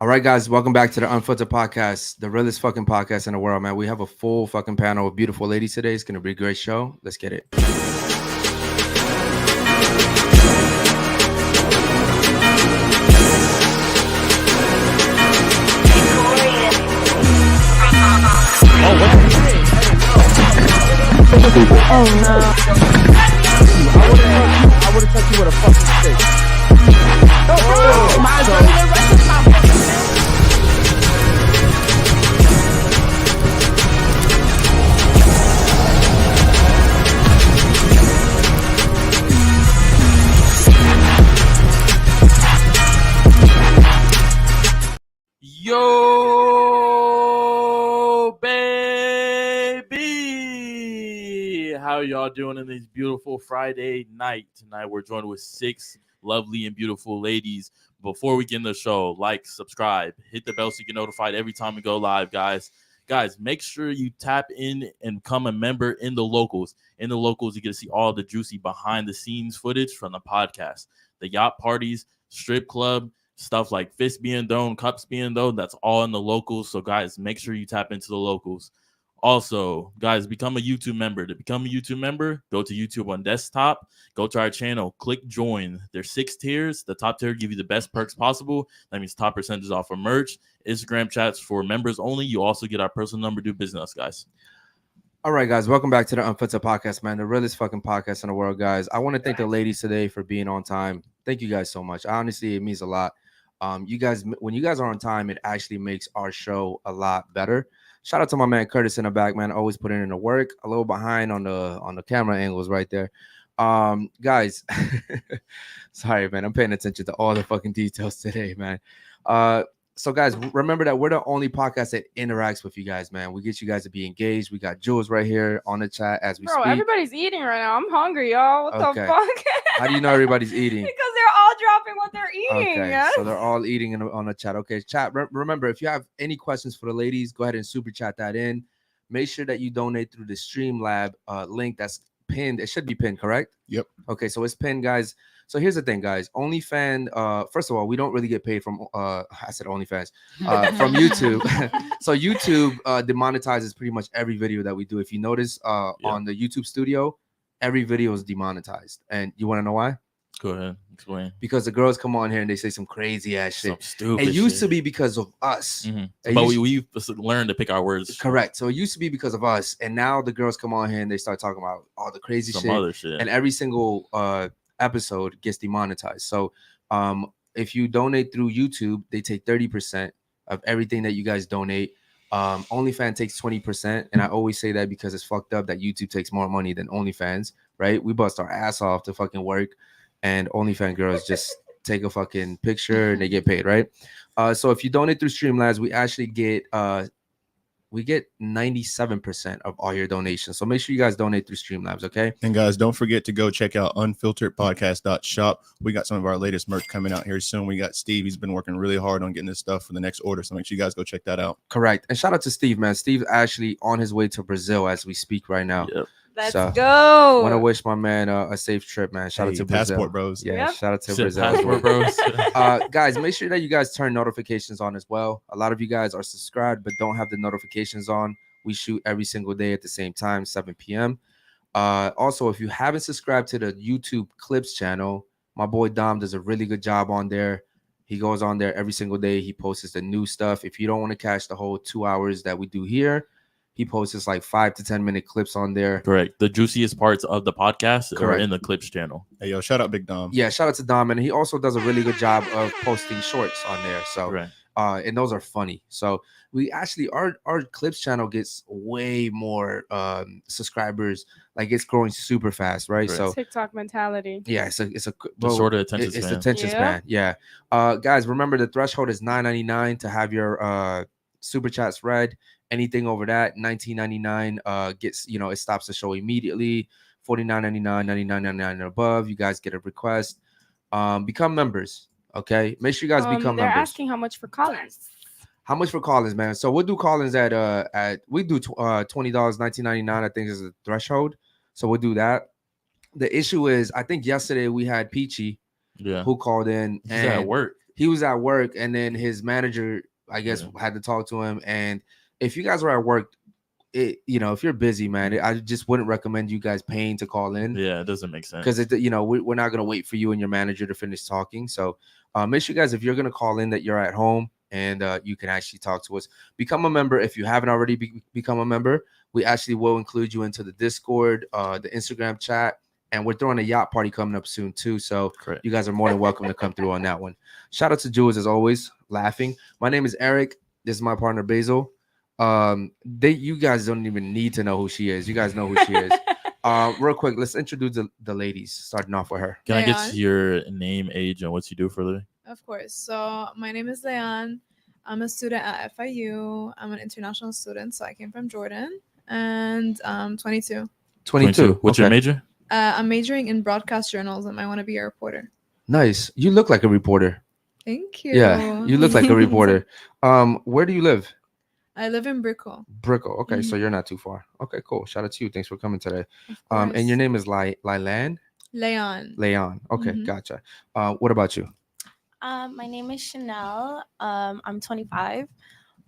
All right, guys, welcome back to the Unfiltered podcast, the realest fucking podcast in the world, man. We have a full fucking panel of beautiful ladies today. It's gonna be a great show. Let's get it. Oh no. I would have touched you with a fucking stick. Yo, baby! How y'all doing in this beautiful Friday night? Tonight we're joined with 6 lovely and beautiful ladies. Before we get in the show, like, subscribe, hit the bell so you get notified every time we go live, guys. Guys, make sure you tap in and become a member in the locals. In the locals, you get to see all the juicy behind-the-scenes footage from the podcast, the yacht parties, strip club, stuff like fists being thrown, cups being thrown. That's all in the locals. So, guys, make sure you tap into the locals. Also, guys, become a YouTube member. To become a YouTube member, go to YouTube on desktop, go to our channel, click join. There's 6 tiers. The top tier give you the best perks possible. That means top percentages off of merch, Instagram chats for members only. You also get our personal number to do business, guys. All right, guys, welcome back to the Unfiltered podcast, man. The realest fucking podcast in the world, guys. I want to thank the ladies today for being on time. Thank you guys so much. Honestly, it means a lot. You guys, when you guys are on time, it actually makes our show a lot better. Shout out to my man Curtis in the back, man. Always putting in the work. A little behind on the camera angles right there. Guys, sorry, man. I'm paying attention to all the fucking details today, man. So, guys, remember that we're the only podcast that interacts with you guys, man. We get you guys to be engaged. We got Jules right here on the chat as we speak. Everybody's eating right now. I'm hungry, y'all. What Okay. the fuck? How do you know everybody's eating? Because they're all dropping what they're eating. Okay, so they're all eating on the chat. Okay, chat. Remember, if you have any questions for the ladies, go ahead and super chat that in. Make sure that you donate through the Streamlab link that's pinned. It should be pinned, correct? Yep. Okay, so it's pinned, guys. So here's the thing, guys. OnlyFans. First of all, we don't really get paid from. I said OnlyFans from YouTube. So YouTube demonetizes pretty much every video that we do. If you notice, on the YouTube Studio, every video is demonetized. And you want to know why? Go ahead. Explain. Because the girls come on here and they say some crazy ass shit. Some stupid It used shit. to be because of us. Mm-hmm. But we've learned to pick our words. Correct. So it used to be because of us. And now the girls come on here and they start talking about all the crazy Some shit. other shit. And every single episode gets demonetized. So if you donate through YouTube, they take 30% of everything that you guys donate. OnlyFans takes 20%. And I always say that because it's fucked up that YouTube takes more money than OnlyFans, right? We bust our ass off to fucking work. And OnlyFans girls just take a fucking picture and they get paid, right? So if you donate through Streamlabs, we actually get 97% of all your donations. So make sure you guys donate through Streamlabs, okay? And guys, don't forget to go check out unfilteredpodcast.shop. We got some of our latest merch coming out here soon. We got Steve. He's been working really hard on getting this stuff for the next order. So make sure you guys go check that out. Correct. And shout out to Steve, man. Steve's actually on his way to Brazil as we speak right now. Yep. Let's So, go. Want to wish my man a safe trip, man. Shout out to Brazil. Passport Bros. Yeah, Yep. shout out to Said Brazil. Passport Bros. Guys, make sure that you guys turn notifications on as well. A lot of you guys are subscribed but don't have the notifications on. We shoot every single day at the same time, 7 p.m. Also, if you haven't subscribed to the YouTube Clips channel, my boy Dom does a really good job on there. He goes on there every single day. He posts the new stuff. If you don't want to catch the whole 2 hours that we do here, he posts like 5 to 10 minute clips on there. Correct. The juiciest parts of the podcast are Correct. in the Clips channel. Hey, yo, shout out Big Dom. Yeah, shout out to Dom. And he also does a really good job of posting shorts on there. So Right. and those are funny. So we actually our Clips channel gets way more subscribers. Like it's growing super fast, right? Right. So TikTok mentality. yeah, it's a The well, shorter attention it's span. attention span. Yeah. Guys, remember the threshold is $9.99 to have your super chats read. Anything over that, $19.99 gets, it stops the show immediately. $49.99, $99.99 and above, you guys get a request. Become members. Okay, make sure you guys become They're members. asking how much for Collins. How much for Collins, man? So we'll do Collins at we do $20, $19.99. I think is the threshold. So we'll do that. The issue is, I think yesterday we had Peachy Yeah. who called in He's at work. he was at work, and then his manager, I guess, had to talk to him. And if you guys are at work, if you're busy, man, I just wouldn't recommend you guys paying to call in. Yeah, it doesn't make sense. Because we're not gonna wait for you and your manager to finish talking. So make sure, guys, if you're gonna call in, that you're at home and you can actually talk to us. Become a member if you haven't already become a member. We actually will include you into the Discord, the Instagram chat. And we're throwing a yacht party coming up soon too. So Correct. You guys are more than welcome to come through on that one. Shout out to Jules as always, laughing. My name is Eric. This is my partner Basil. You guys don't even need to know who she is. You guys know who she is. Real quick, let's introduce the ladies, starting off with her. Can I get your name, age, and what you do for a living? Of course. So my name is Leon. I'm a student at FIU. I'm an international student, so I came from Jordan, and I'm 22. 22. What's your major? I'm majoring in broadcast journalism. I want to be a reporter. Nice. You look like a reporter. Thank you. Yeah, you look like a reporter. Where do you live? I live in Brickell. Brickell. Okay, Mhm. so you're not too far. Okay, cool. Shout out to you. Thanks for coming today. And your name is Lylan? Leon. Leon. Okay, Mhm. gotcha. What about you? My name is Chanel. I'm 25,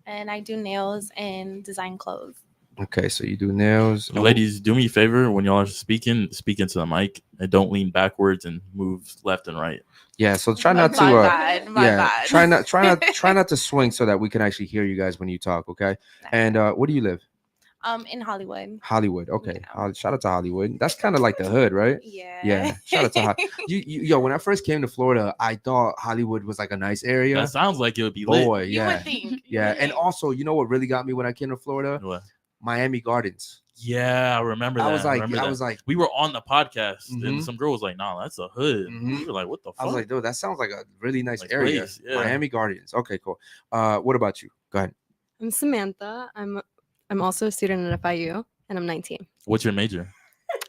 and I do nails and design clothes. Okay, so you do nails. Ladies, do me a favor when y'all are speaking into the mic and don't lean backwards and move left and right. Yeah, so try not to. bad. Try not to swing so that we can actually hear you guys when you talk. Okay. And where do you live? In Hollywood. Hollywood. Okay. Yeah. Shout out to Hollywood. That's kind of like the hood, right? Yeah. Yeah. Shout out to Yo, when I first came to Florida, I thought Hollywood was like a nice area. That sounds like it would be lit. Boy, You yeah. would think. Yeah. And also, you know what really got me when I came to Florida? What? Miami Gardens. Yeah, I remember that. I was like, we were on the podcast Mhm. and some girl was like, "Nah, that's a hood." Mhm. We were like, "What the fuck?" I was like, dude, that sounds like a really nice Nice area. place, yeah. Miami Gardens. Okay, cool. What about you? Go ahead. I'm Samantha. I'm also a student at FIU, and I'm 19. "What's your major?"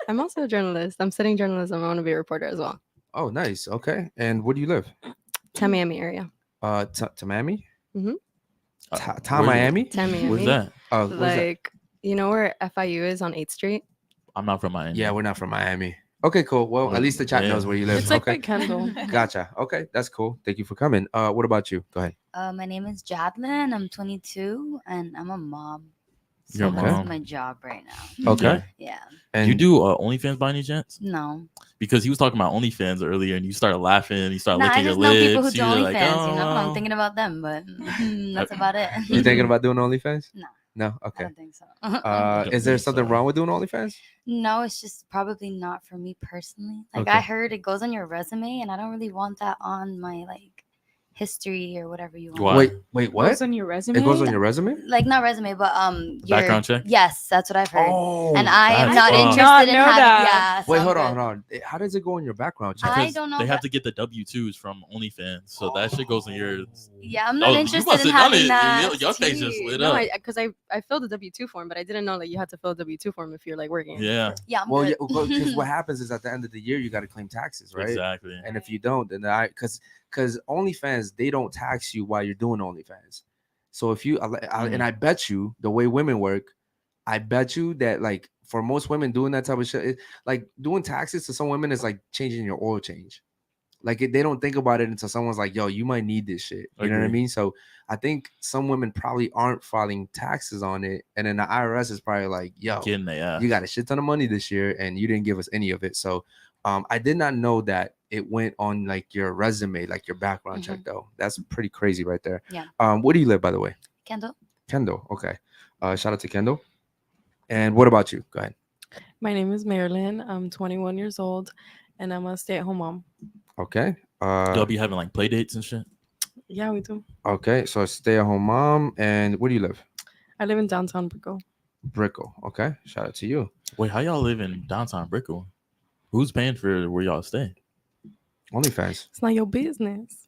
I'm also a journalist. I'm studying journalism. I want to be a reporter as well. Oh, nice. Okay. And where do you live? Tamiami area. Tamami? Mhm. Miami? Tamiami. Where's that? Where's that? Like, you know where FIU is on 8th Street? I'm not from Miami. Yeah, we're not from Miami. Okay, cool. Well, at least the chat Yeah. knows where you live. It's like okay. by Kendall. Gotcha. Okay, that's cool. Thank you for coming. What about you? Go ahead. My name is Jadlyn. I'm 22 and I'm a mom. You're a So that's mom? my job right now. Okay. Yeah. And You do OnlyFans by any chance? No. Because he was talking about OnlyFans earlier, and you started laughing. You started Nah, I licking your just know lips. people who do you were like, OnlyFans. "Oh, You know, wow." I'm thinking about them, but that's about it. you thinking about doing OnlyFans? No. No. I Okay. don't think so. Is there think something so. wrong with doing OnlyFans? No, it's just probably not for me personally. Like Okay. I heard it goes on your resume, and I don't really want that on my history or whatever you want. Why? Wait, what? Goes on your resume. It goes on your resume? Like not resume, but your Background check? Yes, that's what I've heard. Oh, and I am that's not fun. interested Not in know having. that. Yeah. so Wait, I'm hold good. on. How does it go in your background check? I Because don't know. They have but- to get the W-2s from OnlyFans, so that shit goes in your. Yeah, I'm Oh, not you interested must in have done having it. that. Your face just lit No, up. because I filled a W-2 form, but I didn't know that you had to fill a W-2 form if you're like working. Yeah, Yeah, I'm Well, good. yeah, because what happens is at the end of the year you got to claim taxes, right? exactly. And if you don't, then because OnlyFans, they don't tax you while you're doing OnlyFans. So if you and I bet you the way women work, I bet you that like for most women doing that type of shit, like doing taxes to some women is like changing your oil change. Like they don't think about it until someone's like, "Yo, you might need this shit." You know what I Agreed. mean? So I think some women probably aren't filing taxes on it, and then the IRS is probably like, "Yo, Getting the ass. you got a shit ton of money this year and you didn't give us any of it." So I did not know that it went on like your resume, like your background check though. That's pretty crazy right there. Yeah. Where do you live, by the way? Kendall. Kendall. Okay. Shout out to Kendall. And what about you? Go ahead. My name is Marilyn. I'm 21 years old, and I'm a stay-at-home mom. Okay. Y'all be having like play dates and shit. Yeah, we do. Okay. So stay-at-home mom. And where do you live? I live in downtown Brickell. Brickell. Okay. Shout out to you. Wait, how y'all live in downtown Brickell? Who's paying for where y'all stay? OnlyFans. It's not your business.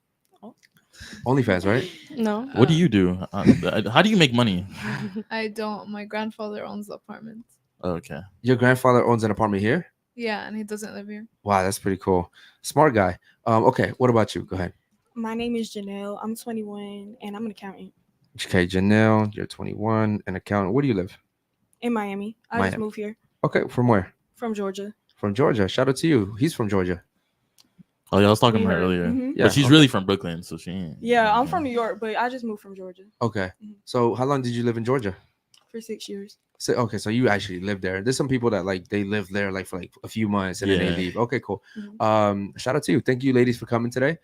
OnlyFans, right? No. What do you do? How do you make money? I don't. My grandfather owns the apartment. Okay. Your grandfather owns an apartment here? Yeah, and he doesn't live here. Wow, that's pretty cool. Smart guy. Okay. What about you? Go ahead. My name is Janelle. I'm 21 and I'm an accountant Okay, Janelle, you're 21, an accountant. Where do you live? in Miami. I Miami. just moved here Okay, from where? from Georgia. From Georgia. Shout out to you. He's from Georgia. Oh yeah, I was talking We to her heard. earlier. Mhm. Yeah, But she's okay. really from Brooklyn, so she ain't. Yeah, I'm from New York, but I just moved from Georgia Okay. Mhm. So how long did you live in Georgia? for 6 years. So okay, so you actually live there. There's some people that like they live there like for like a few months and then they Yeah. leave. Okay, cool. Mhm. Shout out to you. Thank you, ladies, for coming today.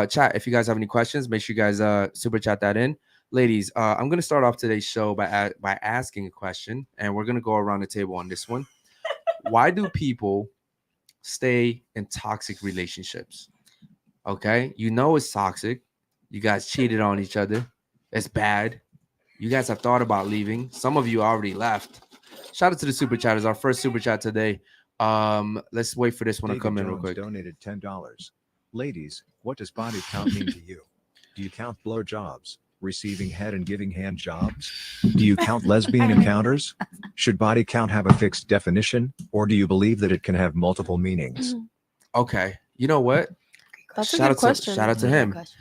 Chat, if you guys have any questions, make sure you guys super chat that in. Ladies, I'm gonna start off today's show by asking a question, and we're gonna go around the table on this one. Why do people stay in toxic relationships? Okay, you know it's toxic. You guys cheated on each other. It's bad. You guys have thought about leaving. Some of you already left. Shout out to the super chatters. Our first super chat today. Let's wait for this one to David come in real Jones quick. donated $10. Ladies, what does body count mean to you? Do you count blowjobs, receiving head and giving hand jobs? Do you count lesbian encounters? Should body count have a fixed definition, or do you believe that it can have multiple meanings? Okay, you know what? That's a Shout good out question. shout out to Good him. question.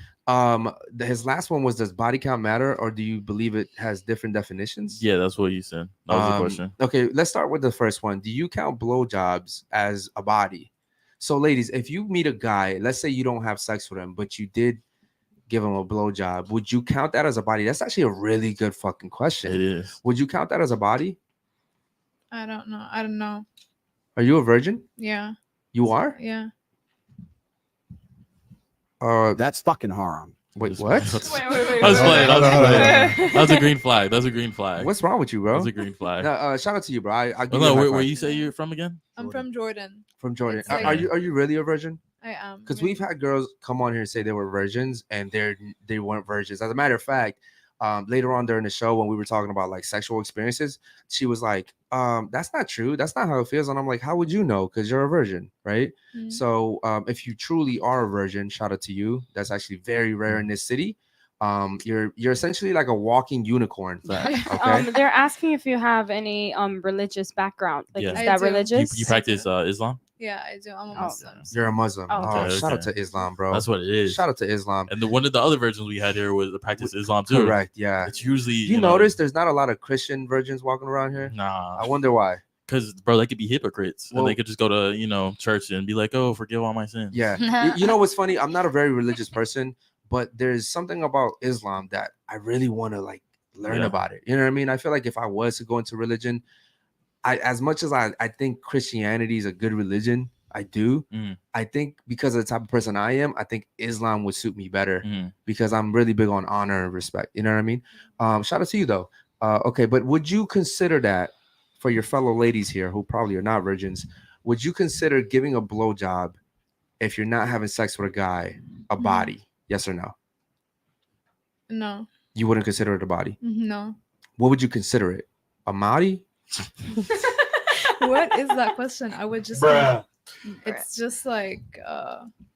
His last one was, does body count matter, or do you believe it has different definitions? Yeah, that's what you said. That was the question. Okay, let's start with the first one. Do you count blowjobs as a body? So, ladies, if you meet a guy, let's say you don't have sex with him, but you did give him a blowjob, would you count that as a body? That's actually a really good fucking question. It is. Would you count that as a body? I don't know. I don't know. Are you a virgin? Yeah. You are? Yeah. That's fucking haram. Wait, what? I was playing. I was playing. That was a green flag. That was a green flag. What's wrong with you, bro? That was a green flag. No, shout out to you, bro. I'll give Well, you a no, high where five. you say you're from again? I'm from Jordan. From Jordan. It's like- Are you really a virgin? I am. Because we've had girls come on here and say they were virgins and they weren't virgins. As a matter of fact, later on during the show when we were talking about like sexual experiences, she was like, that's not true. That's not how it feels. And I'm like, how would you know? Because you're a virgin, right? Mhm. So if you truly are a virgin, shout out to you. That's actually very rare in this city. You're essentially like a walking unicorn. Okay. They're asking if you have any religious background. Like, Yeah. is I that do. religious? You practice Islam? Yeah, I do. I'm a Muslim. so- You're a Muslim. Oh, Oh, okay. shout out Okay. to Islam, bro. That's what it is. Shout out to Islam. And one of the other virgins we had here was the practice Islam too. Correct. Yeah. It's usually You notice there's not a lot of Christian virgins walking around here? Nah, I wonder why. because bro, they could be hypocrites and Well- they could just go to church and be like, "Oh, forgive all my sins." Yeah. You know what's funny? I'm not a very religious person, but there's something about Islam that I really want to like learn Yeah. about it. You know what I mean? I feel like if I was to go into religion, as much as I think Christianity is a good religion, I do. Mhm. I think because of the type of person I am, I think Islam would suit me better Mhm. because I'm really big on honor and respect. You know what I mean? Shout out to you though. Okay, but would you consider that for your fellow ladies here who probably are not virgins? Would you consider giving a blowjob if you're not having sex with a guy a body? Yes or no? No. You wouldn't consider it a body. No. What would you consider it? A Mahdi? What is that question? I would just. It's just like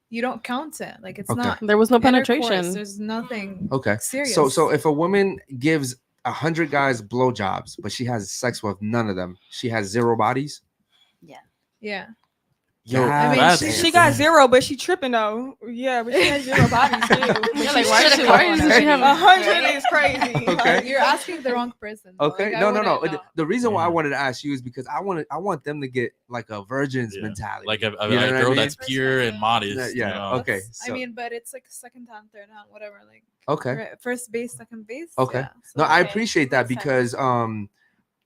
you don't count it. Like it's Okay. not. There was no intercourse. penetration. There's nothing. Okay. Serious. So if a woman gives 100 guys blowjobs, but she has sex with none of them, she has 0 bodies? Yeah. Yo, I mean, that's- She got 0, but she tripping though. Yeah, but she has 0 bodies too. Yeah, like, why does she have 100 is crazy. Okay. You're asking the wrong person. though. Okay, Like, I no. wouldn't know. The reason why I wanted to ask you is because I want them to get like a virgin's Yeah. mentality. Like a You know what I girl mean? that's pure and modest. Yeah, you know? okay. I So, mean, but it's like second down, third down, whatever. Like okay. right, first base, second base. Okay. Yeah, No, so- I Okay. appreciate that Makes sense. because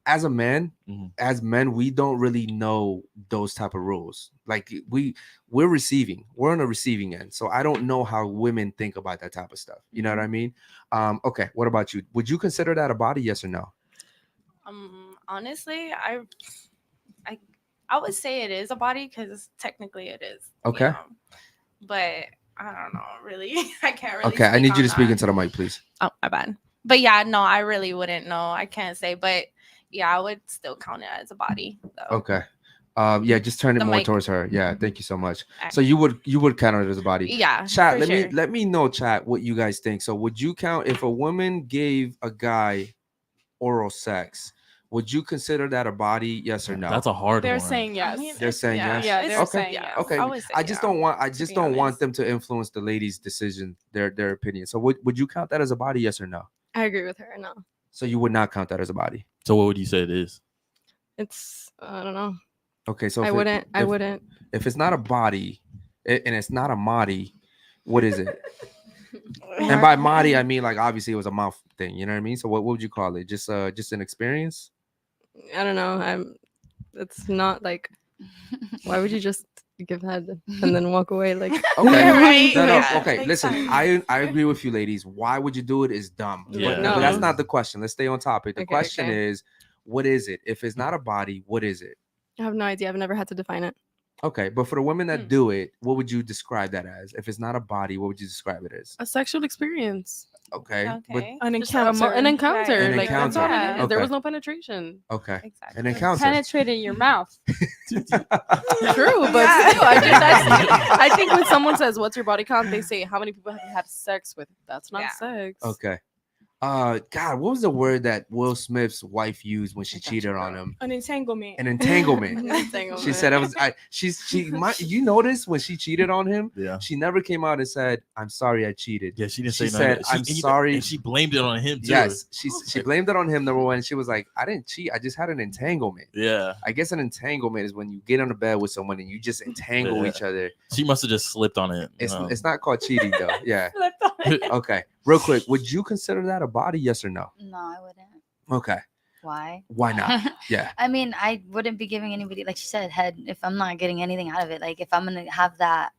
as a man, Mhm. as men, we don't really know those type of rules. Like we're receiving, we're on the receiving end. So I don't know how women think about that type of stuff. You know what I mean? Okay, what about you? Would you consider that a body? Yes or no? Honestly, I would say it is a body because technically it is. Okay. But I don't know, really. I can't really. Okay, I need you to speak on into the mic, please. that. Oh, my bad. But yeah, no, I really wouldn't know. I can't say, but yeah, I would still count it as a body. Though. Okay. Yeah, just turn it The more mic. towards her. Yeah, thank you so much. Alright. So you would count it as a body. Yeah. Chat, for let sure. me know, chat, what you guys think. So would you count if a woman gave a guy oral sex? Would you consider that a body? Yes or no? That's a hard They're one. saying yes. They're saying yes. Yeah, they're Okay. saying yes. Okay. I would say I just yeah, don't want to be want honest. them to influence the ladies' decision, their opinion. So would you count that as a body? Yes or no? I agree with her. No, So you would not count that as a body. So what would you say it is? it's I don't know. Okay. So I if it- wouldn't. I if- wouldn't. If it's not a body, and it's not a Madi, what is it? And by Madi, I mean like obviously it was a mouth thing. You know what I mean? So what would you call it? Just an experience? I don't know. It's not like. Why would you just give head and then walk away? Like, Okay, Right. no, Yeah, okay. makes Listen, sense. I agree with you, ladies. Why would you do it? Is dumb. Yeah. But that's No. not the question. Let's stay on topic. The Okay, question okay. is, what is it? If it's not a body, what is it? I have no idea. I've never had to define it. Okay, but for the women that do it, what would you describe that as? If it's not a body, what would you describe it as? A sexual experience. Okay, but Okay. An Just encounter. an encounter. An Like that's all encounter. it is. There Okay. was no penetration. okay, Exactly. an encounter. Penetrated your mouth. True, but still, I think when someone says, "What's your body count?" they say, "How many people have you had sex with?" That's not Yeah. sex. Okay. God, what was the word that Will Smith's wife used when she cheated on him? An entanglement. An entanglement. Entanglement. She said, you noticed when she cheated on him, Yeah. she never came out and said, "I'm sorry I cheated." Yeah, she didn't She say nothing. said, "I'm sorry." And she blamed it on him too. Yes, she blamed it on him. Number one, she was like, "I didn't cheat. I just had an entanglement." Yeah. I guess an entanglement is when you get on the bed with someone and you just entangle Yeah. each other. She must have just slipped on it. It's not called cheating though. Yeah. Okay. Real quick, would you consider that a body? Yes or no? No, I wouldn't. Okay. Why? Why not? Yeah. I mean, I wouldn't be giving anybody, like she said, head if I'm not getting anything out of it. Like, if I'm going to have that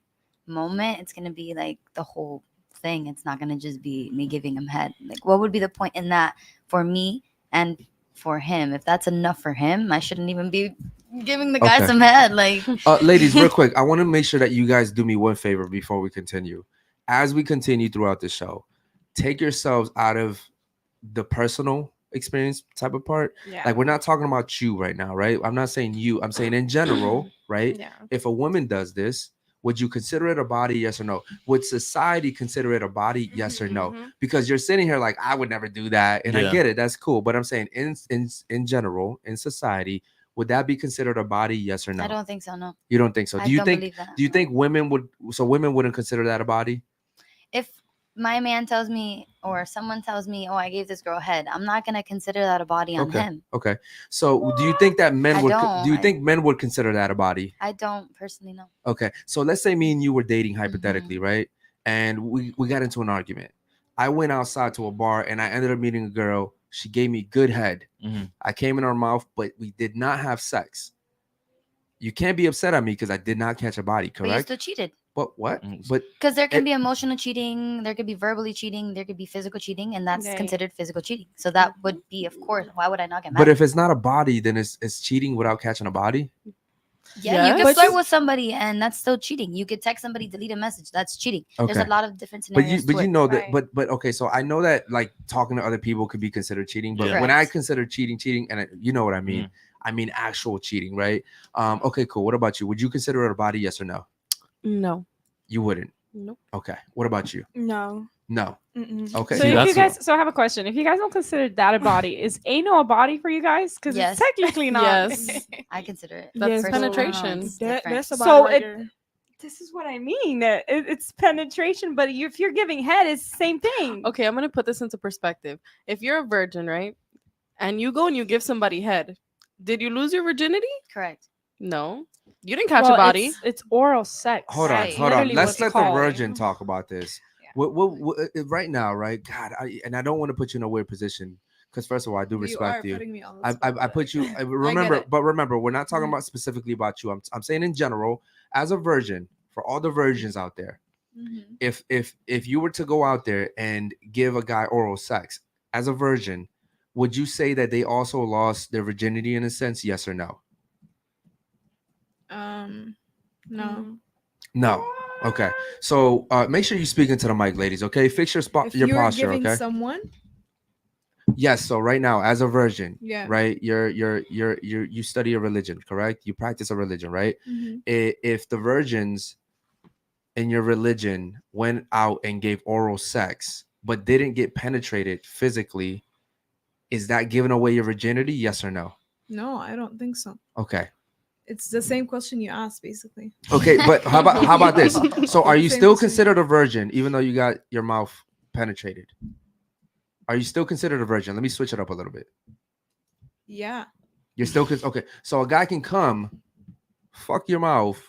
moment, it's going to be like the whole thing. It's not going to just be me giving him head. Like, what would be the point in that for me and for him? If that's enough for him, I shouldn't even be giving the guy Okay. some head. Like, Ladies, real quick, I want to make sure that you guys do me one favor before we continue. As we continue throughout the show, take yourselves out of the personal experience type of part. Yeah. Like, we're not talking about you right now, right? I'm not saying you. I'm saying in general, right? Yeah. If a woman does this, would you consider it a body? Yes or no? Would society consider it a body? Yes or no? Because you're sitting here like, I would never do that, and I Yeah. get it. That's cool. But I'm saying in general, in society, would that be considered a body? Yes or no? I don't think so. No. You don't think so? I Do you don't think? believe that. Do you think women would? So women wouldn't consider that a body? If my man tells me or someone tells me, oh, I gave this girl head, I'm not going to consider that a body on him. Okay. So do you think that men I would? don't. Do you think men would consider that a body? I don't personally know. Okay. So let's say me and you were dating Mm-hmm. hypothetically, right? And we got into an argument. I went outside to a bar and I ended up meeting a girl. She gave me good head. Mhm. I came in her mouth, but we did not have sex. You can't be upset at me because I did not catch a body, But you correct? still cheated. But what? Mm. But Because there can it- be emotional cheating, there could be verbally cheating, there could be physical cheating, and that's Right. considered physical cheating. So that would be, of course, why would I not get mad? but if it's not a body, then it's cheating without catching a body. yeah, Yeah, you can but flirt you- with somebody, and that's still cheating. You could text somebody, delete a message, that's cheating. There's Okay. a lot of different But scenarios. you to it. know that Right. but okay, so I know that like talking to other people could be considered cheating, but Yeah. when I Correct. consider cheating, and you know what I mean, I mean actual cheating, right? Okay, cool. What about you? Would you consider it a body? Yes or no? No. You wouldn't. Nope. Okay. What about you? No. No. Mm-mm. Okay. So See, if that's you guys, so I have a question. If you guys don't consider that a body, is anal a body for you guys? Because Yes. it's technically not. Yes. I consider it. That's Yes, Personally, penetration. it's That, different. that's about So right it- there. This is what I mean. It's penetration, but if you're giving head, it's the same thing. Okay, I'm gonna put this into perspective. If you're a virgin, right, and you go and you give somebody head, did you lose your virginity? Correct. No, you didn't catch Well, a body. It's oral sex. Hold Right. on. Literally Let's what's let called. the virgin talk about this. Yeah. What, right now, right? God, I don't want to put you in a weird position because first of all, I do You respect are you. putting me on the I spot, put you. but Remember, it. but remember, we're not talking Mhm. about specifically about you. I'm saying in general, as a virgin, for all the virgins out there, Mhm. if you were to go out there and give a guy oral sex as a virgin, would you say that they also lost their virginity in a sense? Yes or no? No. No. Okay. So make sure you speak into the mic, ladies. Okay. Fix your spot, If your you're posture. giving Okay. someone, Yes. So right now, as a virgin, yeah. right? You study a religion, correct? You practice a religion, right? Mhm. If the virgins in your religion went out and gave oral sex but didn't get penetrated physically, is that giving away your virginity? Yes or no? No, I don't think so. Okay. It's the same question you asked, basically. Okay, but how about this? So are you Same still question. considered a virgin even though you got your mouth penetrated? Are you still considered a virgin? Let me switch it up a little bit. Yeah. You're still okay. So a guy can come, fuck your mouth,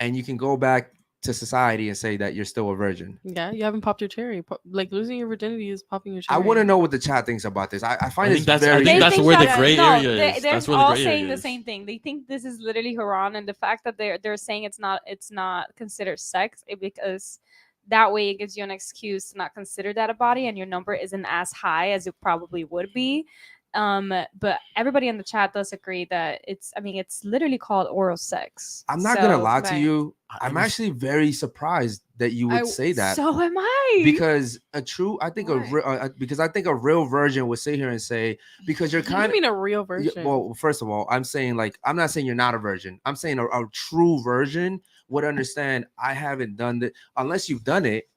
and you can go back to society and say that you're still a virgin. Yeah, you haven't popped your cherry. Like losing your virginity is popping your cherry. I want to know what the chat thinks about this. I find I it think that's- very. I think that's where the gray area They're, is. they're That's where the all gray saying area the is. same thing. They think this is literally haram, and the fact that they're saying it's not considered sex, because that way it gives you an excuse to not consider that a body, and your number isn't as high as it probably would be. But everybody in the chat does agree that it's literally called oral sex. I'm not gonna So- lie to you. I'm actually very surprised that you would say that. So am I. Because because I think a real virgin would sit here and say, because you're What do kind you mean a real Yeah, version? well, first of all, I'm saying, like, I'm not saying you're not a virgin. I'm saying a true virgin would understand I haven't done it unless you've done it,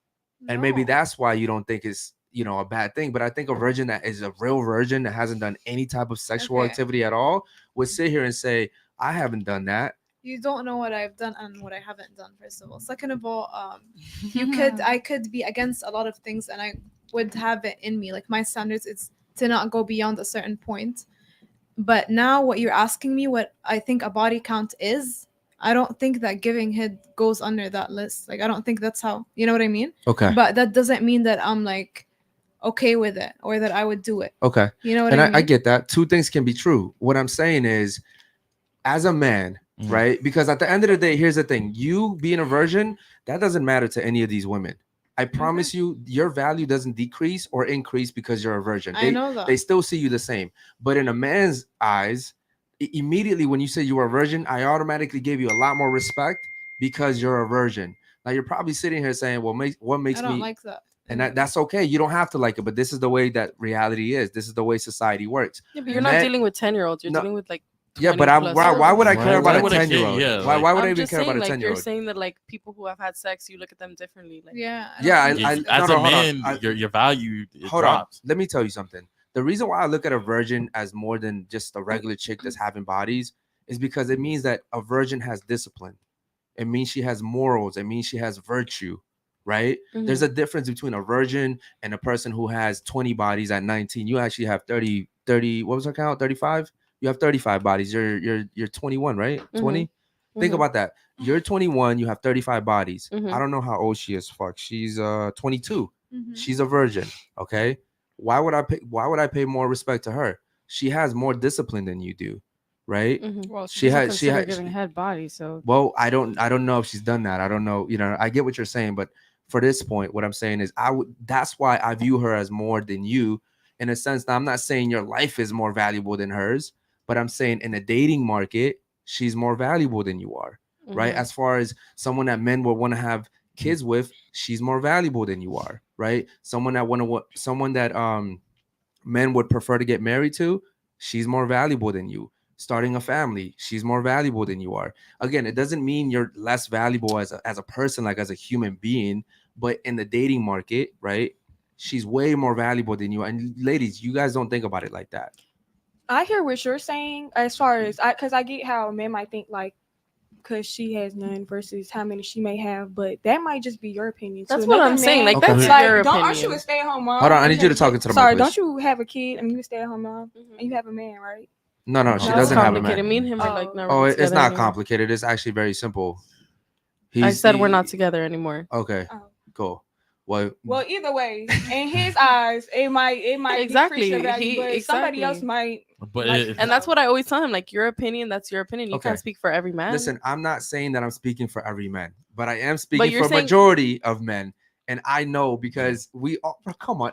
and maybe that's why you don't think it's a bad thing. But I think a virgin that is a real virgin that hasn't done any type of sexual activity at all would sit here and say, I haven't done that. You don't know what I've done and what I haven't done, first of all. Second of all, I could be against a lot of things, and I would have it in me. Like, my standards, it's to not go beyond a certain point. But now what you're asking me, what I think a body count is, I don't think that giving head goes under that list. Like, I don't think that's how, you know what I mean? Okay. But that doesn't mean that I'm like okay with it or that I would do it. Okay. You know what and I mean? I get that. Two things can be true. What I'm saying is, as a man, right? Because at the end of the day, here's the thing. You being a virgin, that doesn't matter to any of these women. I promise you, your value doesn't decrease or increase because you're a virgin. I know that. They still see you the same. But in a man's eyes, immediately when you say you were a virgin, I automatically gave you a lot more respect because you're a virgin. Now you're probably sitting here saying, well, what makes I don't me like that. And that's okay. You don't have to like it, but this is the way that reality is. This is the way society works. Yeah, but you're not dealing with 10-year-olds. You're dealing with like. Yeah, but why would I care about a 10-year-old? Yeah, why would I even just care about a saying, 10-year-old? You're saying that like people who have had sex, you look at them differently. Like, As a man, your value drops. Let me tell you something. The reason why I look at a virgin as more than just a regular chick that's having bodies is because it means that a virgin has discipline. It means she has morals. It means she has virtue, right? Mhm. There's a difference between a virgin and a person who has 20 bodies at 19. You actually have 30, what was our count? 35? You have 35 bodies. You're 21, right? 20? Think Mhm. about that. You're 21, you have 35 bodies. Mhm. I don't know how old she is. Fuck. She's 22. Mhm. She's a virgin. Okay. Why would I pay more respect to her? She has more discipline than you do, right? Well, she has giving head body. So well, I don't know if she's done that. I don't know. I get what you're saying, but for this point, what I'm saying is that's why I view her as more than you in a sense. Now, I'm not saying your life is more valuable than hers, but I'm saying in a dating market, she's more valuable than you are, right? Mhm. As far as someone that men would want to have kids with, she's more valuable than you are, right? Someone that men would prefer to get married to, she's more valuable than you. Starting a family, she's more valuable than you are. Again, it doesn't mean you're less valuable as a person, like as a human being, but in the dating market, right? She's way more valuable than you. And ladies, you guys don't think about it like that. I hear what you're saying as far as because I get how men might think like because she has none versus how many she may have, but that might just be your opinion. That's To what another I'm saying. man, Like, that's like, your aren't you opinion. a stay-at-home mom? Hold on, I need you to talk into the mic, Sorry, please. don't you have a kid? I mean, you a stay-at-home mom, and you have a man, right? No, she That's doesn't have a complicated. man. Me and him are like never Oh, it's together not anymore. complicated. It's actually very simple. I said we're not together anymore. Okay, cool. Well, Either way, in his eyes, it might Exactly. decrease your value, but somebody Exactly. else might. But And that's what I always tell him. Like, your opinion, that's your opinion. You Okay. can't speak for every man. listen, I'm not saying that I'm speaking for every man, but I am speaking you're for saying- majority of men. And I know because we all, come on.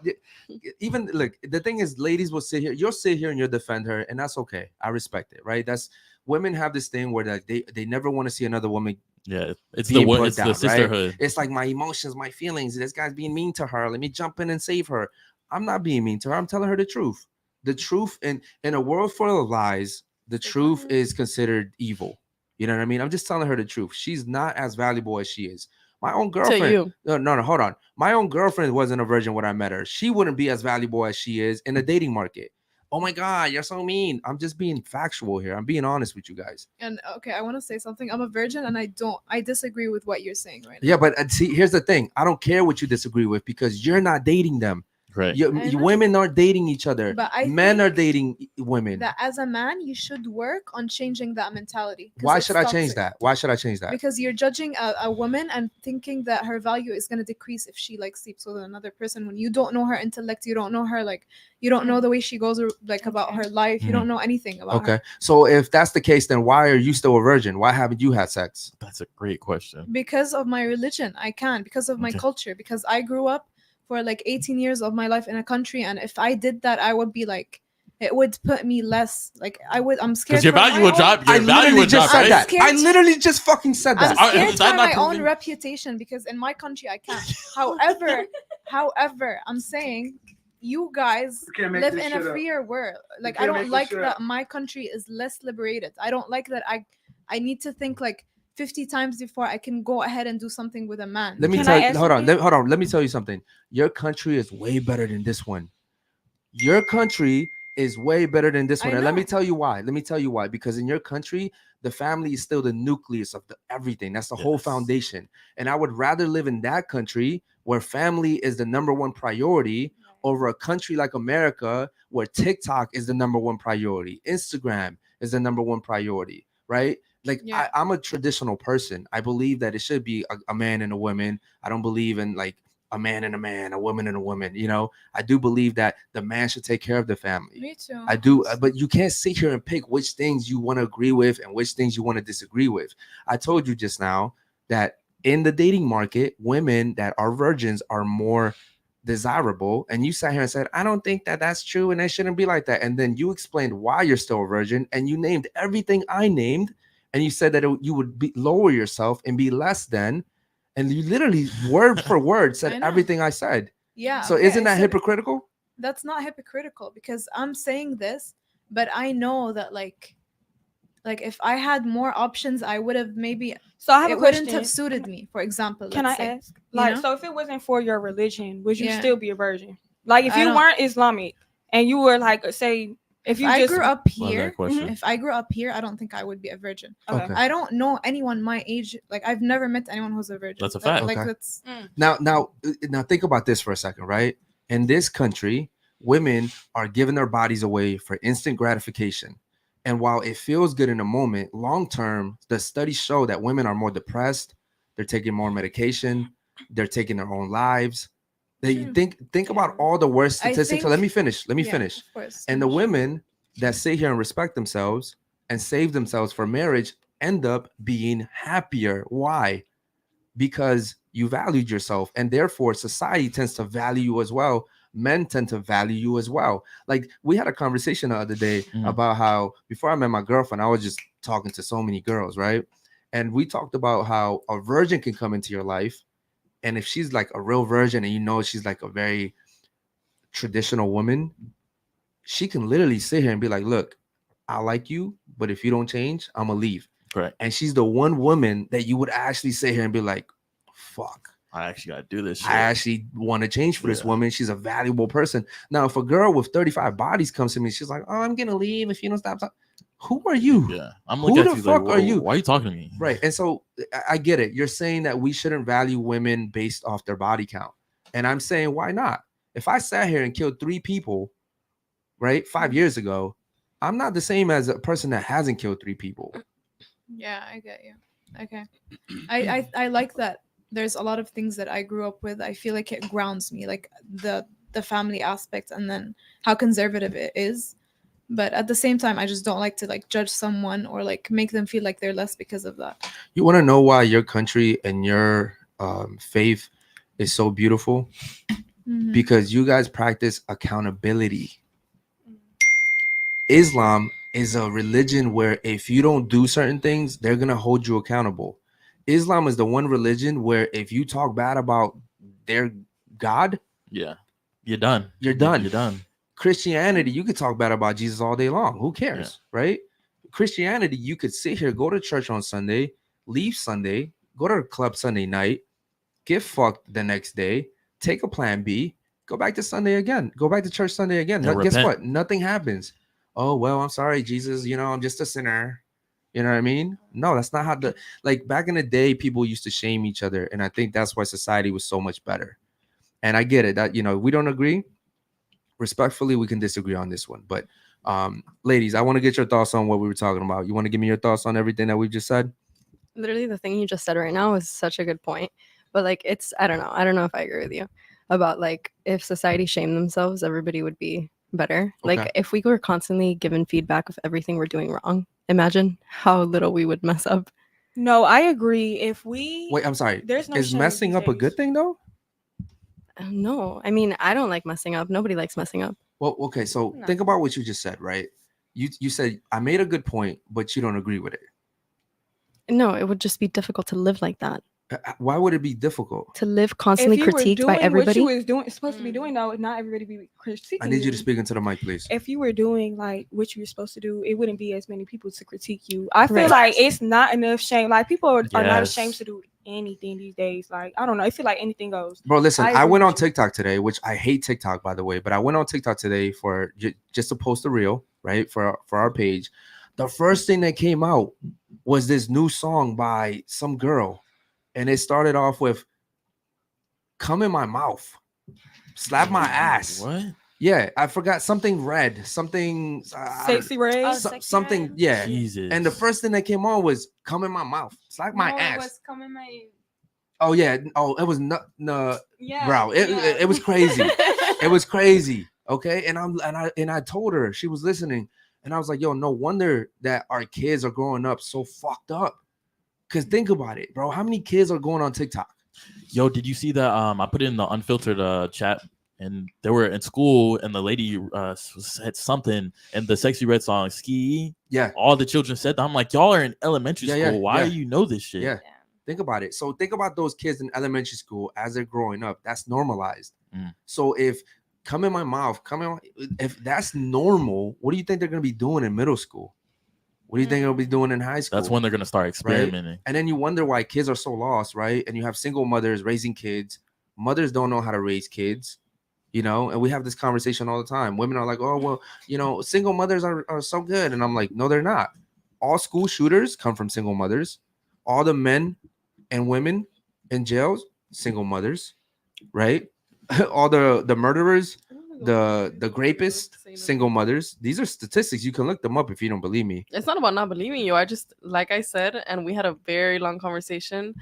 Even look, the thing is, ladies will sit here, you'll sit here and you'll defend her, and that's okay. I respect it, right? That's women have this thing where like they never want to see another woman. Yeah, it's being the put down, right? sisterhood. It's like my emotions, my feelings. This guy's being mean to her. Let me jump in and save her. I'm not being mean to her. I'm telling her the truth. The truth in a world full of lies, the truth is considered evil. You know what I mean? I'm just telling her the truth. She's not as valuable as she is. My own girlfriend. you. No, hold on. My own girlfriend wasn't a virgin when I met her. She wouldn't be as valuable as she is in the dating market. Oh my God, you're so mean. I'm just being factual here. I'm being honest with you guys. And okay, I want to say something. I'm a virgin, and I disagree with what you're saying right now. Yeah, but see, here's the thing. I don't care what you disagree with because you're not dating them. Right. I know. Women aren't dating each other. But I Men think are dating women. that as a man, you should work on changing that mentality. 'cause Why it's should I change toxic. that? Why should I change that? Because you're judging a woman and thinking that her value is going to decrease if she like sleeps with another person when you don't know her intellect, you don't know her, like you don't know the way she goes like about her life, you don't know anything about Okay. her. So if that's the case, then why are you still a virgin? Why haven't you had sex? That's a great question. Because of my religion, I can. Because of my Okay. culture, because I grew up for like 18 years of my life in a country, and if I did that, I would be like, it would put me less. Like I'm scared. Because your for value my would own- drop. Your I value literally would just drop, said right? that. scared I to- literally just fucking said I'm that. scared Is that for not my own proving- reputation because in my country I can't. However, I'm saying you guys can't make live this in a shit up. freer world. Like I can't don't make this like shit that up. my country is less liberated. I don't like that I need to think like 50 times before I can go ahead and do something with a man. Let me Can tell I you. ask Hold on. something? Hold on. Let me tell you something. Your country is way better than this one. Your country is way better than this I one. And let me know. tell you why. Let me tell you why. Because in your country, the family is still the nucleus of everything. That's the whole Yes. foundation. And I would rather live in that country where family is the number one priority over a country like America where TikTok is the number one priority. Instagram is the number one priority, right? Like Yeah. I'm a traditional person. I believe that it should be a man and a woman. I don't believe in like a man and a man, a woman and a woman. You know, I do believe that the man should take care of the family. Me too. I do, but you can't sit here and pick which things you want to agree with and which things you want to disagree with. I told you just now that in the dating market, women that are virgins are more desirable. And you sat here and said, I don't think that that's true and it shouldn't be like that. And then you explained why you're still a virgin and you named everything I named. And you said that you would lower yourself and be less than. And you literally word for word I said know. everything I said. Yeah. So okay, isn't I that said it. hypocritical? That's not hypocritical because I'm saying this, but I know that like if I had more options, I would have maybe So I have it a question. wouldn't have suited me. For example, Can I let's say. ask? Like, know? so if it wasn't for your religion, would you Yeah. still be a virgin? Like, if I you don't- weren't Islamic and you were like, say, if you I just grew up Love here, that question. if I grew up here, I don't think I would be a virgin. Okay. Okay. I don't know anyone my age. Like I've never met anyone who's a virgin. That's a That- fact. Like Okay. that's Now think about this for a second, right? In this country, women are giving their bodies away for instant gratification. And while it feels good in a moment, long term, the studies show that women are more depressed, they're taking more medication, they're taking their own lives. They True. think about all the worst I statistics. So think- let me finish. Let me yeah, finish. Of course. And the women that sit here and respect themselves and save themselves for marriage end up being happier. Why? Because you valued yourself, and therefore society tends to value you as well. Men tend to value you as well. Like we had a conversation the other day about how before I met my girlfriend, I was just talking to so many girls, right? And we talked about how a virgin can come into your life, and if she's like a real virgin and you know she's like a very traditional woman, she can literally sit here and be like, look, I like you, but if you don't change, I'm gonna leave. Correct. And she's the one woman that you would actually sit here and be like, fuck, I actually gotta do this shit. I actually want to change for this Yeah. woman. She's a valuable person. Now, if a girl with 35 bodies comes to me, she's like, oh, I'm gonna leave if you don't stop. Who are you? Yeah. I'm Who looking the at you fuck like, are you? why are you talking to me? Right. And so I get it. You're saying that we shouldn't value women based off their body count. And I'm saying, why not? If I sat here and killed 3 people, right, 5 years ago, I'm not the same as a person that hasn't killed 3 people. Yeah, I get you. Okay. I like that there's a lot of things that I grew up with. I feel like it grounds me, like the family aspect and then how conservative it is. But at the same time, I just don't like to like judge someone or like make them feel like they're less because of that. You want to know why your country and your faith is so beautiful? Mhm. Because you guys practice accountability. Islam is a religion where if you don't do certain things, they're going to hold you accountable. Islam is the one religion where if you talk bad about their God, Yeah. You're done. You're done. You're done. Christianity, you could talk bad about Jesus all day long. Who cares, right? Christianity, you could sit here, go to church on Sunday, leave Sunday, go to the club Sunday night, get fucked the next day, take a plan B, go back to Sunday again, go back to church Sunday again. And Guess repent. what? Nothing happens. Oh, well, I'm sorry, Jesus, I'm just a sinner. You know what I mean? No, that's not how like back in the day, people used to shame each other. And I think that's why society was so much better. And I get it that, we don't agree. respectfully, we can disagree on this one. But ladies, I want to get your thoughts on what we were talking about. You want to give me your thoughts on everything that we just said? Literally, the thing you just said right now is such a good point. But like, it's I don't know if I agree with you about like if society shamed themselves, everybody would be better. Okay. Like if we were constantly given feedback of everything we're doing wrong, imagine how little we would mess up. No, I agree. If we Wait, I'm sorry. there's no Is shame messing these up a days. good thing though? No, I mean I don't like messing up. Nobody likes messing up. Well, okay. So No. think about what you just said, right? You said I made a good point, but you don't agree with it. No, it would just be difficult to live like that. Why would it be difficult? To live constantly if you were critiqued doing by what everybody. you was doing supposed to be doing, though, not everybody be critiquing. I need you to speak into the mic, please. If you were doing like what you were supposed to do, it wouldn't be as many people to critique you. I feel Right. like it's not enough shame. Like people are not Yes. ashamed to do anything these days. Like I don't know. I feel like anything goes. Bro, listen, I agree went with on TikTok today, which I hate TikTok, by the way, but I went on TikTok today for just to post a reel, right, for our page. The first thing that came out was this new song by some girl, and it started off with "Come in my mouth, slap my ass." What? Yeah, I forgot something red, something Sexy Ray. Oh, so- Sexy something. Red? Yeah, Jesus. and the first thing that came on was "Come in my mouth, slap my No, ass." It was coming my. Oh yeah, oh it was no, Yeah. bro, it was crazy. It was crazy. Okay. And I told her, she was listening, and I was like, yo, no wonder that our kids are growing up so fucked up. Cause think about it, bro. How many kids are going on TikTok? Yo, did you see that? I put it in the Unfilterd chat, and they were in school, and the lady said something, and the Sexy Red song, "Ski." Yeah. All the children said that. I'm like, y'all are in elementary Yeah, school. yeah, Why yeah. do you know this shit? Yeah. Think about it. So think about those kids in elementary school as they're growing up. That's normalized. So if come in my mouth, if that's normal, what do you think they're gonna be doing in middle school? What do you think they'll be doing in high school? That's when they're gonna start experimenting. And then you wonder why kids are so lost, right? And you have single mothers raising kids. Mothers don't know how to raise kids, and we have this conversation all the time. Women are like, oh, well, single mothers are so good. And I'm like, no, they're not. All school shooters come from single mothers. All the men and women in jails, single mothers, right? All the murderers, the rapists, single mothers. These are statistics. You can look them up if you don't believe me. It's not about not believing you. I just, like I said, and we had a very long conversation.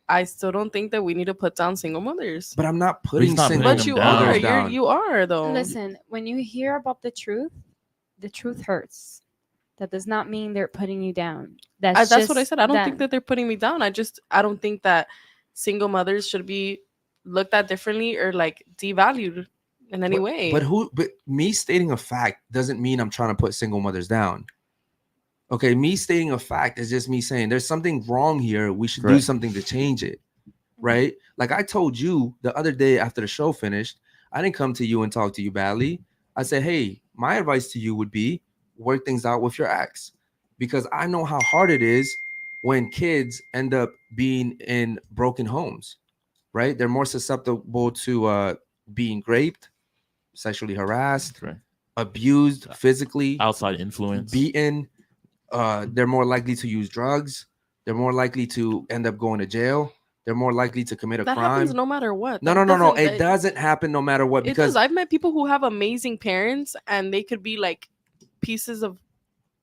I still don't think that we need to put down single mothers. But I'm not putting not single But you mothers are. down. You are though. Listen, when you hear about the truth hurts. That does not mean they're putting you down. That's what I just said. I don't them. think that they're putting me down. I don't think that single mothers should be looked at differently or like devalued in any way. But me stating a fact doesn't mean I'm trying to put single mothers down. Okay, me stating a fact is just me saying there's something wrong here. We should do something to change it. Right? Like I told you the other day after the show finished, I didn't come to you and talk to you badly. I said, hey, my advice to you would be work things out with your ex, because I know how hard it is when kids end up being in broken homes, right? They're more susceptible to being raped, sexually harassed, abused physically, outside influence, beaten. They're more likely to use drugs. They're more likely to end up going to jail. They're more likely to commit a that crime. happens no matter what. No. It doesn't happen no matter what. It does. I've met people who have amazing parents and they could be like pieces of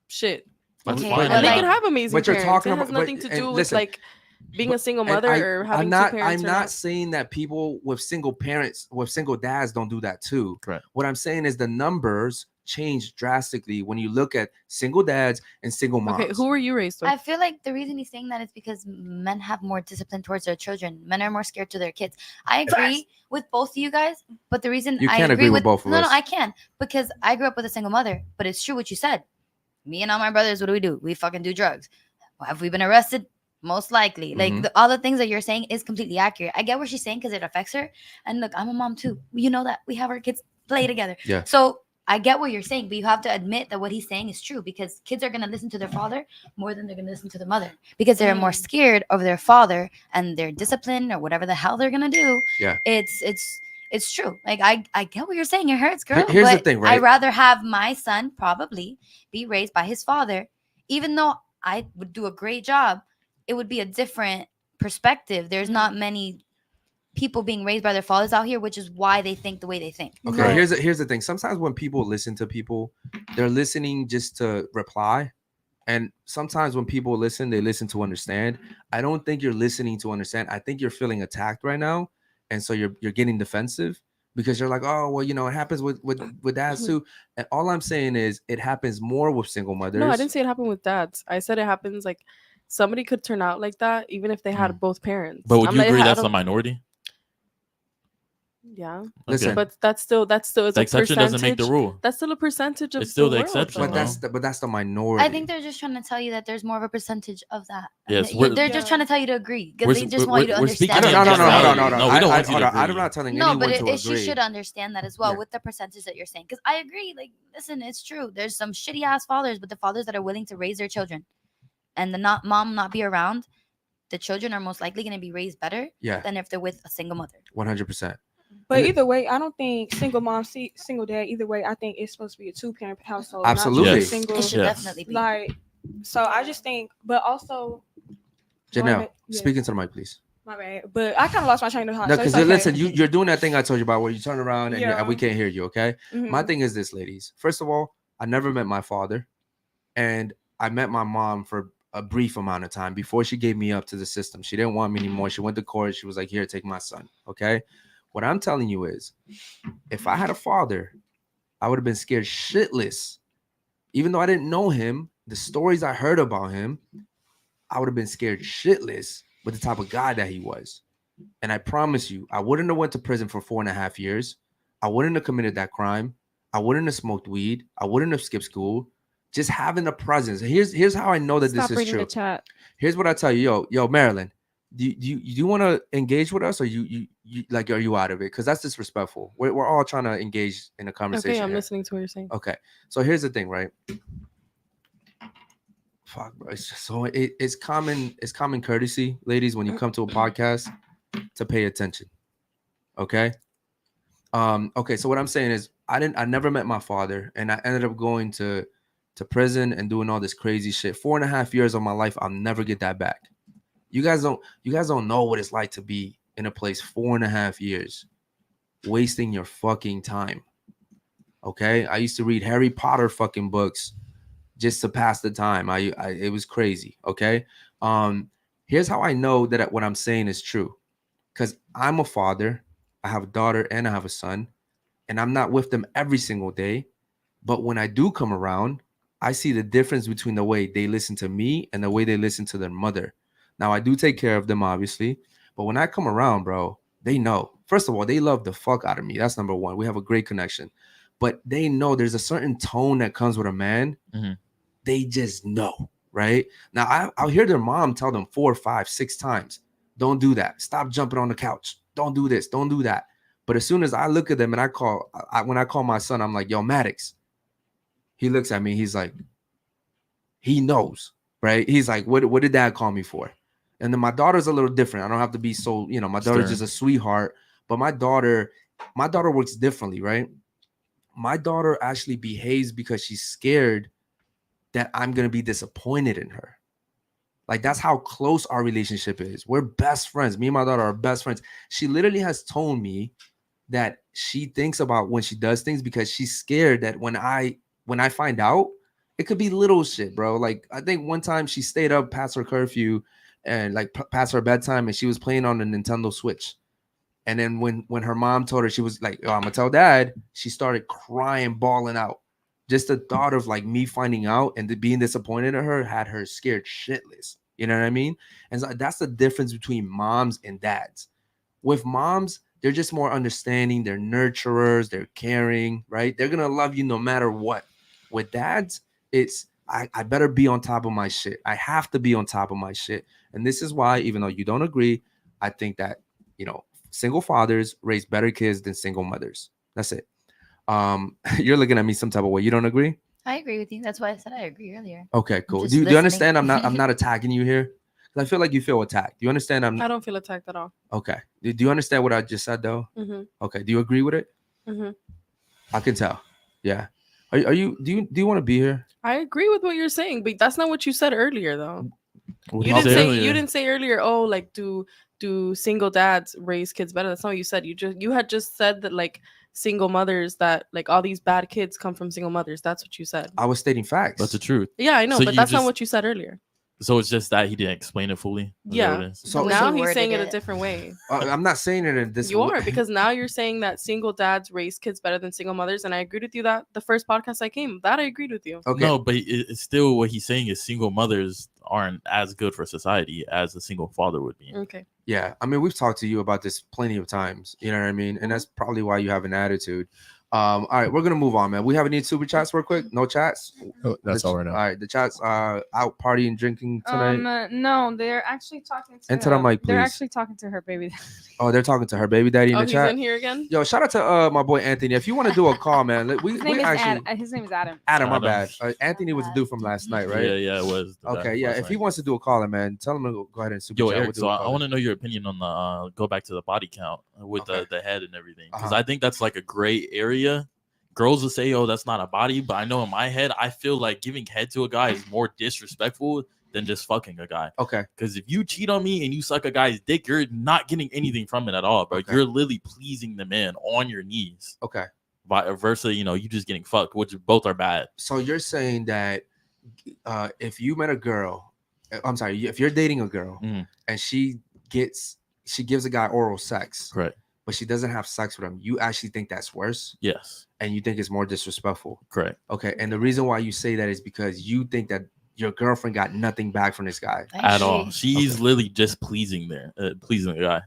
shit. Okay, And but they like- could have amazing But you're parents. talking it has about- nothing to and do with listen, like being a single And mother or having two parents. I'm or not saying that people with single parents, with single dads, don't do that too. Correct. What I'm saying is the numbers change drastically when you look at single dads and single moms. Okay, who were you raised with? I feel like the reason he's saying that is because men have more discipline towards their children. Men are more scared to their kids. I agree with both of you guys, but the reason You I can't agree with both of no, us. I can, because I grew up with a single mother. But it's true what you said. Me and all my brothers, what do? We fucking do drugs. Have we been arrested? Most likely. Like Mhm. all the things that you're saying is completely accurate. I get what she's saying because it affects her. And look, I'm a mom too. You know that we have our kids play together. Yeah. So I get what you're saying, but you have to admit that what he's saying is true, because kids are going to listen to their father more than they're going to listen to the mother, because they're more scared of their father and their discipline or whatever the hell they're going to do. Yeah. It's true. Like I get what you're saying. It hurts, girl. Here's the but thing, right? I'd rather have my son probably be raised by his father, even though I would do a great job. It would be a different perspective. There's not many people being raised by their fathers out here, which is why they think the way they think. Okay, Right. here's the thing. Sometimes when people listen to people, they're listening just to reply. And sometimes when people listen, they listen to understand. I don't think you're listening to understand. I think you're feeling attacked right now. And so you're getting defensive because you're like, oh, well, it happens with dads too. And all I'm saying is it happens more with single mothers. No, I didn't say it happened with dads. I said it happens like somebody could turn out like that even if they had both parents. But would you agree that's a a minority? Yeah. Listen, but that's still it's the a exception doesn't make the percentage. rule. That's still a percentage of It's still the world, exception, though. but that's the minority. I think they're just trying to tell you that there's more of a percentage of that. Yes, They're just trying to tell you to agree because they just want you to we're speaking understand. of No. No, we don't want you to agree. I'm not telling No, anyone but to she agree. should understand that as well Yeah. with the percentage that you're saying. Because I agree. Like, listen, it's true. There's some shitty ass fathers, but the fathers that are willing to raise their children, and the mom not be around, the children are most likely going to be raised better than if they're with a single mother. 100%. But either way, I don't think single mom, single dad. Either way, I think it's supposed to be a 2-parent household. Absolutely. not just a single. It should definitely be. Like, so I just think, but also, Janelle, speaking to the mic, please. My bad. But I kind of lost my train of thought. No, so because it's okay. listen, you're doing that thing I told you about where you turn around and, Yeah. and we can't hear you. Okay. Mhm. My thing is this, ladies. First of all, I never met my father, and I met my mom for a brief amount of time before she gave me up to the system. She didn't want me anymore. She went to court. She was like, "Here, take my son." Okay. What I'm telling you is, if I had a father, I would have been scared shitless. Even though I didn't know him, the stories I heard about him, I would have been scared shitless with the type of guy that he was. And I promise you, I wouldn't have went to prison for 4.5 years. I wouldn't have committed that crime. I wouldn't have smoked weed. I wouldn't have skipped school. Just having a presence. Here's how I know that Stop this is reading true. the chat. Here's what I tell you, yo, Marilyn. Do you want to engage with us, or you like, are you out of it? Because that's disrespectful. We're all trying to engage in a conversation. Okay, I'm here. listening to what you're saying. Okay, so here's the thing, right? Fuck, bro. It's just so it's common courtesy, ladies, when you come to a podcast, to pay attention. Okay. Okay. So what I'm saying is, I never met my father, and I ended up going to prison and doing all this crazy shit. 4.5 years of my life, I'll never get that back. You guys don't know what it's like to be in a place 4.5 years, wasting your fucking time. Okay. I used to read Harry Potter fucking books just to pass the time. It was crazy. Okay. Here's how I know that what I'm saying is true. Because I'm a father, I have a daughter and I have a son, and I'm not with them every single day. But when I do come around, I see the difference between the way they listen to me and the way they listen to their mother. Now, I do take care of them, obviously, but when I come around, bro, they know. First of all, they love the fuck out of me. That's number one. We have a great connection. But they know there's a certain tone that comes with a man. Mm-hmm. They just know, right? Now, I'll hear their mom tell them 4, 5, 6 times, don't do that. Stop jumping on the couch. Don't do this. Don't do that. But as soon as I look at them and when I call my son, I'm like, yo, Maddox. He looks at me. He's like, he knows, right? He's like, what did dad call me for? And then my daughter's a little different. I don't have to be so, my daughter's just a sweetheart. But my daughter works differently, right? My daughter actually behaves because she's scared that I'm going to be disappointed in her. Like, that's how close our relationship is. We're best friends. Me and my daughter are best friends. She literally has told me that she thinks about when she does things because she's scared that when I find out, it could be little shit, bro. Like, I think one time she stayed up past her curfew and like past her bedtime, and she was playing on the Nintendo Switch. And then when her mom told her, she was like, oh, I'm gonna tell dad, she started crying, bawling out. Just the thought of like me finding out and being disappointed in her had her scared shitless. You know what I mean? And so that's the difference between moms and dads. With moms, they're just more understanding. They're nurturers. They're caring, right? They're gonna love you no matter what. With dads, it's I better be on top of my shit. I have to be on top of my shit. And this is why, even though you don't agree, I think that, single fathers raise better kids than single mothers. That's it. You're looking at me some type of way. You don't agree? I agree with you. That's why I said I agree earlier. Okay, cool. Just Do you listening. understand? I'm not attacking you here. I feel like you feel attacked. Do you understand? I don't feel attacked at all. Okay. Do you understand what I just said though? Mm-hmm. Okay. Do you agree with it? Mm-hmm. I can tell. Yeah. Are you? Do you want to be here? I agree with what you're saying, but that's not what you said earlier, though. What You did didn't say say earlier? you didn't say earlier. Oh, like do do single dads raise kids better? That's not what you said. You had just said that like single mothers, that like all these bad kids come from single mothers. That's what you said. I was stating facts. That's the truth. Yeah, I know, So but you that's not just- what you said earlier. So it's just that he didn't explain it fully. Is that what Yeah. it is? So way now he he's saying it worded a it. different way. I'm not saying it in this. You are, because now you're saying that single dads raise kids better than single mothers, and I agreed with you that the first podcast I came, that I agreed with you. Okay. No, but it's still what he's saying is single mothers aren't as good for society as a single father would be. Okay. Yeah, I mean, we've talked to you about this plenty of times. You know what I mean? And that's probably why you have an attitude. All right, we're gonna move on, man. We have any super chats real quick? No chats? Oh, that's all right now. All right, the chats out partying, drinking tonight. No, they're actually talking to. Enter the mic, They're please. actually talking to her baby. Oh, they're talking to her baby daddy in Oh, the he's chat. in here again? Yo, shout out to my boy Anthony. If you want to do a call, man, His name is Adam. Adam, my Adam. bad. Anthony was the dude from last night, right? Yeah, it was. the guy Okay, from yeah. last If he night. wants to do a call, man, tell him to go ahead and super Yo, chat. Eric, We'll do so a I call. want to know your opinion on the go back to the body count with the head and everything, because Uh-huh. I think that's like a gray area. Girls will say, "Oh, that's not a body," but I know in my head, I feel like giving head to a guy is more disrespectful than just fucking a guy. Okay. Because if you cheat on me and you suck a guy's dick, you're not getting anything from it at all, bro. Okay. You're literally pleasing the man on your knees. Okay. Versus, you just getting fucked, which both are bad. So you're saying that if you met a girl, I'm sorry, if you're dating a girl Mhm. and she gives a guy oral sex, Correct. but she doesn't have sex with him, you actually think that's worse? Yes. And you think it's more disrespectful? Correct. Okay. And the reason why you say that is because you think that your girlfriend got nothing back from this guy. At all. She's literally just pleasing the guy.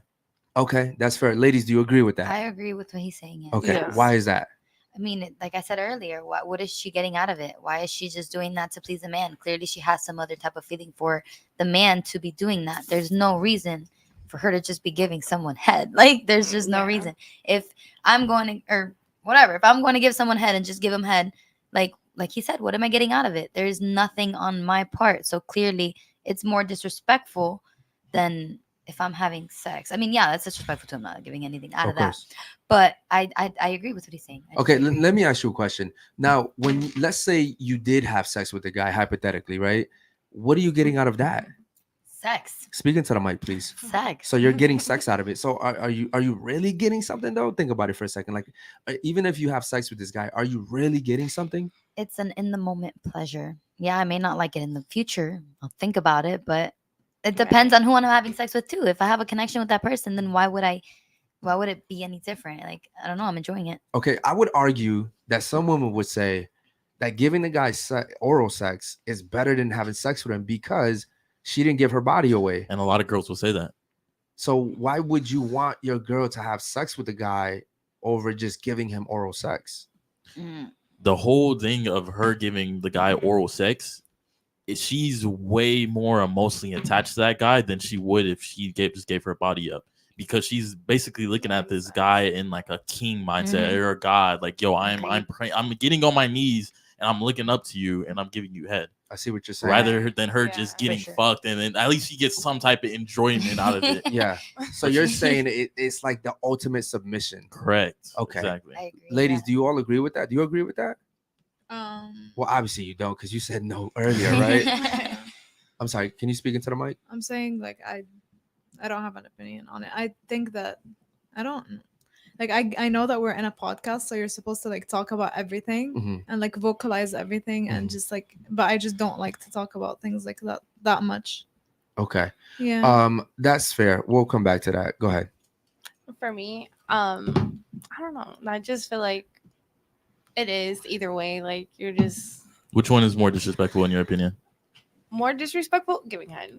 Okay, that's fair. Ladies, do you agree with that? I agree with what he's saying. yeah. Okay. Why is that? I mean, like I said earlier, what is she getting out of it? Why is she just doing that to please a man? Clearly, she has some other type of feeling for the man to be doing that. There's no reason for her to just be giving someone head. Like, there's just no reason. If I'm going to, or whatever, if I'm going to give someone head and just give him head, like he said, what am I getting out of it? There's nothing on my part. So clearly, it's more disrespectful than if I'm having sex. I mean, yeah, that's disrespectful to him, not giving anything out of that. course. But I agree with what he's saying. Okay, let me ask you a question. Now, let's say you did have sex with a guy, hypothetically, right? What are you getting out of that? Sex. Speaking to the mic, please. Sex. So you're getting sex out of it. So are you really getting something though? Think about it for a second. Like, even if you have sex with this guy, are you really getting something? It's an in the moment pleasure. Yeah, I may not like it in the future. I'll think about it, but it depends on who I'm having sex with too. If I have a connection with that person, then why would it be any different? Like, I don't know. I'm enjoying it. Okay, I would argue that some women would say that giving the guy oral sex is better than having sex with him because she didn't give her body away. And a lot of girls will say that. So why would you want your girl to have sex with the guy over just giving him oral sex? The whole thing of her giving the guy oral sex, she's way more emotionally attached to that guy than she would if she just gave her body up. Because she's basically looking at this guy in like a king mindset or a god, like, yo, I'm praying, I'm getting on my knees and I'm looking up to you and I'm giving you head. I see what you're saying. Rather than her just getting fucked, and then at least she gets some type of enjoyment out of it. Yeah. So you're saying it's like the ultimate submission. Correct. Okay. Exactly. I agree. Ladies, do you all agree with that? Do you agree with that? Um, Well, obviously you don't, because you said no earlier, right? I'm sorry. Can you speak into the mic? I'm saying like I don't have an opinion on it. I think that I don't like I know that we're in a podcast, so you're supposed to like talk about everything and like vocalize everything and just like, but I just don't like to talk about things like that much. Okay. Yeah. That's fair. We'll come back to that. Go ahead. For me, I don't know. I just feel like it is either way. Like, you're just Which one is more disrespectful in your opinion? more disrespectful giving head.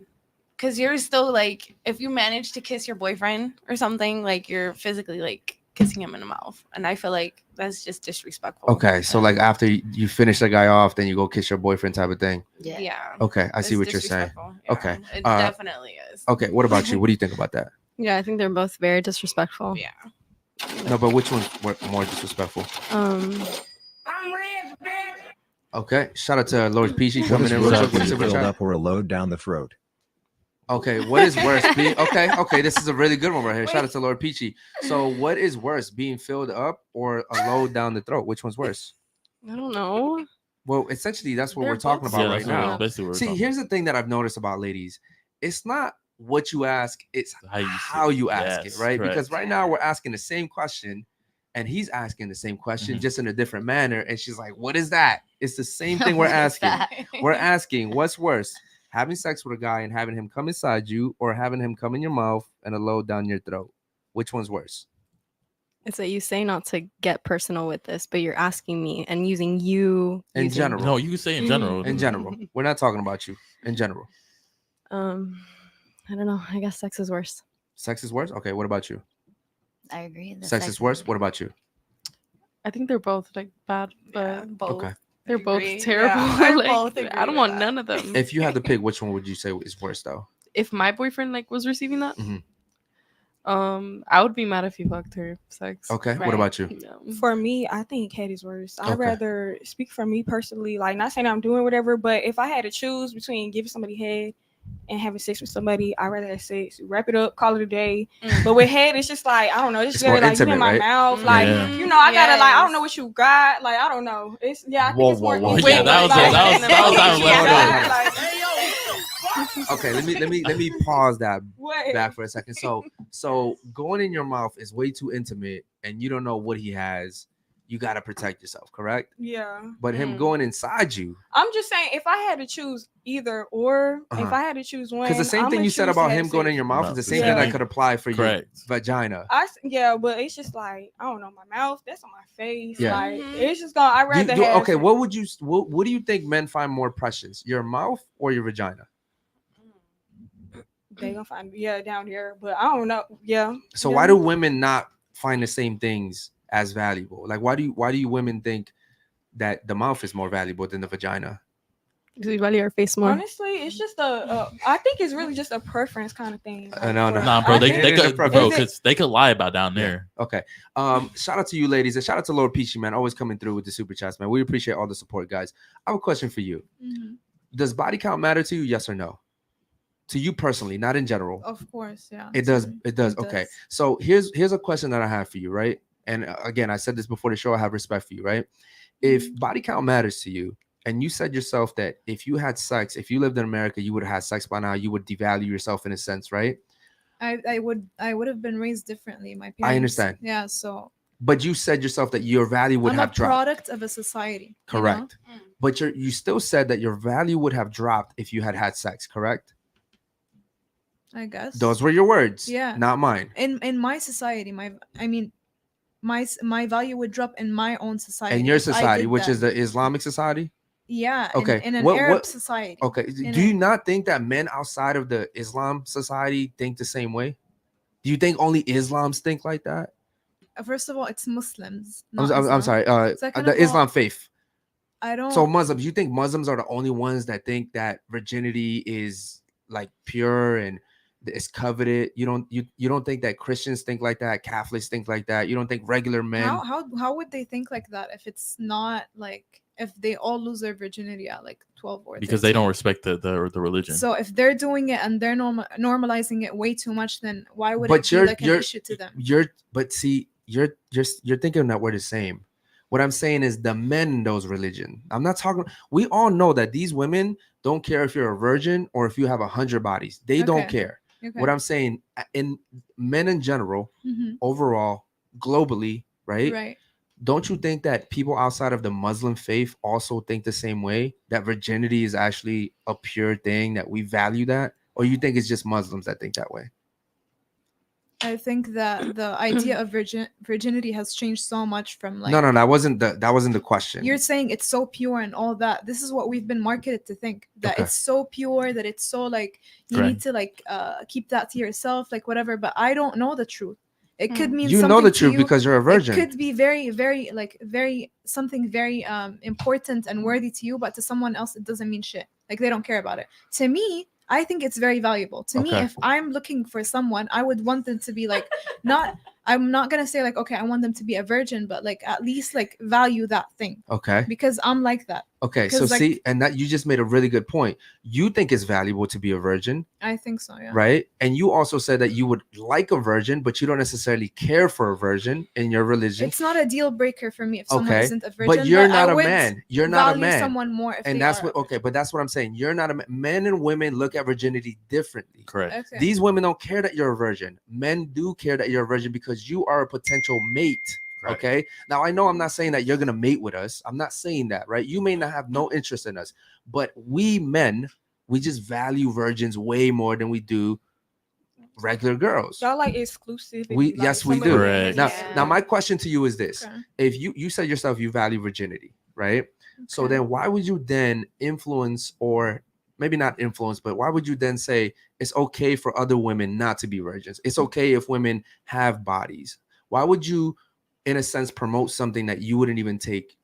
Because you're still like, if you manage to kiss your boyfriend or something, like, you're physically like kissing him in the mouth. And I feel like that's just disrespectful. Okay. So like after you finish the guy off, then you go kiss your boyfriend type of thing. Yeah. Okay. I see It's what you're saying. disrespectful. Yeah, Okay. It definitely is. Okay. What about you? What do you think about that? Yeah, I think they're both very disrespectful. Yeah. No, but which one's more disrespectful? Okay. Shout out to Lord Peachy What coming is in real worse, quick with being super filled chat. up or a load down the throat? Okay, what is worse? Okay, this is a really good one right here. Shout out to Lord Peachy. So, what is worse, being filled up or a load down the throat? Which one's worse? I don't know. Well, essentially, that's what They're we're talking both about Yeah, right that's what- now. basically what we're See, talking here's the thing that I've noticed about ladies: it's not what you ask, it's how you ask it, right? correct. Because right now we're asking the same question and he's asking the same question just in a different manner. And she's like, what is that? It's the same thing we're What is asking. that? We're asking, what's worse, having sex with a guy and having him come inside you, or having him come in your mouth and a load down your throat? Which one's worse? It's that you say not to get personal with this, but you're asking me and using you In using- general. No, you can say in general. In general. We're not talking about you. In general. I don't know. I guess sex is worse. Sex is worse? Okay, what about you? I agree. the Sex is worse? What about you? I think they're both like bad, but both. Okay. they're both agree. terrible. Yeah, I Like, both I agree don't with want that. none of them. If you had to pick, which one would you say is worse though? If my boyfriend like was receiving that, Mhm. I would be mad if he fucked her sex. Okay. What Right. about you? Yeah. For me, I think head is worse. I'd Okay. rather speak for me personally, like not saying I'm doing whatever, but if I had to choose between giving somebody head and having sex with somebody, I'd rather have sex, wrap it up, call it a day. But with head, it's just like, I don't know, it's It's just very more like you in intimate, my right? mouth. Like, Yeah. you know, I gotta like, I don't Yes. know what you got. Like, I don't know. It's I think Whoa, it's more whoa, whoa. intimate. Yeah, that was like, that was yeah, level. like, Okay, let me pause that what? back for a second. So going in your mouth is way too intimate and you don't know what he has. You gotta protect yourself, correct? Yeah. But him going inside you, I'm just saying, if I had to choose either or, if Uh-huh. I had to choose one, because the same I'ma thing you said choose to about have him going in sex. your mouth No, is the the same same thing that thing. could apply for Correct. your vagina. Yeah, but it's just like, I don't know, my mouth, that's on my face. Yeah. Like, it's just gonna, I'd rather have. Okay, what do you think men find more precious, your mouth or your vagina? They gonna find, down here, but I don't know. Yeah. So yeah. why do women not find the same things as valuable? Like why do you women think that the mouth is more valuable than the vagina? Because we value our face more. Honestly, it's just I think it's really just a preference kind of thing. Like, No. Nah, bro, I they think- could, bro, because they could lie about down there. Okay. Shout out to you ladies and shout out to Lord Peachy, man, always coming through with the super chats, man. We appreciate all the support, guys. I have a question for you. Mhm. Does body count matter to you? Yes or no? To you personally, not in general. Of course, yeah. It does. It does. It Okay. does. So here's a question that I have for you, right? And again, I said this before the show. I have respect for you, right? If body count matters to you, and you said yourself that if you had sex, if you lived in America, you would have had sex by now. You would devalue yourself in a sense, right? I would have been raised differently. My parents. I understand. Yeah, so But you said yourself that your value would I'm have a dropped. product of a society. you know? Correct. But you still said that your value would have dropped if you had had sex. Correct. I guess Those were your words. Yeah. Not mine. in my society, my value would drop in my own society. And your if I society, did which that. is the Islamic society. Yeah. Okay. In an What- Arab what- society. Okay. In Do you not think that men outside of the Islam society think the same way? Do you think only Islams think like that? First of all, it's Muslims. I'm not Islam. sorry. Second The of all, Islam faith. I don't. So Muslims, you think Muslims are the only ones that think that virginity is like pure and it's coveted? You don't think that Christians think like that, Catholics think like that? You don't think regular men? How would they think like that if it's not like if they all lose their virginity at like 12 or Because they 13? don't respect the religion. So if they're doing it and they're normalizing it way too much, then why would But it be like an issue to them? You're thinking that we're the same. What I'm saying is the men in those religion. I'm not talking. We all know that these women don't care if you're a virgin or if you have 100 bodies. They don't Okay. care. Okay. What I'm saying in men in general, Mhm. overall, globally, right? Right. Don't you think that people outside of the Muslim faith also think the same way? That virginity is actually a pure thing, that we value that? Or you think it's just Muslims that think that way? I think that the idea of virginity has changed so much from like. No, that wasn't the question. You're saying it's so pure and all that. This is what we've been marketed to think, that Okay. it's so pure, that it's so like you Correct. need to like keep that to yourself, like whatever. But I don't know the truth. It could mean You know something the to truth you. because you're a virgin. It could be very, very like very something very important and worthy to you, but to someone else it doesn't mean shit. Like they don't care about it. To me, I think it's very valuable. To me, Okay. if I'm looking for someone, I would want them to be like not. I'm not gonna say like okay, I want them to be a virgin, but like at least like value that thing. Okay. Because I'm like that. Okay, so 'Cause, like- see, and that you just made a really good point. You think it's valuable to be a virgin, I think so, yeah. right? And you also said that you would like a virgin, but you don't necessarily care for a virgin in your religion. It's not a deal breaker for me if someone Okay, isn't a virgin. but you're not I a would man. You're not a value man. someone more if And they that's are what. a Okay, but that's what I'm saying. You're not a man. Men and women look at virginity differently. Correct. Okay. These women don't care that you're a virgin. Men do care that you're a virgin because you are a potential mate. Right. Okay. Now I know I'm not saying that you're gonna mate with us. I'm not saying that, right? You may not have no interest in us, but we men, we just value virgins way more than we do regular girls. Y'all like exclusive. We yes, we do. Correct. Now my question to you is this: Okay. if you said yourself you value virginity, right? So Okay. then why would you then influence, or maybe not influence, but why would you then say it's okay for other women not to be virgins? It's okay if women have bodies. Why would you, in a sense, promote something that you wouldn't even take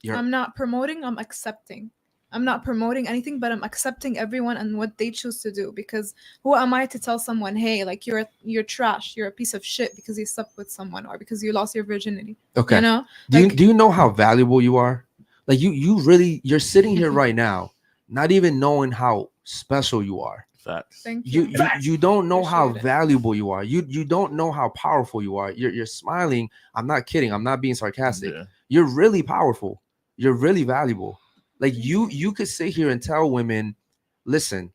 your I'm not promoting, I'm accepting. I'm not promoting anything, but I'm accepting everyone and what they choose to do. Because who am I to tell someone, hey, like you're trash, you're a piece of shit because you slept with someone or because you lost your virginity. Okay. You know? Do Like, you know how valuable you are? Like you're sitting here right now, not even knowing how special you are. Facts. thank you. You don't know how Appreciate it. valuable you are. You don't know how powerful you are. You're smiling. I'm not kidding. I'm not being sarcastic. Yeah. You're really powerful. You're really valuable. Like you could sit here and tell women, listen,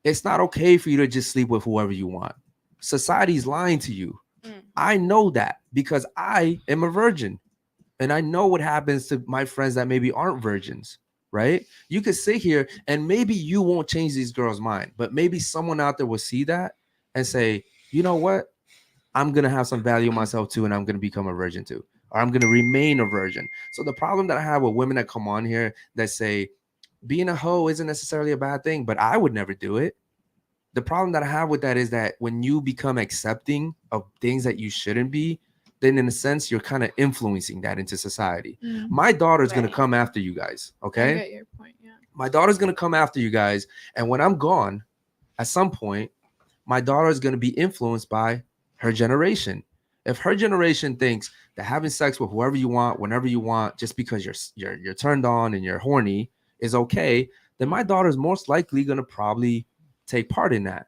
it's not okay for you to just sleep with whoever you want. Society's lying to you. I know that because I am a virgin. And I know what happens to my friends that maybe aren't virgins, right? You could sit here and maybe you won't change these girls' mind, but maybe someone out there will see that and say, you know what? I'm going to have some value in myself too, and I'm going to become a virgin too, or I'm going to remain a virgin. So the problem that I have with women that come on here that say being a hoe isn't necessarily a bad thing, but I would never do it. The problem that I have with that is that when you become accepting of things that you shouldn't be, then in a sense, you're kind of influencing that into society. Mm. My daughter's going to Right. come after you guys. I Okay. get your point, yeah. My daughter's going to come after you guys. And when I'm gone, at some point, my daughter is going to be influenced by her generation. If her generation thinks that having sex with whoever you want, whenever you want, just because you're turned on and you're horny is okay, then my daughter's most likely going to probably take part in that.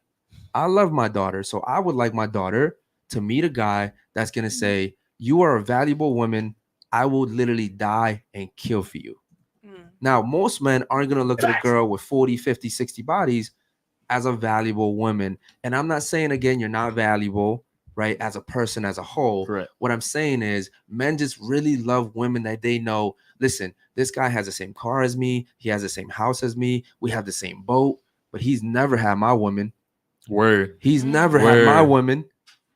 I love my daughter. So I would like my daughter to meet a guy that's going to say, you are a valuable woman. I will literally die and kill for you. Now, most men aren't going to look at a girl with 40, 50, 60 bodies as a valuable woman. And I'm not saying, again, you're not valuable, right, as a person as a whole. Correct. What I'm saying is men just really love women that they know, listen, this guy has the same car as me. He has the same house as me. We have the same boat, but he's never had my woman. Word. He's never had my Word. woman,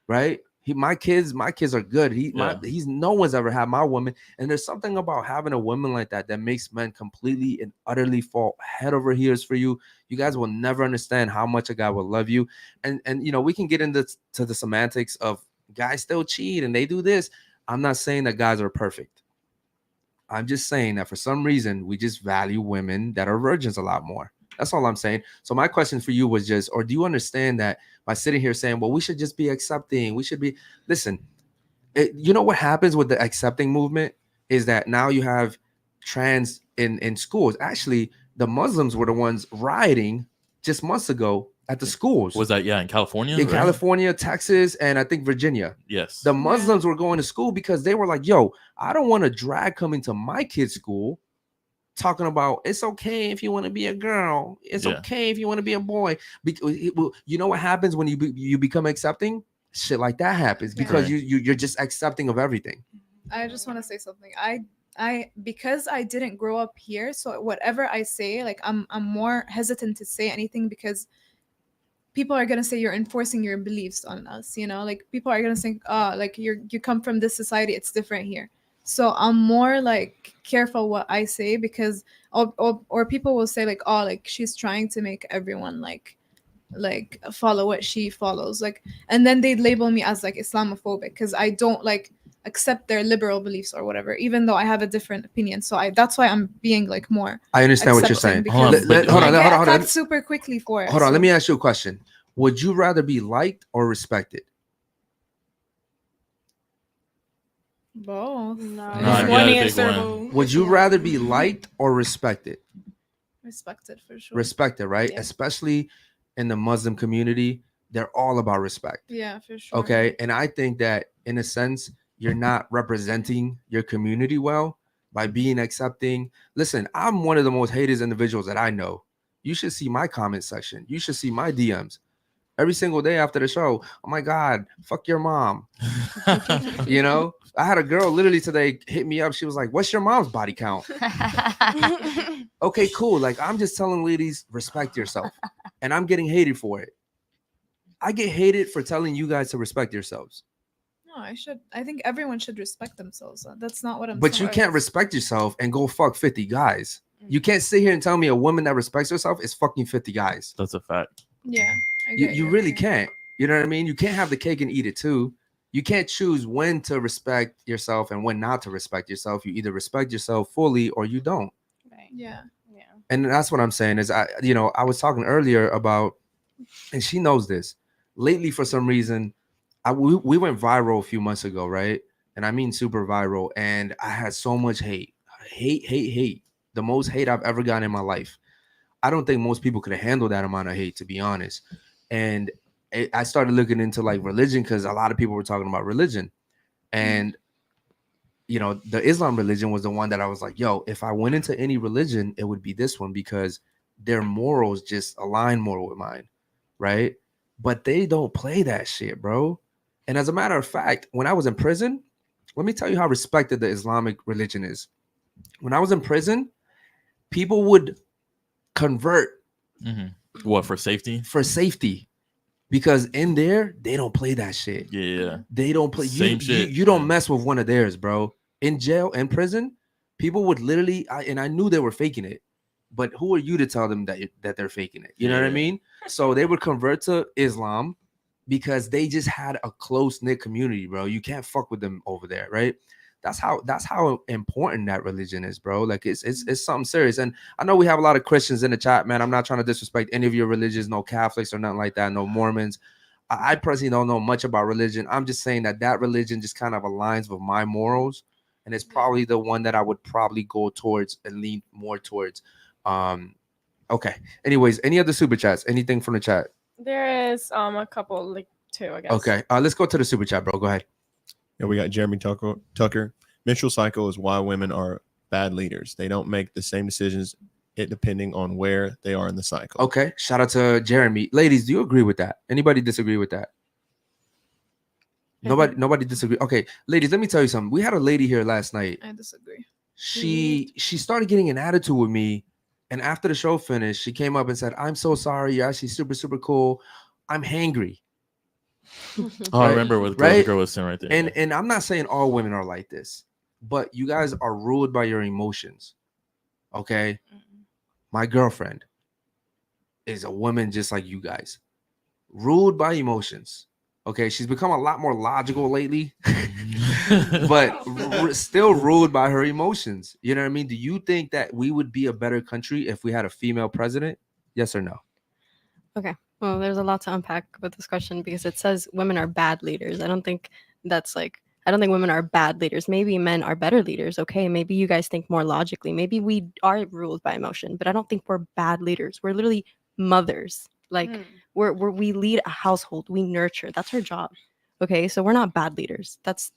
right? My kids are good. He's no one's ever had my woman. And there's something about having a woman like that that makes men completely and utterly fall head over heels for you. You guys will never understand how much a guy will love you. And you know, we can get into the semantics of guys still cheat and they do this. I'm not saying that guys are perfect. I'm just saying that for some reason we just value women that are virgins a lot more. That's all I'm saying. So my question for you was just, or do you understand that by sitting here saying, well, we should just be accepting, we should be, listen, you know what happens with the accepting movement is that now you have trans in schools. Actually, the Muslims were the ones rioting just months ago at the schools. Was that, in California? In right? California, Texas, and I think Virginia. Yes. The Muslims were going to school because they were like, yo, I don't want a drag coming to my kid's school talking about it's okay if you want to be a girl. It's okay if you want to be a boy. You know what happens when you become accepting? Shit like that happens because you're just accepting of everything. I just want to say something. I because I didn't grow up here, so whatever I say, like I'm more hesitant to say anything because people are gonna say you're enforcing your beliefs on us. You know, like people are gonna think, oh, like you come from this society, it's different here. So I'm more like careful what I say because or people will say like, oh, like she's trying to make everyone like follow what she follows, like, and then they label me as like Islamophobic because I don't like accept their liberal beliefs or whatever, even though I have a different opinion. So that's why I'm being like more. I understand what you're saying. Hold Hold on. on. Super quickly for it. Hold on. Let me ask you a question. Would you rather be liked or respected? Both. No, Nah, one you gotta answer. pick Boo. Would you rather be liked or respected? Respected for sure. Respected, right? Yeah. Especially in the Muslim community, they're all about respect. Yeah, for sure. Okay. And I think that in a sense, you're not representing your community well by being accepting. Listen, I'm one of the most hated individuals that I know. You should see my comment section. You should see my DMs every single day after the show. Oh my God, fuck your mom. You know, I had a girl literally today hit me up. She was like, what's your mom's body count? Okay, cool. Like, I'm just telling ladies, respect yourself. And I'm getting hated for it. I get hated for telling you guys to respect yourselves. No, I think everyone should respect themselves. That's not what I'm But saying. you can't respect yourself and go fuck 50 guys. You can't sit here and tell me a woman that respects herself is fucking 50 guys. That's a fact. Yeah. You really can't. You know what I mean? You can't have the cake and eat it too. You can't choose when to respect yourself and when not to respect yourself. You either respect yourself fully or you don't. Right. Yeah. Yeah. And that's what I'm saying is I was talking earlier about, and she knows this. Lately, for some reason, we went viral a few months ago, right? And I mean super viral. And I had so much hate. The most hate I've ever gotten in my life. I don't think most people could have handled that amount of hate, to be honest. And I started looking into like religion because a lot of people were talking about religion. And, the Islam religion was the one that I was like, yo, if I went into any religion, it would be this one because their morals just align more with mine, right? But they don't play that shit, bro. And as a matter of fact, when I was in prison, let me tell you how respected the Islamic religion is. When I was in prison, people would convert. What, for safety? For safety. Because in there, they don't play that shit. Yeah. They don't play. Same shit. You don't mess with one of theirs, bro. In jail, in prison, people would literally, and I knew they were faking it. But who are you to tell them that they're faking it? You know what I mean? So they would convert to Islam because they just had a close-knit community, bro. You can't fuck with them over there, right? That's how important that religion is, bro. Like it's something serious. And I know we have a lot of Christians in the chat, man. I'm not trying to disrespect any of your religions, no Catholics or nothing like that, no Mormons. I personally don't know much about religion. I'm just saying that religion just kind of aligns with my morals, and it's probably the one that I would probably go towards and lean more towards. Okay. Anyways, any other super chats? Anything from the chat? There is a couple, like two, I guess. Okay. Let's go to the super chat, bro. Go ahead. Yeah, we got Jeremy Tucker. Menstrual cycle is why women are bad leaders. They don't make the same decisions depending on where they are in the cycle. Okay. Shout out to Jeremy. Ladies, do you agree with that? Anybody disagree with that? Nobody disagree. Okay, ladies, let me tell you something. We had a lady here last night. I disagree. She started getting an attitude with me, and after the show finished, she came up and said, "I'm so sorry. You're actually super, super cool. I'm hangry." Oh, I remember what the girl was saying right there. And I'm not saying all women are like this, but you guys are ruled by your emotions. Okay? My girlfriend is a woman just like you guys. Ruled by emotions. Okay, she's become a lot more logical lately, but still ruled by her emotions. You know what I mean? Do you think that we would be a better country if we had a female president? Yes or no? Okay. Well, there's a lot to unpack with this question because it says women are bad leaders. I don't think women are bad leaders. Maybe men are better leaders. Okay. Maybe you guys think more logically. Maybe we are ruled by emotion, but I don't think we're bad leaders. We're literally mothers. Like we lead a household. We nurture. That's our job. Okay. So we're not bad leaders. That's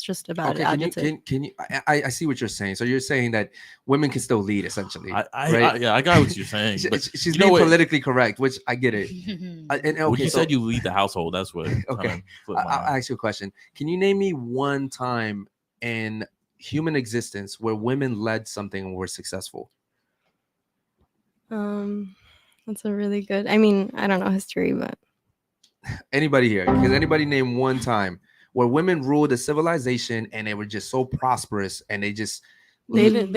just about it. Can you I see what you're saying. So you're saying that women can still lead, essentially. I right? I got what you're saying. But she's being politically correct, which I get it. When you said you lead the household, that's what. Okay. I'll ask you a question. Can you name me one time in human existence where women led something and were successful? That's a really good. I mean, I don't know history, but anybody here? Can anybody name one time where women ruled a civilization and they were just so prosperous and they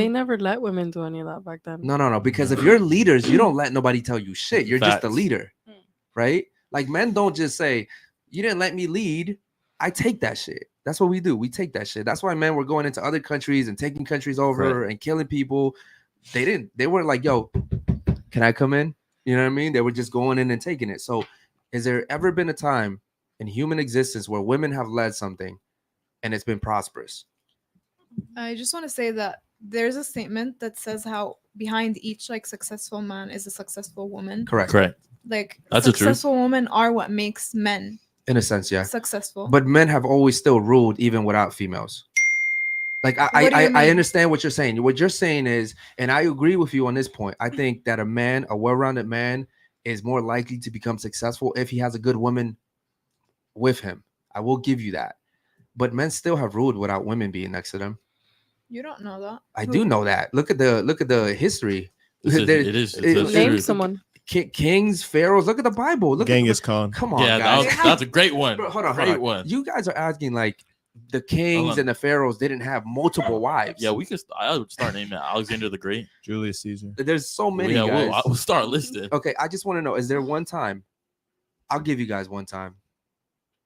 never let women do any of that back then. No, because if you're leaders, you don't let nobody tell you shit. You're just a leader, right? Like men don't just say, "You didn't let me lead." I take that shit. That's what we do. We take that shit. That's why men were going into other countries and taking countries over and killing people. They weren't like, "Yo, can I come in?" You know what I mean? They were just going in and taking it. So has there ever been a time in human existence where women have led something and it's been prosperous? I just want to say that there's a statement that says how behind each like successful man is a successful woman. Correct. Like That's the truth. successful women are what makes men In a sense, yeah. successful. But men have always still ruled even without females. Like What do you I mean? understand what you're saying. What you're saying is, and I agree with you on this point. I think that a well-rounded man, is more likely to become successful if he has a good woman with him. I will give you that. But men still have ruled without women being next to them. You don't know that. I do know that. Look at the history. It's Name someone. Kings, pharaohs. Look at the Bible. Look Genghis at Khan. Come on, Yeah, guys. that's a great one. Bro, hold on. Great one. You guys are asking like the kings and the pharaohs didn't have multiple wives. Yeah, I would start naming Alexander the Great, Julius Caesar. There's so many. Yeah, guys. we'll start listing. Okay, I just want to know: is there one time? I'll give you guys one time.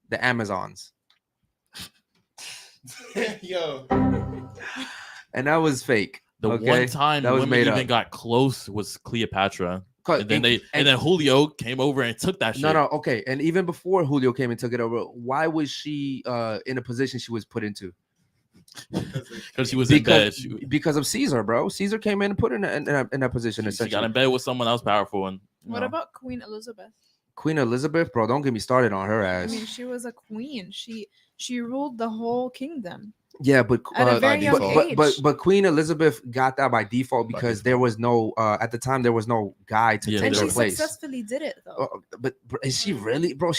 The Amazons. Yo. And that was fake. The okay? one time that was women made even up. got close was Cleopatra. And then Julio came over and took that shit. No, okay. And even before Julio came and took it over, why was she in a position she was put into? Because she was in bed. Because of Caesar, bro. Caesar came in and put her in that position. She got in bed with someone else powerful. And What about Queen Elizabeth? Queen Elizabeth, bro? Don't get me started on her I ass. mean, she was a queen. She ruled the whole kingdom. Yeah, but At a very young age. but Queen Elizabeth got that by default because there was no at the time there was no guy to take And her she place. successfully did it though. But is she really, bro?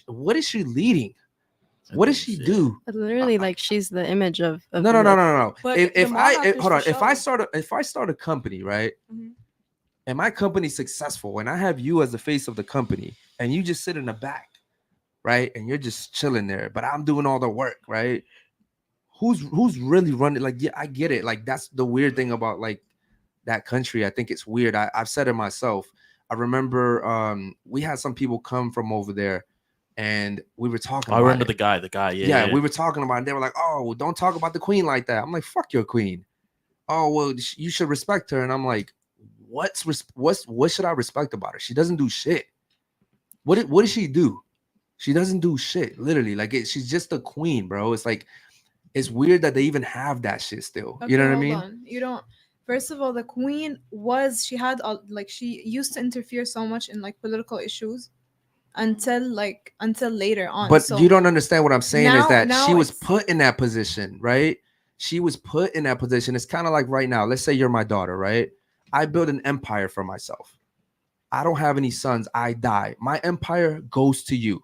What is she leading? What does she do? Literally, like she's the image of No. But If the I monarch is hold on, for if I start a company, right? Mhm. And my company's successful, and I have you as the face of the company, and you just sit in the back, right? And you're just chilling there, but I'm doing all the work, right? Who's really running? Like, yeah, I get it. Like, that's the weird thing about like that country. I think it's weird. I've said it myself. I remember we had some people come from over there, and we were talking. I about remember it. the guy. Yeah. We were talking about it. They were like, "Oh, don't talk about the queen like that." I'm like, "Fuck your queen." Oh, well, you should respect her. And I'm like, what should I respect about her? She doesn't do shit. What does she do? She doesn't do shit. Literally, like she's just a queen, bro. It's like it's weird that they even have that shit still. Okay, You know what I hold mean? on. You don't. First of all, the queen she had like she used to interfere so much in like political issues until later on. But So you don't understand what I'm saying is that now she was it's- put in that position, right? She was put in that position. It's kind of like right now. Let's say you're my daughter, right? I built an empire for myself. I don't have any sons. I die. My empire goes to you.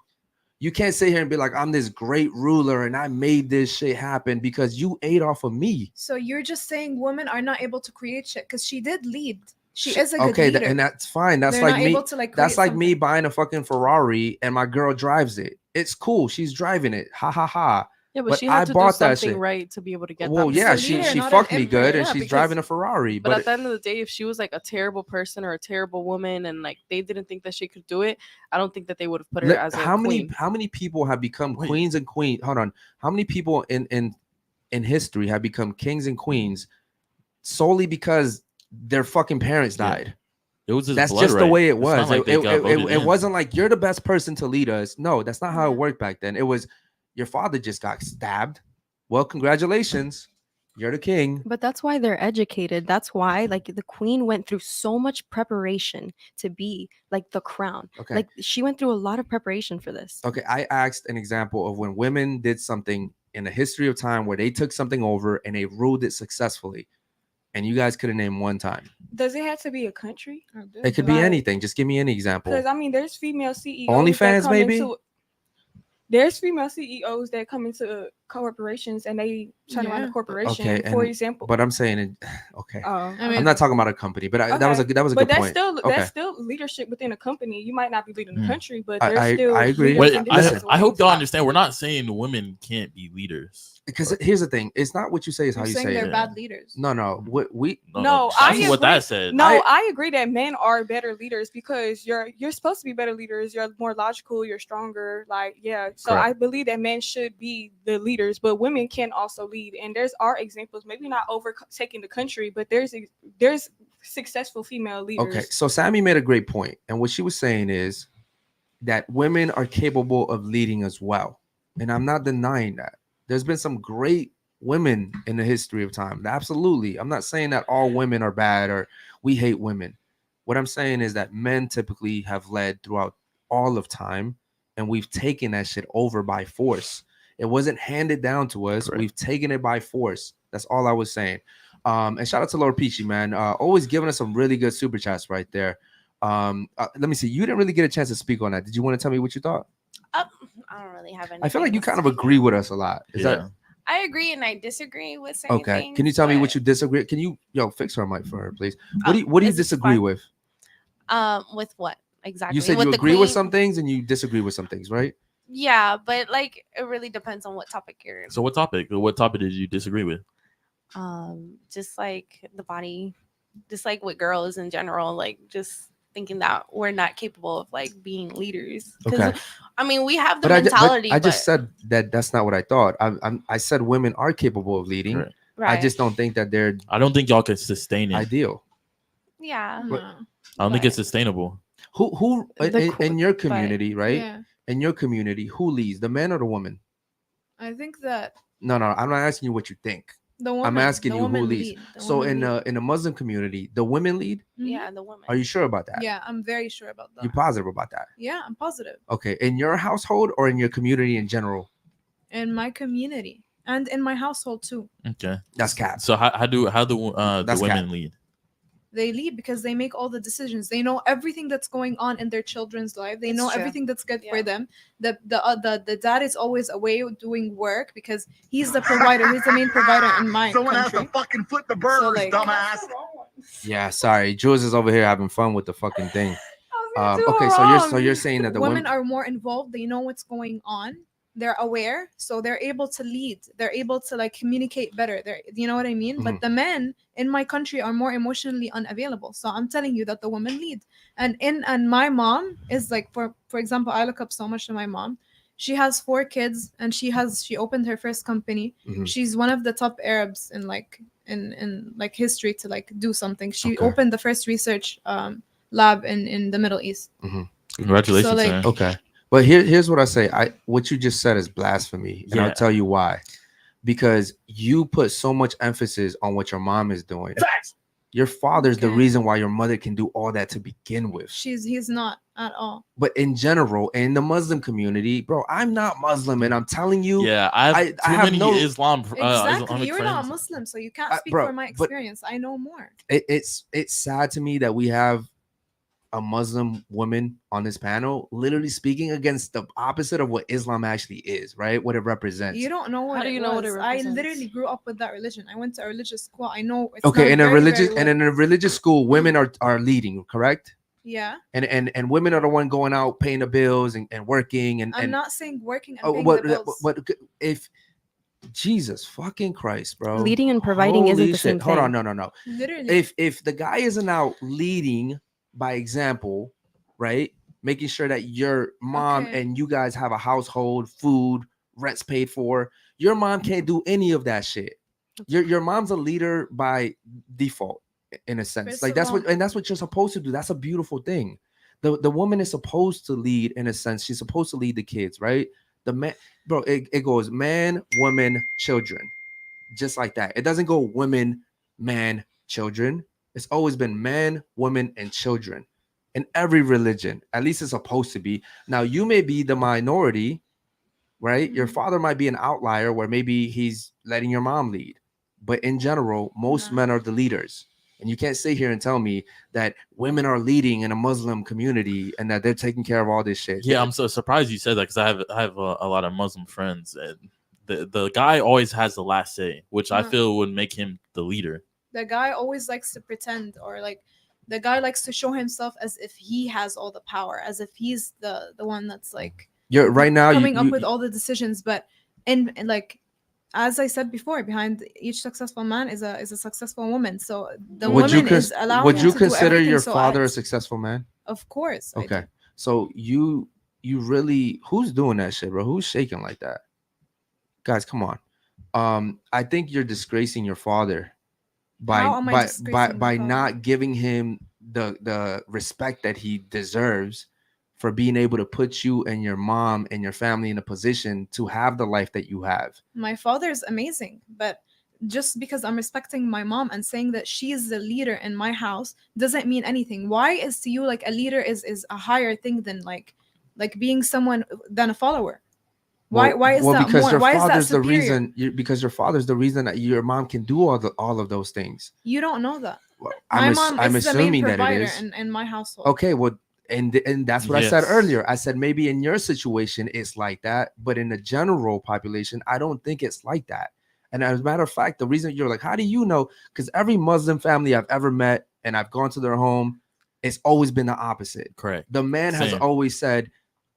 You can't sit here and be like, I'm this great ruler and I made this shit happen because you ate off of me. So you're just saying women are not able to create shit because she did lead. She is a good Okay, leader. and that's fine. That's They're like not me. able to, like, That's create like me buying a fucking Ferrari and my girl drives it. It's cool. She's driving it. Ha ha ha. Yeah, but she had to do something right to be able to get Well, that. yeah, position. she fucked me good, and she's driving a Ferrari. But at the end of the day, if she was like a terrible person or a terrible woman, and like they didn't think that she could do it, I don't think that they would have put her as a queen. How many people have become queens and queens? Hold on. How many people in history have become kings and queens solely because their fucking parents died? It was that's blood just the right. way it It's was. not like they got voted It in. wasn't like you're the best person to lead us. No, that's not how it worked back then. It was your father just got stabbed. Well, congratulations. You're the king. But that's why they're educated. That's why, like, the queen went through so much preparation to be like the crown. Okay. Like, she went through a lot of preparation for this. Okay, I asked an example of when women did something in the history of time where they took something over and they ruled it successfully. And you guys could have named one time. Does it have to be a country? It could be anything. Just give me any example. Because I mean, there's female CEOs. OnlyFans, that come maybe? There's female CEOs that come into corporations and they turn around the corporation. Okay, for and- example. But I'm saying, okay. I I'm mean- not talking about a company, but that was a Okay. good But that's point. still Okay. that's still leadership within a company. You might not be leading the country, but I- there's I- still. I agree. leaders Wait, in different I hope ways. y'all understand. We're not saying women can't be leaders. Because here's the thing: it's not what you say; it's how You're you saying say they're it. bad leaders. No. We No, I I see what agree. that said. No, I agree that men are better leaders because you're supposed to be better leaders. You're more logical. You're stronger. Like yeah. So Correct. I believe that men should be the leaders, but women can also lead. And there's our examples. Maybe not overtaking the country, but there's successful female leaders. Okay, so Sammy made a great point, and what she was saying is that women are capable of leading as well, and I'm not denying that. There's been some great women in the history of time. Absolutely. I'm not saying that all women are bad or we hate women. What I'm saying is that men typically have led throughout all of time, and we've taken that shit over by force. It wasn't handed down to us. Correct. We've taken it by force. That's all I was saying. And shout out to Lord Peachy, man. Always giving us some really good super chats right there. Let me see. You didn't really get a chance to speak on that. Did you want to tell me what you thought? I don't really have any. I feel like you kind of agree with us a lot. Is that I agree and I disagree with certain okay? things. Can you tell me what but, you disagree? Can you fix her mic for her, please? What do you is this disagree fine? with? With what exactly? You said with you the agree with queen? some things and you disagree with some things, right? Yeah, but like it really depends on what topic you're. So what topic? What topic did you disagree with? Just like the body, just like with girls in general, like just thinking that we're not capable of like being leaders. 'Cause, Okay. I mean, we have the But mentality. I just said that that's not what I thought. I said women are capable of leading. Correct. Right. I just don't think that they're I don't think y'all can sustain it. ideal. Yeah. But- No. I don't think it's sustainable. Who in your community, right? Yeah. In your community, who leads, the man or the woman? I think that No, I'm not asking you what you think. the woman. I'm asking the you who woman leads. lead. The So woman lead. in the Muslim community, the women lead. Mhm. Yeah, the woman. Are you sure about that? Yeah, I'm very sure about that. You positive about that? Yeah, I'm positive. Okay. In your household or in your community in general? In my community and in my household too. Okay. That's cap. So how do the That's women cap. lead? They lead because they make all the decisions. They know everything that's going on in their children's life. They It's know true. everything that's good for Yeah. them. The dad is always away doing work because he's the provider. He's the main provider in my country. fucking flip the So, like- Yeah, sorry. Jules is over here having fun with the fucking thing. Okay, so you're saying that the women are more involved. They know what's going on. They're aware, so they're able to lead. They're able to like communicate better. You know what I mean? But the men in my country are more emotionally unavailable. So I'm telling you that the women lead. And my mom is like, for example, I look up so much to my mom. She has 4 kids and she opened her first company. Mhm. She's one of the top Arabs in like in like history to like do something. She Okay. opened the first research lab in the Middle East. Congratulations, So, like- man. Okay. But here's what I say. What you just said is blasphemy. And Yeah. I'll tell you why. Because you put so much emphasis on what your mom is doing. Facts. Your father's the Okay. reason why your mother can do all that to begin with. He's not at all. But in general, in the Muslim community, bro, I'm not Muslim, and I'm telling you, Yeah, I have too have many no- Islam. Exactly. Islamic You're not friends. Muslim, so you can't speak bro, for my but- experience. I know more. it's sad to me that we have a Muslim woman on this panel literally speaking against the opposite of what Islam actually is, right? What it represents. You don't know what How do it you know what it was. I represents? literally grew up with that religion. I went to a religious school. I know it's Okay, not in a very, religious very and in a religious school, women are leading, correct? yeah. And women are the one going out paying the bills and working and I'm not saying working and oh, paying what, the bills. what if Jesus fucking Christ, bro, Leading and providing isn't Holy the same Hold on, thing. no. Literally. If the guy isn't out leading by example, right, making sure that your mom Okay. and you guys have a household, food, rent's paid for, your mom can't do any of that shit. Your mom's a leader by default, in a sense. First Like of that's all- what you're supposed to do. That's a beautiful thing. The woman is supposed to lead, in a sense. She's supposed to lead the kids, right? The man, bro, it goes man, woman, children, just like that. It doesn't go women, man, children. It's always been man, woman, and children in every religion. At least it's supposed to be. Now you may be the minority, right? Your father might be an outlier where maybe he's letting your mom lead, but in general, most No. men are the leaders. And you can't sit here and tell me that women are leading in a Muslim community and that they're taking care of all this shit. Yeah, I'm so surprised you said that because I have a lot of Muslim friends, and the guy always has the last say, which I No. feel would make him the leader. The guy always likes to pretend, or like the guy likes to show himself as if he has all the power, as if he's the one that's like You're right now. coming up with all the decisions. But in like as I said before, behind each successful man is a successful woman. So the woman is allowed. Would you to do consider everything, your so father a I- successful man? Of course. I Okay, do. so you really, who's doing that shit, bro? Who's shaking like that? Guys, come on. I think you're disgracing your father by How am I disgracing my by father? not giving him the respect that he deserves for being able to put you and your mom and your family in a position to have the life that you have. My father is amazing, but just because I'm respecting my mom and saying that she is the leader in my house doesn't mean anything. Why is to you like a leader is a higher thing than like being someone than a follower? Why is that because more? your Why is that father's the superior? reason because your father's the reason that your mom can do all of those things. You don't know that. Well, My mom I'm is the main assuming that it provider is. in my household. Okay, well, and that's what I said Yes. earlier. I said maybe in your situation it's like that, but in the general population, I don't think it's like that. And as a matter of fact, the reason you're like, how do you know? Because every Muslim family I've ever met and I've gone to their home, it's always been the opposite. Correct. The man has Same. always said,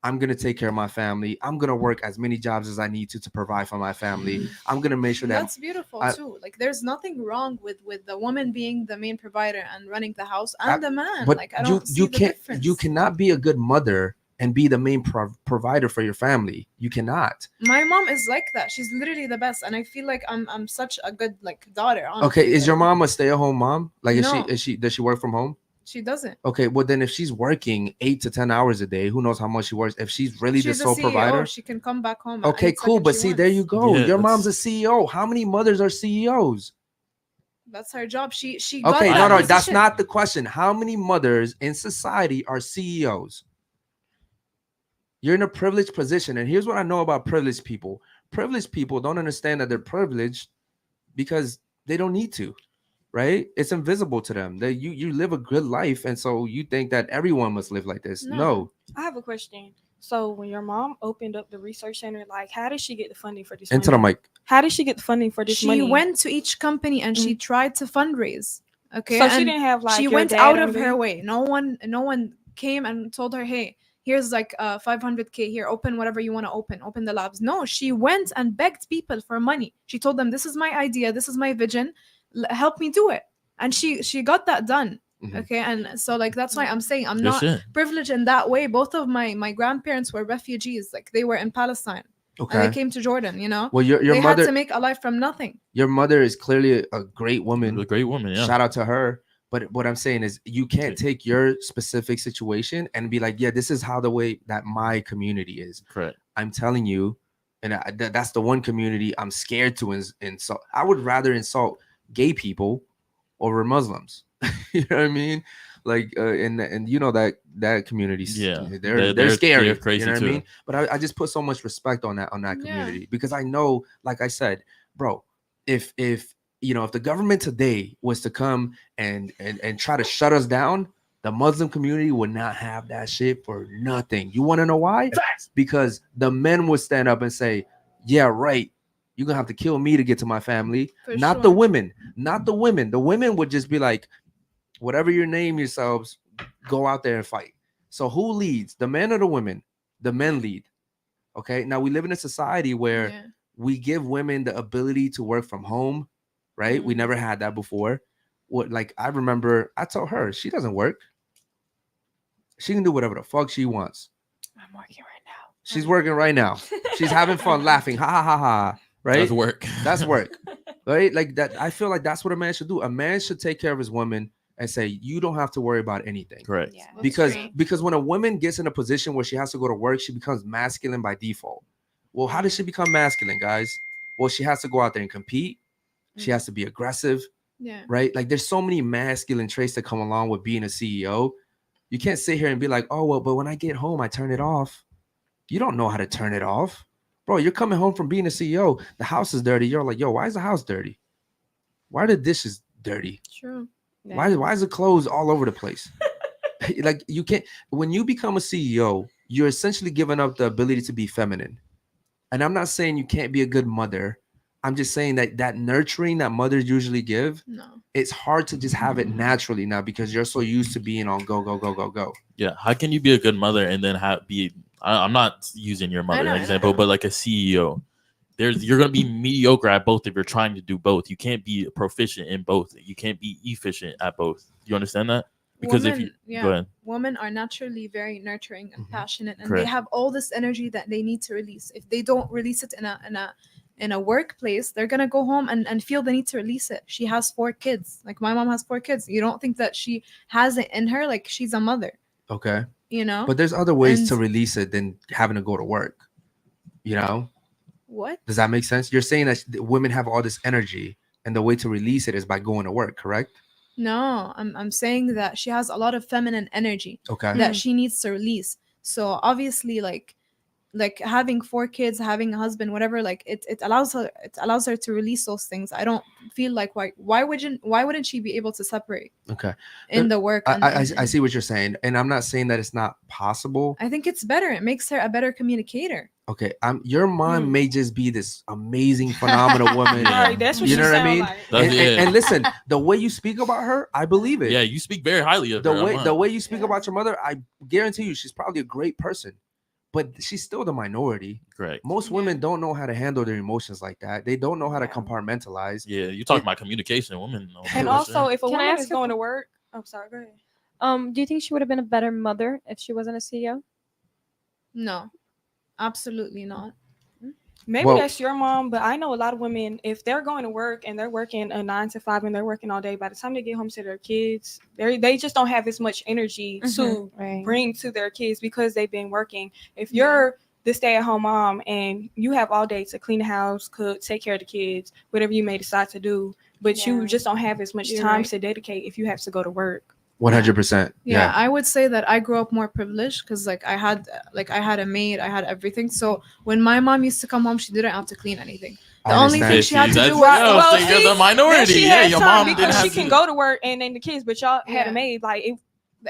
I'm going to take care of my family. I'm going to work as many jobs as I need to provide for my family. I'm going to make sure that That's beautiful too. Like there's nothing wrong with the woman being the main provider and running the house and the man. But like I don't see the difference. you cannot be a good mother and be the main provider for your family. You cannot. My mom is like that. She's literally the best, and I feel like I'm such a good like daughter. Honestly. Okay, is your mom a stay-at-home mom? Like No. is she does she work from home? She doesn't. Okay, well then if she's working 8 to 10 hours a day, who knows how much she works? If she's really She's the sole a CEO, provider, she can come back home. at okay, any cool. second But she see, there you wants. go. Yeah, Your mom's a that's- CEO. How many mothers are CEOs? That's her job. She got Okay, that no, that's position. not the question. How many mothers in society are CEOs? You're in a privileged position, and here's what I know about privileged people. Privileged people don't understand that they're privileged because they don't need to, right? It's invisible to them. That you live a good life, and so you think that everyone must live like this. No. I have a question. So when your mom opened up the research center, like how did she get the funding for this? Into the money? mic. How did she get the funding for this She money? went to each company and she tried to fundraise. Okay, So she and didn't have like she your went dad out or of her anything? way. No one came and told her, hey, here's like 500K here, open whatever you want to open the labs. No, she went and begged people for money. She told them, this is my idea, this is my vision, help me do it. And she got that done. Mhm. Okay, and so like that's why I'm saying I'm Good not shit. privileged in that way. Both of my grandparents were refugees, like they were in Palestine and Okay. they came to Jordan, you know. Well, your They mother had to make a life from nothing. your mother is clearly a great woman. A great woman, yeah. Shout out to her. But what I'm saying is you can't take your specific situation and be like, yeah, this is how the way that my community is. Correct. I'm telling you, and that's the one community I'm scared to insult. I would rather insult gay people over Muslims. You know what I mean? Like, and you know that community, Yeah, they're scary. they're crazy you know what too. I mean? But I just put so much respect on that Yeah. community because I know, like I said, bro, if you know, if the government today was to come and try to shut us down, the Muslim community would not have that shit for nothing. You want to know why? Because the men would stand up and say, yeah, right. You're gonna have to kill me to get to my family. For Not the sure. women. Not the women. The women would just be like, whatever you name yourselves, go out there and fight. So who leads? The men or the women? The men lead. Okay. Now we live in a society where Yeah. we give women the ability to work from home, right? We Mhm. never had that before. What, like, I remember I told her she doesn't work. She can do whatever the fuck she wants. I'm working right now. She's working right now. She's having fun, laughing, ha ha ha ha. Right? That's work. That's work. Right? Like that. I feel like that's what a man should do. A man should take care of his woman and say, you don't have to worry about anything. Correct. Yeah. Because true. because when a woman gets in a position where she has to go to work, she becomes masculine by default. Well, how does she become masculine, guys? Well, she has to go out there and compete. She has to be aggressive, Yeah. right? Like there's so many masculine traits that come along with being a CEO. You can't sit here and be like, oh, well, but when I get home, I turn it off. You don't know how to turn it off. Bro, you're coming home from being a CEO. The house is dirty. You're like, yo, why is the house dirty? Why are the dishes dirty? True. Why is the clothes all over the place? Like you can't, when you become a CEO, you're essentially giving up the ability to be feminine. And I'm not saying you can't be a good mother. I'm just saying that nurturing that mothers usually give, No. it's hard to just have it naturally now because you're so used to being on go, go, go, go, go. Yeah. How can you be a good mother and then I'm not using your mother know, as I an example, know. but like a CEO. You're gonna be mediocre at both if you're trying to do both. You can't be proficient in both. You can't be efficient at both. You understand that? Because if you go ahead. Women are naturally very nurturing and Mhm. passionate, and Correct. they have all this energy that they need to release. If they don't release it in a workplace, they're gonna go home and feel the need to release it. She has 4 kids. Like my mom has 4 kids. You don't think that she has it in her? Like she's a mother. Okay. you know. But there's other ways And- to release it than having to go to work. You know? What? Does that make sense? You're saying that women have all this energy, and the way to release it is by going to work, correct? No, I'm saying that she has a lot of feminine energy Okay. that she needs to release. So obviously, like having 4 kids, having a husband, whatever, like it allows her to release those things. I don't feel like why wouldn't she be able to separate Okay. in the work? I see what you're saying, and I'm not saying that it's not possible. I think it's better. It makes her a better communicator. Okay, your mom may just be this amazing, phenomenal woman. Right, that's what you she know what I sound mean. like. And listen, the way you speak about her, I believe it. Yeah, you speak very highly of the her. the way you speak about your mother, I guarantee you, she's probably a great person, but she's still the minority. Correct. Most women don't know how to handle their emotions like that. They don't know how to compartmentalize. Yeah, you talking about communication, women. And also, if a Can I woman ask is you- going to work, I'm sorry, go ahead. Do you think she would have been a better mother if she wasn't a CEO? No, absolutely not. Maybe Well- that's your mom, but I know a lot of women, if they're going to work and they're working a 9 to 5 and they're working all day, by the time they get home to their kids, they just don't have as much energy to Right. bring to their kids because they've been working. If you're the stay-at-home mom and you have all day to clean the house, cook, take care of the kids, whatever you may decide to do, but you just don't have as much You're time right. to dedicate if you have to go to work. 100%. Yeah, I would say that I grew up more privileged because like I had a maid, I had everything. So when my mom used to come home, she didn't have to clean anything. The I only thing understand. she had to That's- do was well, Well, so you're the see, minority. then she Yeah, has your time mom didn't because have she to can do- go to work and then the kids, but y'all had Yeah. a maid. Like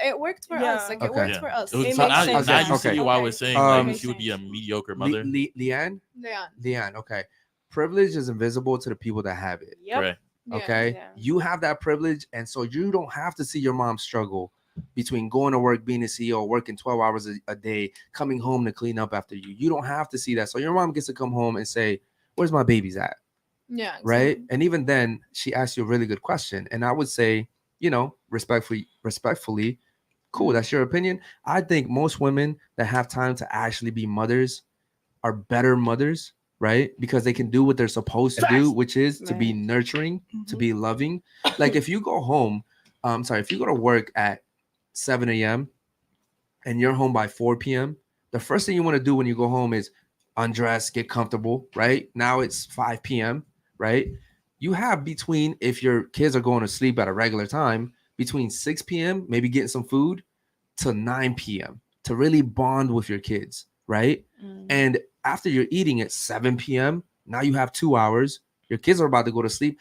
it worked for Yeah. us. Like Okay. it worked Yeah. for us. It was, It so makes now, sense. now you Okay. see why I Okay. was saying Um, like she would be a mediocre mother. Leanne? Yeah. Leanne, okay. Privilege is invisible to the people that have it. Correct. Okay. Yeah. You have that privilege, and so you don't have to see your mom struggle between going to work, being a CEO, working 12 hours a day, coming home to clean up after you. You don't have to see that. So your mom gets to come home and say, "Where's my babies at?" Yeah. Right. exactly. And even then, she asked you a really good question. And I would say, respectfully, cool, that's your opinion. I think most women that have time to actually be mothers are better mothers, right? Because they can do what they're supposed to do, which is to be Right. nurturing, to be loving. Like if you go home, if you go to work at 7 a.m. and you're home by 4 p.m., the first thing you want to do when you go home is undress, get comfortable, right? Now it's 5 p.m., right? You have between, if your kids are going to sleep at a regular time, between 6 p.m., maybe getting some food, to 9 p.m. to really bond with your kids, right? And after you're eating at 7 p.m., now you have 2 hours. Your kids are about to go to sleep.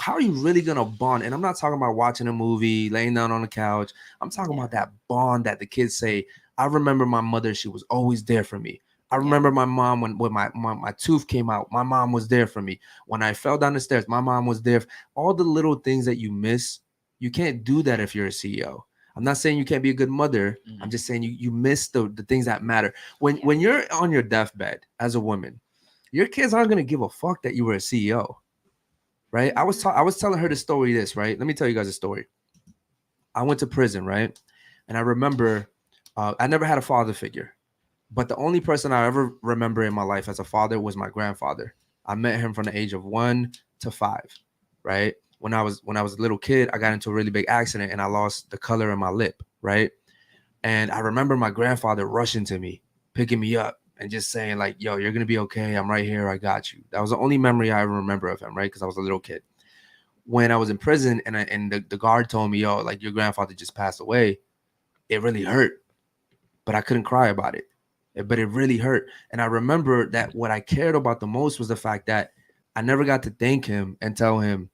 How are you really gonna bond? And I'm not talking about watching a movie, laying down on the couch. I'm talking about that bond that the kids say, I remember my mother, she was always there for me. I remember my mom when my tooth came out, my mom was there for me. When I fell down the stairs, my mom was there. All the little things that you miss, you can't do that if you're a CEO. I'm not saying you can't be a good mother. I'm just saying you miss the things that matter. When you're on your deathbed as a woman, your kids aren't gonna give a fuck that you were a CEO, right? I was telling her the story. Right? Let me tell you guys a story. I went to prison, right? And I remember I never had a father figure, but the only person I ever remember in my life as a father was my grandfather. I met him from the age of 1 to 5, right? When I was a little kid, I got into a really big accident and I lost the color in my lip, right? And I remember my grandfather rushing to me, picking me up, and just saying like, "Yo, you're gonna be okay. I'm right here. I got you." That was the only memory I ever remember of him, right? Because I was a little kid. When I was in prison and the guard told me, "Yo, like your grandfather just passed away," it really hurt, but I couldn't cry about it. But it really hurt. And I remember that what I cared about the most was the fact that I never got to thank him and tell him,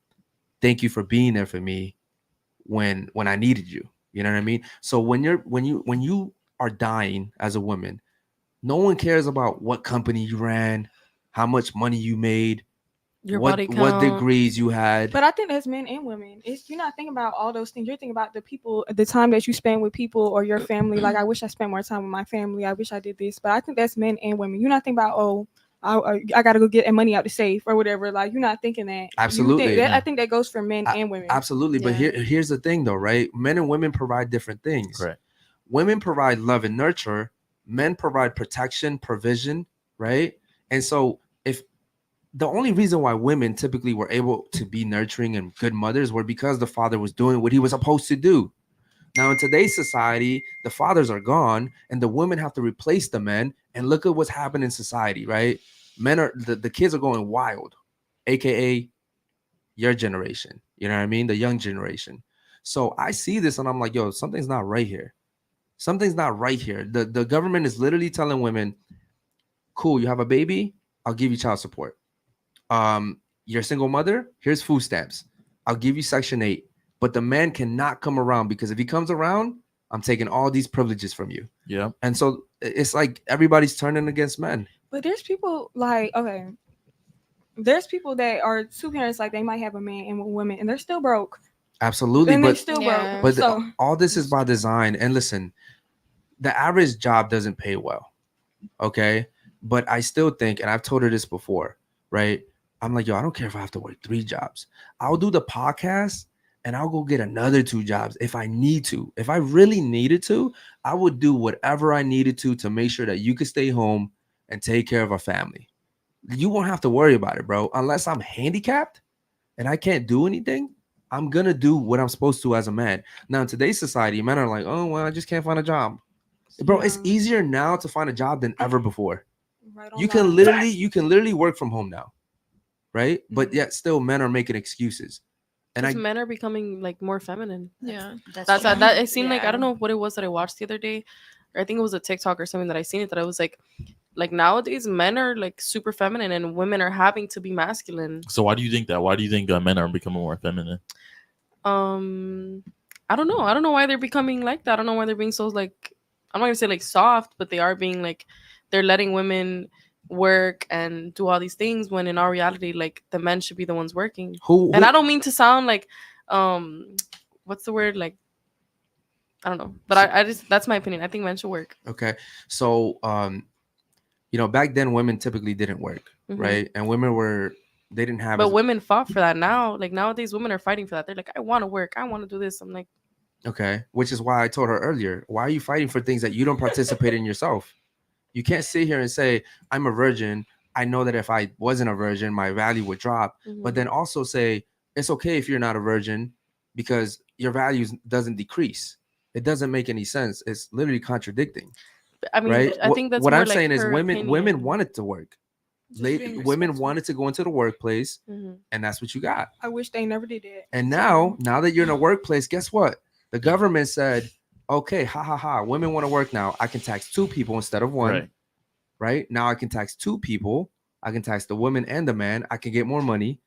"Thank you for being there for me when I needed you." You know what I mean? So when you are dying as a woman, no one cares about what company you ran, how much money you made, Your what body what count. degrees you had. But I think that's men and women. You're not thinking about all those things. You're thinking about the people, the time that you spend with people or your family. Like, I wish I spent more time with my family. I wish I did this. But I think that's men and women. You're not thinking about, I got to go get that money out the safe or whatever. Like, you're not thinking that. Absolutely. I think that goes for men and women. Absolutely. But here's the thing though, right? Men and women provide different things. Correct. Women provide love and nurture. Men provide protection, provision, right? And so if the only reason why women typically were able to be nurturing and good mothers were because the father was doing what he was supposed to do. Now in today's society, the fathers are gone and the women have to replace the men. And look at what's happened in society, right? Men are the kids are going wild, aka your generation. You know what I mean? The young generation. So I see this and I'm like, yo, something's not right here. Something's not right here. The government is literally telling women, cool, you have a baby, I'll give you child support. You're a single mother, here's food stamps. I'll give you Section 8. But the man cannot come around because if he comes around, I'm taking all these privileges from you. Yeah. And so it's like everybody's turning against men. But there's people like, okay, there's people that are two parents, like they might have a man and a woman, and they're still broke. Absolutely. And they're But still Yeah. broke. But So all this is by design. And listen, the average job doesn't pay well. Okay. But I still think, and I've told her this before, right? I'm like, yo, I don't care if I have to work 3 jobs. I'll do the podcast and I'll go get another 2 jobs if I need to. If I really needed to, I would do whatever I needed to make sure that you could stay home and take care of our family. You won't have to worry about it, bro. Unless I'm handicapped and I can't do anything, I'm going to do what I'm supposed to as a man. Now, in today's society, men are like, oh, well, I just can't find a job. Bro, it's easier now to find a job than ever before. right on You can that. literally work from home now, right? But yet still men are making excuses. And Because men are becoming like more feminine. Yeah. That's true. that. It seemed like, I Yeah. don't know what it was that I watched the other day, or I think it was a TikTok or something that I seen it, that I was like nowadays men are like super feminine and women are having to be masculine. So why do you think that? Why do you think men are becoming more feminine? I don't know. I don't know why they're becoming like that. I don't know why they're being so like, I'm not gonna say like soft, but they are being like, they're letting women work and do all these things when in our reality, like the men should be the ones working. And I don't mean to sound like what's the word, like I don't know, but I just, that's my opinion. I think men should work. Okay. So you know, back then women typically didn't work, Mhm. right? And they didn't have But as- women fought for that. Now, like nowadays women are fighting for that. They're like, I want to work, I want to do this. I'm like, okay, which is why I told her earlier, why are you fighting for things that you don't participate in yourself? You can't sit here and say, I'm a virgin. I know that if I wasn't a virgin, my value would drop. But then also say, it's okay if you're not a virgin because your values doesn't decrease. It doesn't make any sense. It's literally contradicting. I mean, right? I think that's what more I'm like saying is her women opinion. wanted to work. being Women responsible. wanted to go into the workplace, Mhm. and that's what you got. I wish they never did that. And now that you're in a workplace, guess what? The government said, okay, women want to work now. I can tax 2 people instead of 1. Right? Now I can tax 2 people. I can tax the woman and the man. I can get more money.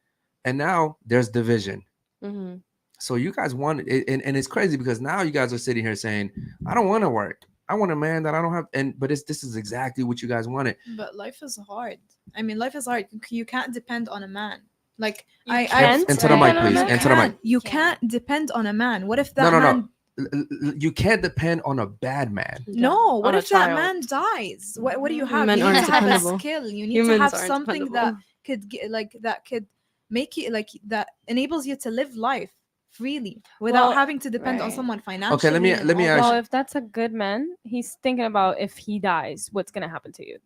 And now there's division. Mhm. So you guys want it, and it's crazy because now you guys are sitting here saying, I don't want to work. I want a man that I don't have. But this is exactly what you guys wanted. But life is hard. I mean, life is hard. You can't depend on a man. Like You can't Into the mic, depend on a please. man? Into the mic. You can't depend on a man. What if that No. man? You can't depend on a bad man. No. What On a if that child. man dies? What do you have? Men You need aren't to have a dependable. skill. You need Humans to have aren't something that dependable. could get that could make you like that enables you to live life freely without Well, having to depend on right. someone financially. Okay, let me and all ask that. Well, you. if that's a good man, he's thinking about if he dies, what's gonna happen to you?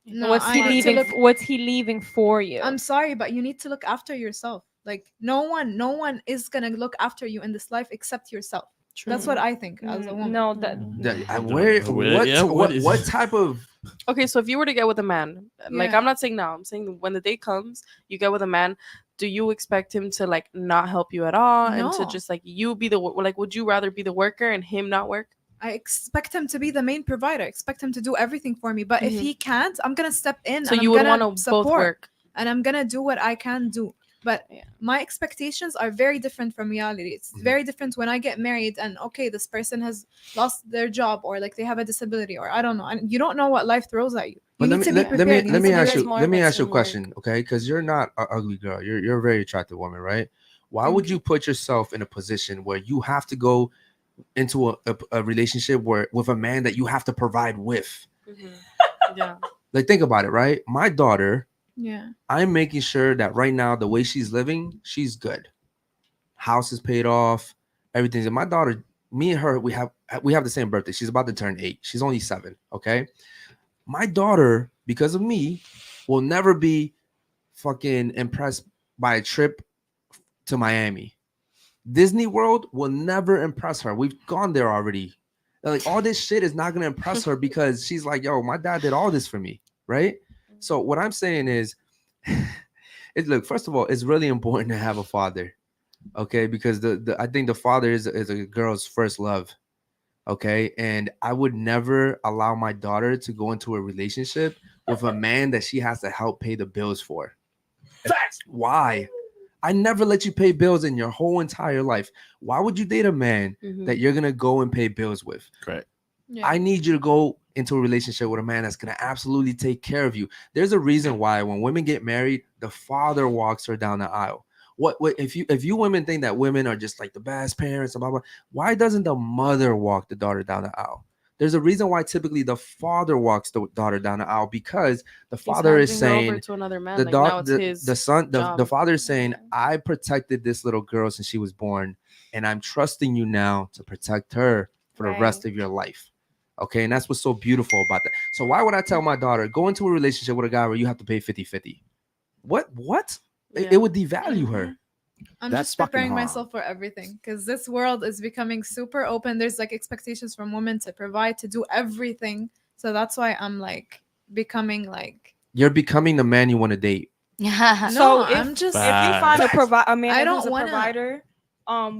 No, what's I he need to leaving? look- What's he leaving for you? I'm sorry, but you need to look after yourself. Like no one is gonna look after you in this life except yourself. That's what I think as a woman. No, that What type of Okay, so if you were to get with a man, like Yeah. I'm not saying now, I'm saying when the day comes, you get with a man, do you expect him to like not help you at all and to No. just like you be the like? Would you rather be the worker and him not work? I expect him to be the main provider. I expect him to do everything for me. But if Mhm. he can't, I'm gonna step in. So and you I'm would gonna want to support, both work. and I'm gonna do what I can do. But Yeah. my expectations are very different from reality. It's Mhm. very different when I get married and okay, this person has lost their job or like they have a disability or I don't know. And you don't know what life throws at you. You But need let to me be prepared. You let need me to be ask ready. you more let of me a ask you a teamwork. question, okay? Because you're not an ugly girl. You're a very attractive woman, right? Why Thank would you put yourself in a position where you have to go into a relationship where with a man that you have to provide with? Yeah. Like think about it, right? My daughter, Yeah. I'm making sure that right now the way she's living, she's good. House is paid off, everything's. And my daughter, me and her, we have the same birthday. She's about to turn 8. She's only 7. Okay. My daughter, because of me, will never be fucking impressed by a trip to Miami. Disney World will never impress her. We've gone there already. Like all this shit is not gonna impress her because she's like, yo, my dad did all this for me, right? So what I'm saying is, look, first of all, it's really important to have a father, okay? Because I think the father is a girl's first love, okay? And I would never allow my daughter to go into a relationship with a man that she has to help pay the bills for. Facts. Why? I never let you pay bills in your whole entire life. Why would you date a man that you're gonna go and pay bills with? Correct. Yeah. I need you to go into a relationship with a man that's gonna absolutely take care of you. There's a reason why when women get married, the father walks her down the aisle. What if you women think that women are just like the best parents, blah, blah, why doesn't the mother walk the daughter down the aisle? There's a reason why typically the father walks the daughter down the aisle, because the father is saying to another man. the Like, now it's daughter, his the son, the job. father is saying, I protected this little girl since she was born, and I'm trusting you now to protect her for the rest of your life. Okay, and that's what's so beautiful about that. So why would I tell my daughter, go into a relationship with a guy where you have to pay 50-50? What? It would devalue her. I'm That's just fucking preparing harm. myself for everything because this world is becoming super open. There's like expectations from women to provide, to do everything. So that's why I'm like becoming like. You're becoming the man you want to date. No, So if, I'm just. if you find a man I who's don't a wanna- provider, are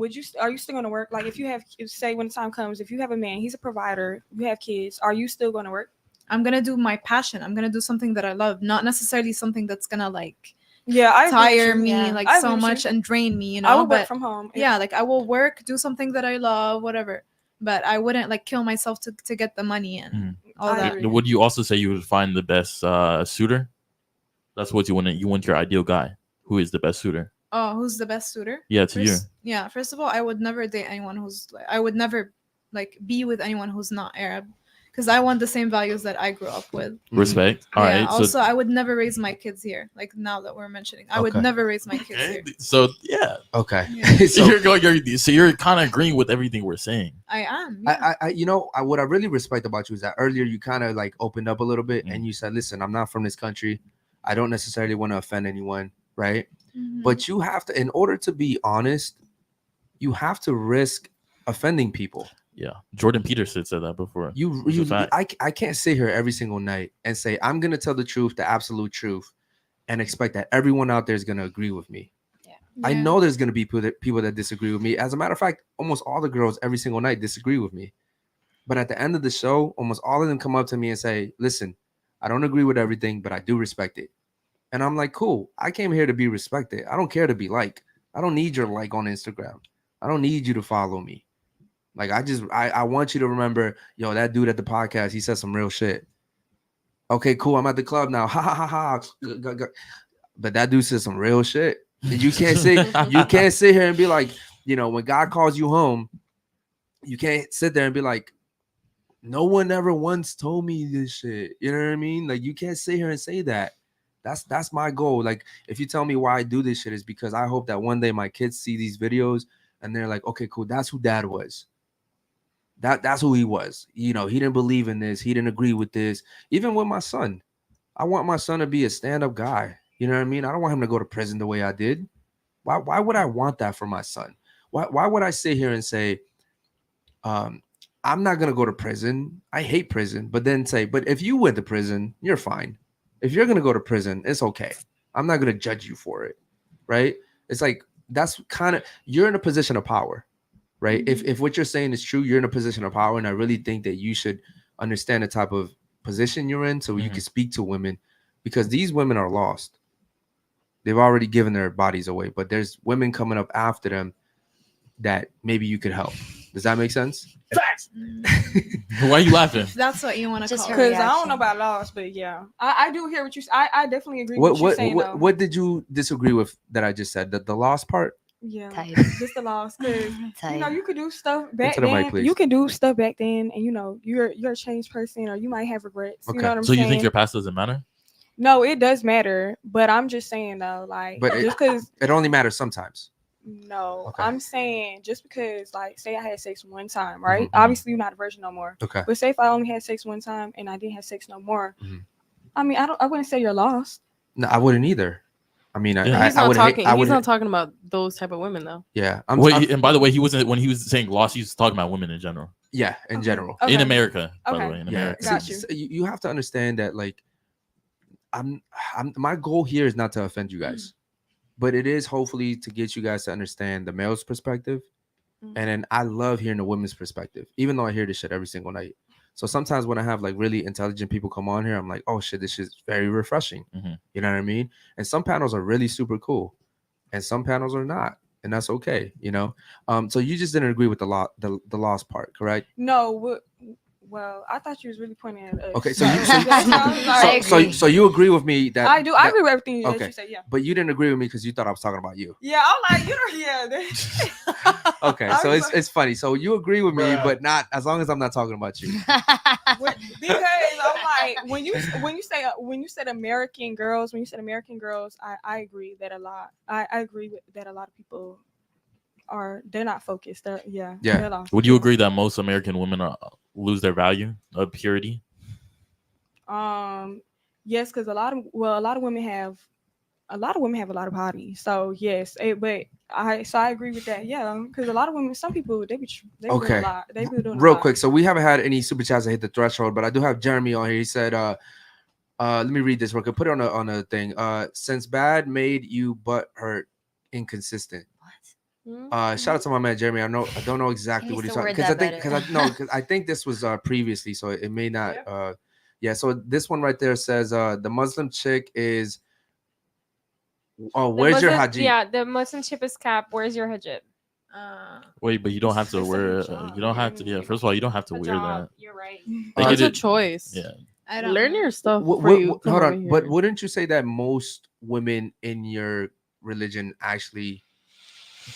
you still going to work? Like if you have, say when the time comes, if you have a man, he's a provider, you have kids, are you still going to work? I'm gonna do my passion. I'm gonna do something that I love, not necessarily something that's gonna like. Yeah, I agree with tire you. me Yeah. like I so agree with much you. and drain me, you know. I will but work from home. yeah, like I will work, do something that I love, whatever. But I wouldn't like kill myself to get the money and all I that. agree. Would you also say you would find the best suitor? That's what you want. You want your ideal guy. Who is the best suitor? Oh, who's the best suitor? Yeah, to you. Yeah, first of all, I would never date anyone who's like, I would never like be with anyone who's not Arab, because I want the same values that I grew up with. Respect. All Yeah, right. also, I would never raise my kids here. Like now that we're mentioning, I would Okay. never raise my kids here. So yeah. Okay. So you're kind of agreeing with everything we're saying. I am. Yeah. I what I really respect about you is that earlier you kind of like opened up a little bit and you said, listen, I'm not from this country. I don't necessarily want to offend anyone, right? Mhm. But you have to, in order to be honest, you have to risk offending people. Yeah, Jordan Peterson said that before. I can't sit here every single night and say I'm gonna tell the truth, the absolute truth, and expect that everyone out there is gonna agree with me. I know there's gonna be people that disagree with me. As a matter of fact, almost all the girls every single night disagree with me. But at the end of the show, almost all of them come up to me and say, "Listen, I don't agree with everything, but I do respect it." And I'm like, "Cool. I came here to be respected. I don't care to be liked. I don't need your like on Instagram. I don't need you to follow me. Like, I want you to remember, yo, that dude at the podcast, he said some real shit. Okay, cool. I'm at the club now. Ha ha ha ha. But that dude said some real shit. You can't sit here and be like, you know, when God calls you home, you can't sit there and be like, no one ever once told me this shit. You know what I mean? Like, you can't sit here and say that. That's my goal. Like, if you tell me why I do this shit, is because I hope that one day my kids see these videos and they're like, okay, cool. That's who dad was. That's who he was. You know, he didn't believe in this. He didn't agree with this. Even with my son, I want my son to be a stand-up guy. You know what I mean? I don't want him to go to prison the way I did. Why would I want that for my son? Why would I sit here and say, I'm not gonna go to prison. I hate prison. But then say, but if you went to prison, you're fine. If you're gonna go to prison, it's okay. I'm not gonna judge you for it. Right? It's like, that's kind of, you're in a position of power. Right? If what you're saying is true, you're in a position of power, and I really think that you should understand the type of position you're in so you can speak to women, because these women are lost. They've already given their bodies away, but there's women coming up after them that maybe you could help. Does that make sense? Facts. Why are you laughing? If that's what you want to call it. Because I don't know about laws, but yeah, I do hear what you. I definitely agree with what you're saying. What did you disagree with that I just said? The lost part? Yeah, Tight. just the laws. Because you know, you could do stuff back Into the mic, then. please. You can do stuff back then, and you know, you're a changed person, or you might have regrets. Okay. You know what I'm So saying? you think your past doesn't matter? No, it does matter, but I'm just saying though, like, But just because it only matters sometimes. no, Okay. I'm saying just because, like, say I had sex one time, right? Mhm. Obviously, you're not a virgin no more. Okay. But say if I only had sex one time and I didn't have sex no more, Mhm. I mean, I wouldn't say you're lost. No, I wouldn't either. I mean, Yeah. But he's I not would talking. I would He's not talking about those type of women though. Yeah. And by the way, he wasn't when he was saying lost. He was talking about women in general. Yeah, in general. Okay. In America, by the Okay. way, in Yeah. America. Got you. You have to understand that, like, I'm my goal here is not to offend you guys, but it is hopefully to get you guys to understand the male's perspective. And then I love hearing the women's perspective, even though I hear this shit every single night. So sometimes when I have like really intelligent people come on here, I'm like, oh shit, this is very refreshing. You know what I mean? And some panels are really super cool, and some panels are not, and that's okay. You know. So you just didn't agree with the lost part, correct? No, well, I thought you was really pointing at us. Okay, so I you agree with me that I do. I agree with everything that okay. you said. Yeah. But you didn't agree with me because you thought I was talking about you. Yeah, I'm like, you know, yeah. Okay, so it's funny. So you agree with me, but not as long as I'm not talking about you. Because I'm like, when you said American girls, I agree that a lot. I agree with that a lot of people they're not focused. They're lost. Would you agree that most American women lose their value of purity? Yes, because a lot of women have a lot of bodies. So yes, but I agree with that. Yeah, because a lot of women, some people they be doing a lot. They be doing real quick. So we haven't had any super chats that hit the threshold, but I do have Jeremy on here. He said, let me read this real quick. Put it on a thing. Since bad made you butt hurt, inconsistent. Shout out to my man Jeremy. I don't know exactly what he's talking because I think this was previously, so it may not. Yeah. So this one right there says the Muslim chick is. Oh, where's your hijab? Yeah, the Muslim chick is cap. Where's your hijab? Wait, but you don't have to wear. You don't have to. Yeah. First of all, you don't have to wear that. You're right. It's a choice. Yeah. I don't Learn know. your stuff. Hold on, but wouldn't you say that most women in your religion actually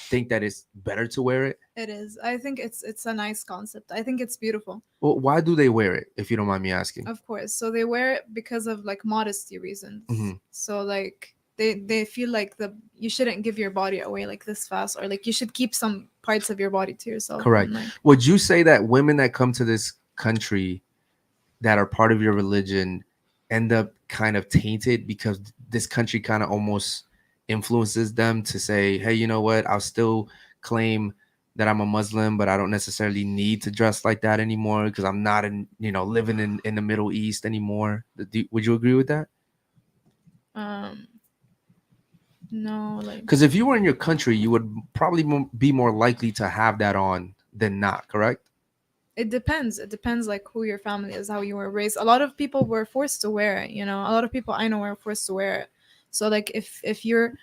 think that it's better to wear it? It is. I think it's a nice concept. I think it's beautiful. Well, why do they wear it, if you don't mind me asking? Of course. So they wear it because of like modesty reasons. So like they feel like you shouldn't give your body away like this fast, or like you should keep some parts of your body to yourself. Correct. Like, would you say that women that come to this country that are part of your religion end up kind of tainted because this country kind of almost influences them to say, hey, you know what, I'll still claim that I'm a Muslim, but I don't necessarily need to dress like that anymore because I'm not living in the Middle East anymore? Would you agree with that? No, like, because if you were in your country, you would probably be more likely to have that on than not, correct? it depends. It depends like who your family is, how you were raised. A lot of people were forced to wear it, a lot of people I know were forced to wear it. So like if you're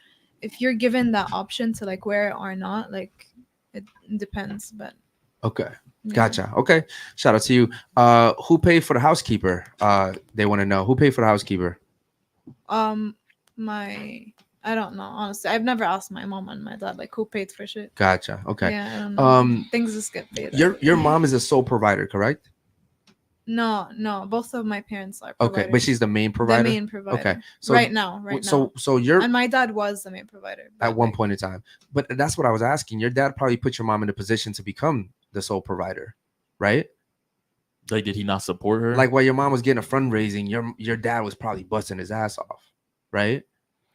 given that option to like wear it or not, like it depends. But okay, yeah. gotcha. Okay, shout out to you. Who paid for the housekeeper? They want to know who paid for the housekeeper. I don't know, honestly. I've never asked my mom and my dad like who paid for shit. Gotcha. Okay. Yeah, I don't know. Things just get paid. Your mom is a sole provider, correct? No, both of my parents are Okay, providers. but she's the main provider. The main provider. Okay, so right now. So you're and my dad was the main provider at one point in time. But that's what I was asking. Your dad probably put your mom in a position to become the sole provider, right? Like, did he not support her? Like while your mom was getting a fundraising, your dad was probably busting his ass off, right?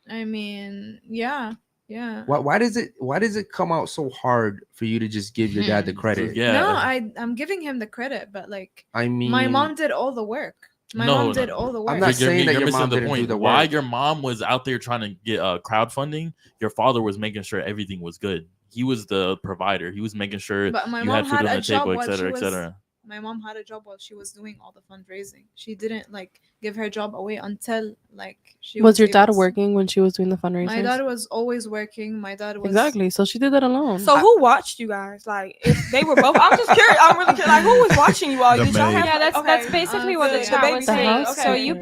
I mean, yeah. Why does it come out so hard for you to just give your dad the credit? Yeah. No, I'm giving him the credit, but like, I mean, my mom did all the work. Mom did all the work. I'm not saying that your mom didn't do the work. While your mom was out there trying to get crowdfunding, your father was making sure everything was good. He was the provider. He was making sure But my you mom had food had on a the job table, while etc., she was- etc. My mom had a job while she was doing all the fundraising. She didn't like give her job away until like she Was your dad able to- working when she was doing the fundraisers? My dad was always working. My dad was Exactly. So she did that alone. So who watched you guys? Like, if they were both, I'm just curious. I'm really curious. Like, who was watching you all? The Did y'all maid. have? Yeah, that's basically what the chat was The saying. house So you sitter.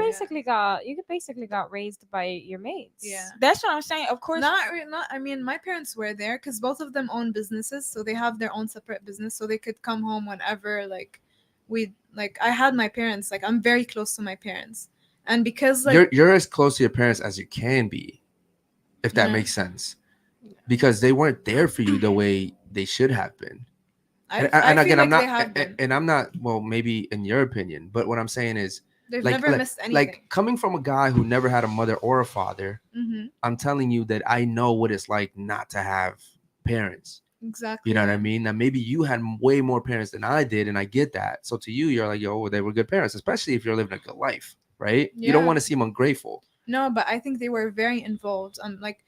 basically got raised by your mates. Yeah. That's what I'm saying. Of course. Not. I mean, my parents were there because both of them own businesses, so they have their own separate business, so they could come home whenever. I had my parents. Like, I'm very close to my parents, and because like you're as close to your parents as you can be, if that Yeah. makes sense, because they weren't there for you the way they should have been. I feel like I'm they have not, been. and I'm not. Well, maybe in your opinion, but what I'm saying is, They've never missed anything. Like coming from a guy who never had a mother or a father, I'm telling you that I know what it's like not to have parents. Exactly. You know what I mean? Now maybe you had way more parents than I did, and I get that. So to you, you're like, yo, they were good parents, especially if you're living a good life, right? You don't want to seem ungrateful. No, but I think they were very involved. Like,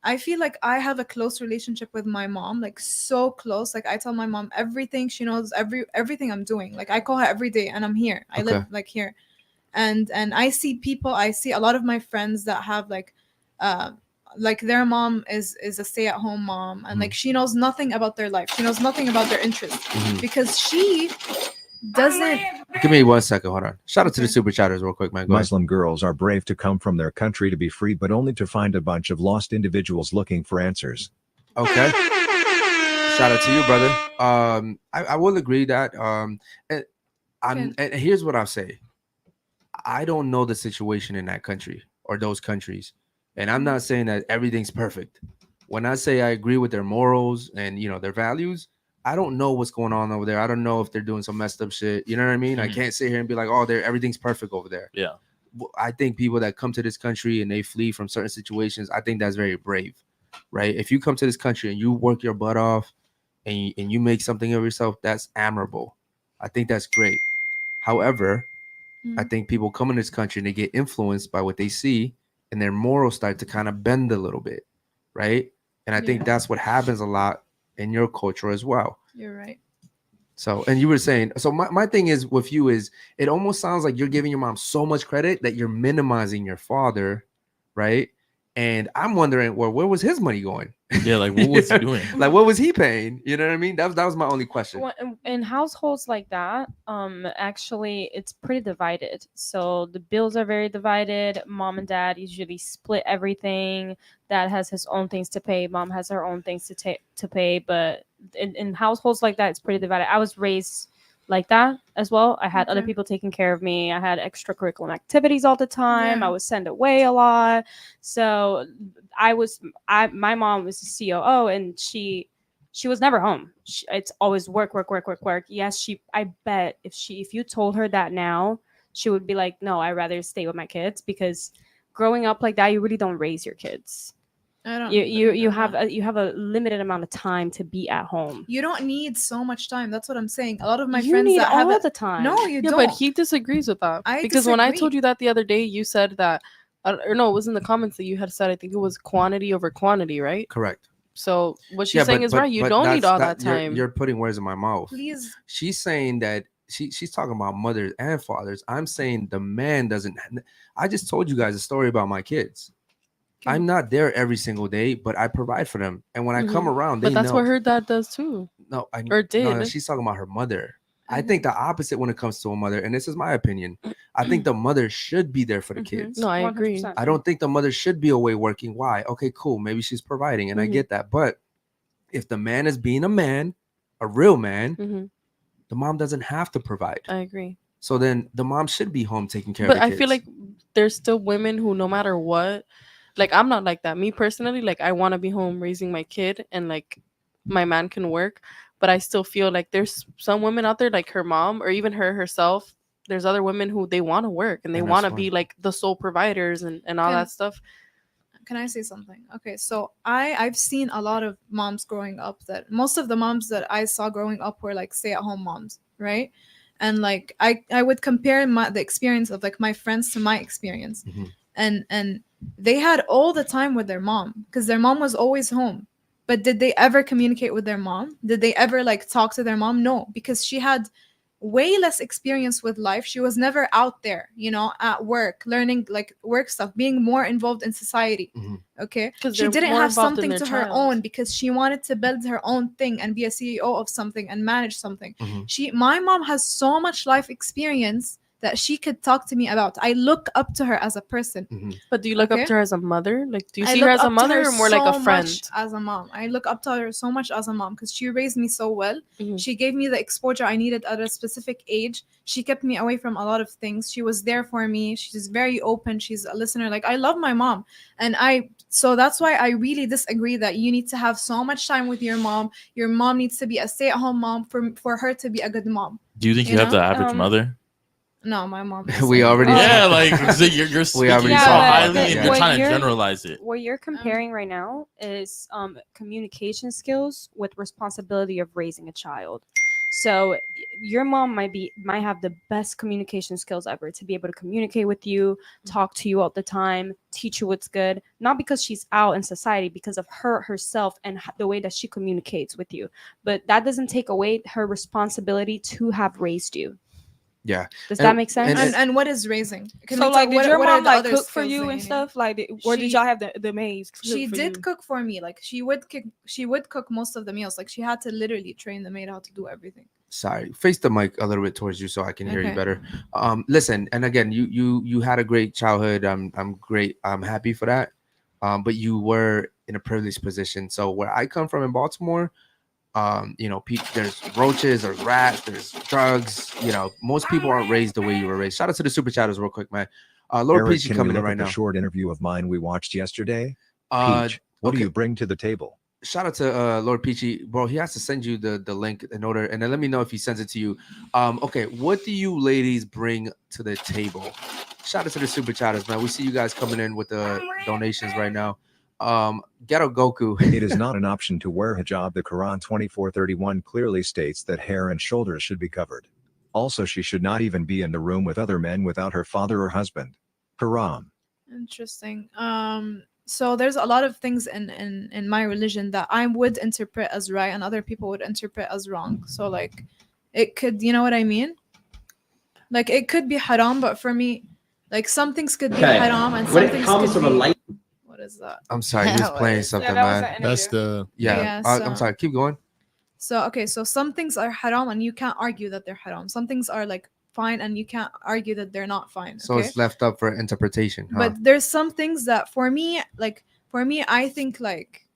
I feel like I have a close relationship with my mom, like so close. Like I tell my mom everything. She knows everything I'm doing. Like I call her every day, and I'm here. I live like here, and I see people. I see a lot of my friends that have like their mom is a stay-at-home mom, and like she knows nothing about their life. She knows nothing about their interests because she doesn't. Give me 1 second. Hold on. Shout out to the super chatters real quick, man. Go Muslim girls are brave to come from their country to be free, but only to find a bunch of lost individuals looking for answers. Okay. Shout out to you, brother. I will agree that and here's what I'll say. I don't know the situation in that country or those countries. And I'm not saying that everything's perfect. When I say I agree with their morals and their values, I don't know what's going on over there. I don't know if they're doing some messed up shit. You know what I mean? I can't sit here and be like, oh, everything's perfect over there. Yeah. I think people that come to this country and they flee from certain situations, I think that's very brave, right? If you come to this country and you work your butt off and you make something of yourself, that's admirable. I think that's great. However, I think people come in this country and they get influenced by what they see, and their morals start to kind of bend a little bit, right? And I think that's what happens a lot in your culture as well. You're right. So, and you were saying, so my thing is with you is it almost sounds like you're giving your mom so much credit that you're minimizing your father, right? And I'm wondering, well, where was his money going? Yeah, like what was he doing? Like what was he paying? You know what I mean? That was my only question. In households like that, actually it's pretty divided. So the bills are very divided. Mom and dad usually split everything. Dad has his own things to pay. Mom has her own things to pay. But in households like that, it's pretty divided. I was raised like that as well. I had other people taking care of me. I had extracurricular activities all the time. I was sent away a lot. So my mom was the COO, and she was never home. It's always work. Yes, I bet if you told her that now, she would be like, no, I'd rather stay with my kids, because growing up like that, you really don't raise your kids. You have a limited amount of time to be at home. You don't need so much time. That's what I'm saying. A lot of my You friends need that all have the time. No, you don't. But he disagrees with that. Because when I told you that the other day, you said that, or no, it was in the comments that you had said, I think it was quantity over quantity, right? Correct. So what she's saying is right. You don't need all that time. You're putting words in my mouth. Please. She's saying that she's talking about mothers and fathers. I'm saying the man doesn't. I just told you guys a story about my kids. I'm not there every single day, but I provide for them. And when I come around, but that's what her dad does too. No, or did. No, she's talking about her mother. I think the opposite when it comes to a mother, and this is my opinion. I think the mother should be there for the kids. No, I agree. 100%. I don't think the mother should be away working. Why? Okay, cool. Maybe she's providing, and I get that. But if the man is being a man, a real man, the mom doesn't have to provide. I agree. So then the mom should be home taking care of the kids. But I feel like there's still women who, no matter what, like I'm not like that. Me personally, like I want to be home raising my kid, and like my man can work. But I still feel like there's some women out there, like her mom or even her herself. There's other women who they want to work and they want to be like the sole providers and all that stuff. Can I say something? Okay, so I've seen a lot of moms growing up that most of the moms that I saw growing up were like stay-at-home moms, right? And like I would compare the experience of like my friends to my experience, and they had all the time with their mom because their mom was always home. But did they ever communicate with their mom? Did they ever like talk to their mom? No, because she had way less experience with life. She was never out there, at work, learning like work stuff, being more involved in society. Okay. She didn't have something to her own because she wanted to build her own thing and be a CEO of something and manage something. My mom has so much life experience that she could talk to me about. I look up to her as a person. But do you look up to her as a mother? Like, do you see her as a mother or more like a friend? As a mom. I look up to her so much as a mom because she raised me so well. She gave me the exposure I needed at a specific age. She kept me away from a lot of things. She was there for me. She's very open. She's a listener. Like, I love my mom. So that's why I really disagree that you need to have so much time with your mom. Your mom needs to be a stay-at-home mom for her to be a good mom. Do you think you have the average mother? No, my mom. Is We like, already- Yeah, like so you're We speaking already so saw highly, that. and Yeah. you're What trying to you're- generalize it. What you're comparing right now is communication skills with responsibility of raising a child. So your mom might have the best communication skills ever to be able to communicate with you, talk to you all the time, teach you what's good, not because she's out in society, because of her herself and the way that she communicates with you. But that doesn't take away her responsibility to have raised you. Yeah. Does And- that make sense? And what is raising? Can So we like, talk- did your what are mom the like other cook for skills you that and need? stuff? Like, or did She- y'all have the maids? Cook She for did you? cook for me. Like she would cook most of the meals. Like she had to literally train the maid how to do everything. Sorry, face the mic a little bit towards you so I can hear you Okay. better. Listen, and again, you had a great childhood. I'm great. I'm happy for that. But you were in a privileged position. So where I come from in Baltimore, there's roaches, there's rats, there's drugs. Most people aren't raised the way you were raised. Shout out to the super chatters real quick, man. Lord Eric, Peachy can we coming in look right at the now. short interview of mine we watched yesterday? Uh, Peach, what do okay. you bring to the table? Shout out to Lord Peachy, bro. He has to send you the link in order, and then let me know if he sends it to you. Okay, what do you ladies bring to the table? Shout out to the super chatters, man. We see you guys coming in with the donations right now. Ghetto Goku. It is not an option to wear hijab. The Quran 24:31 clearly states that hair and shoulders should be covered. Also, she should not even be in the room with other men without her father or husband. Haram. Interesting. So there's a lot of things in my religion that I would interpret as right and other people would interpret as wrong. So like it could, you know what I mean? Like it could be haram, but for me, like some things could be Okay. haram and When some it things comes could to the be light- What is that? I'm sorry, he was What playing is- something, that was man. an That's interview. the Yeah, Yeah, I'm so- sorry. Keep going. So okay, so some things are haram and you can't argue that they're haram. Some things are like fine and you can't argue that they're not fine. So Okay? it's left up for interpretation, huh? But there's some things that for me, I think like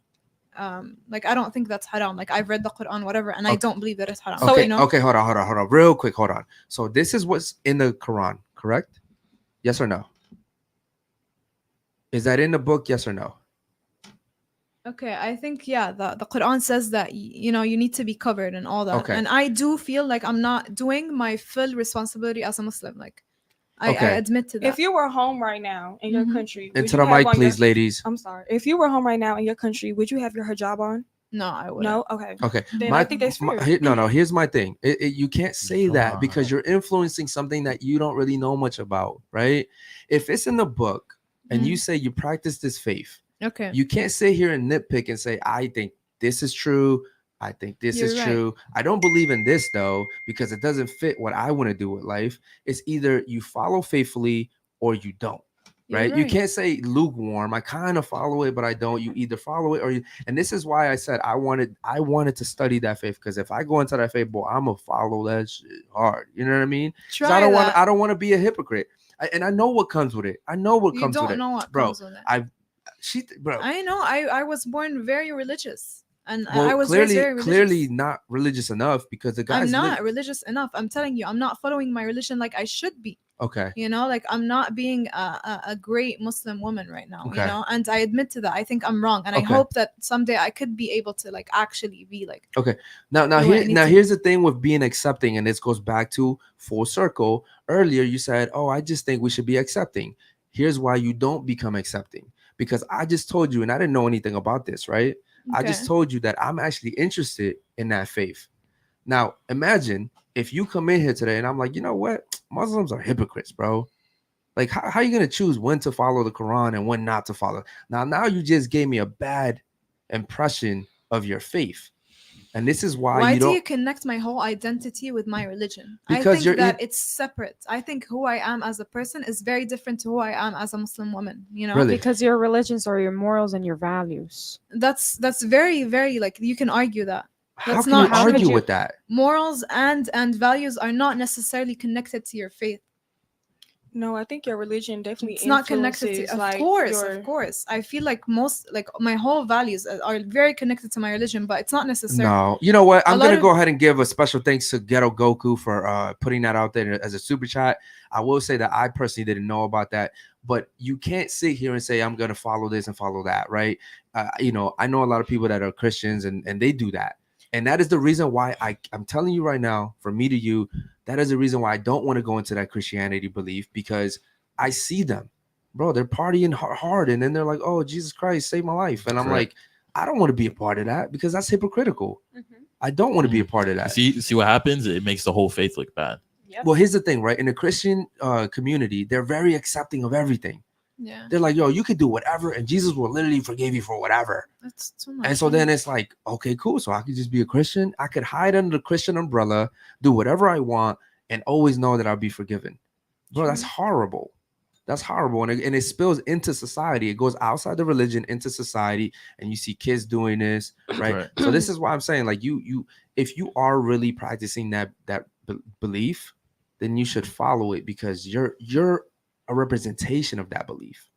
I don't think that's haram. Like I've read the Quran, whatever, and I Okay. don't believe that it's haram. Okay, So you know, okay, hold on, real quick, hold on. So this is what's in the Quran, correct? Yes or no? Is that in the book? Yes or no? okay, I think yeah, the Quran says that you need to be covered and all that. Okay. And I do feel like I'm not doing my full responsibility as a Muslim. Like I Okay. admit to that. If you were home right now in your Mhm. country, would Into you the have mic, on your- please, ladies. I'm sorry. If you were home right now in your country, would you have your hijab on? no, I would. No. Okay. Okay. Then I think that's fair. No. Here's my thing. You can't say that because you're influencing something that you don't really know much about, right? If it's in the book and you say you practice this faith, Okay. you can't sit here and nitpick and say, I think this is true. I think this is You're right. true. I don't believe in this though, because it doesn't fit what I want to do with life. It's either you follow faithfully or you don't. You're Right? You right. can't say lukewarm. I kind of follow it, but I don't. You either follow it or you. And this is why I said I wanted to study that faith, because if I go into that faith, boy, I'm gonna follow that shit hard. You know what I mean? 'Cause Try that. I don't want to be a hypocrite. And I know what comes with it. I know what You comes with don't it, know what bro. comes with it. Bro. I know. I was born very religious, and Well, I was raised very religious. clearly not religious enough, because the guys. I'm not religious enough. I'm telling you, I'm not following my religion like I should be. Okay. You know, like I'm not being a great Muslim woman right now. Okay. You know, and I admit to that. I think I'm wrong, and I Okay. hope that someday I could be able to like actually be like. Okay. Now do what I need to here's the thing with being accepting, and this goes back to full circle. Earlier you said, "Oh, I just think we should be accepting." Here's why you don't become accepting, because I just told you, and I didn't know anything about this, right? I just Okay. told you that I'm actually interested in that faith. Now, imagine if you come in here today and I'm like, you know what? Muslims are hypocrites, bro. Like, how are you going to choose when to follow the Quran and when not to follow? Now you just gave me a bad impression of your faith. And this is why, Why you do don't. you connect my whole identity with my religion? Because I think you're that in- it's separate. I think who I am as a person is very different to who I am as a Muslim woman. You know, Really? Because your religions are your morals and your values. that's very very like you can argue that. How That's can not you how could argue you- with that? Morals and values are not necessarily connected to your faith. No, I think your religion definitely It's not connected to. influences, Of like, course, your- of course. I feel like my whole values are very connected to my religion, but it's not necessary. No, you know what? I'm lot gonna of- go ahead and give a special thanks to Ghetto Goku for putting that out there as a super chat. I will say that I personally didn't know about that, but you can't sit here and say I'm gonna follow this and follow that, right? I know a lot of people that are Christians and they do that, and that is the reason why I'm telling you right now, from me to you, that is the reason why I don't want to go into that Christianity belief, because I see them, bro, they're partying hard, and then they're like, oh, Jesus Christ saved my life, and I'm Correct. like, I don't want to be a part of that, because that's hypocritical. Mhm. I don't want to be a part of that. See what happens? It makes the whole faith look bad. Yep. Well, here's the thing, right? In the Christian community, they're very accepting of everything. Yeah, They're like, yo, you could do whatever, and Jesus will literally forgive you for whatever. that's too much. And so then it's like, okay, cool. So I could just be a Christian. I could hide under the Christian umbrella, do whatever I want, and always know that I'll be forgiven. Bro, that's horrible. That's horrible. And it spills into society. It goes outside the religion into society, and you see kids doing this, right? Right. So this is why I'm saying, like, you if you are really practicing that belief, then you should follow it, because you're a representation of that belief,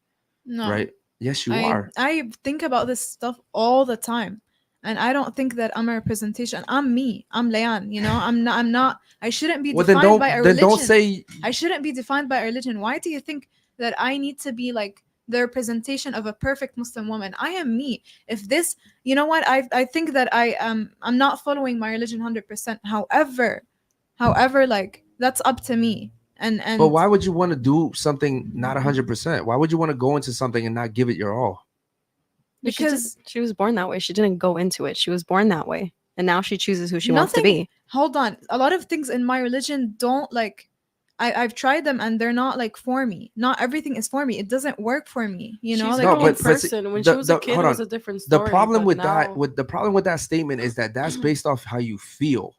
no, right? Yes, you are. I think about this stuff all the time, and I don't think that I'm a representation. I'm me. I'm Leanne. You know, I'm not. I shouldn't be Well, then defined by a religion. don't say. I shouldn't be defined by a religion. Why do you think that I need to be like the representation of a perfect Muslim woman? I am me. If this, you know what? I think that I'm not following my religion 100%. However, like, that's up to me. And But why would you want to do something not 100%? Why would you want to go into something and not give it your all? because she was born that way. She didn't go into it. She was born that way, and now she chooses who she wants to Nothing- be. hold on, a lot of things in my religion don't like. I've tried them and they're not like for me. Not everything is for me. It doesn't work for me. You know, She's like her own but see, person. When she was a kid, it hold was on. a different The story. problem but with now- the problem with that statement is that that's based off how you feel,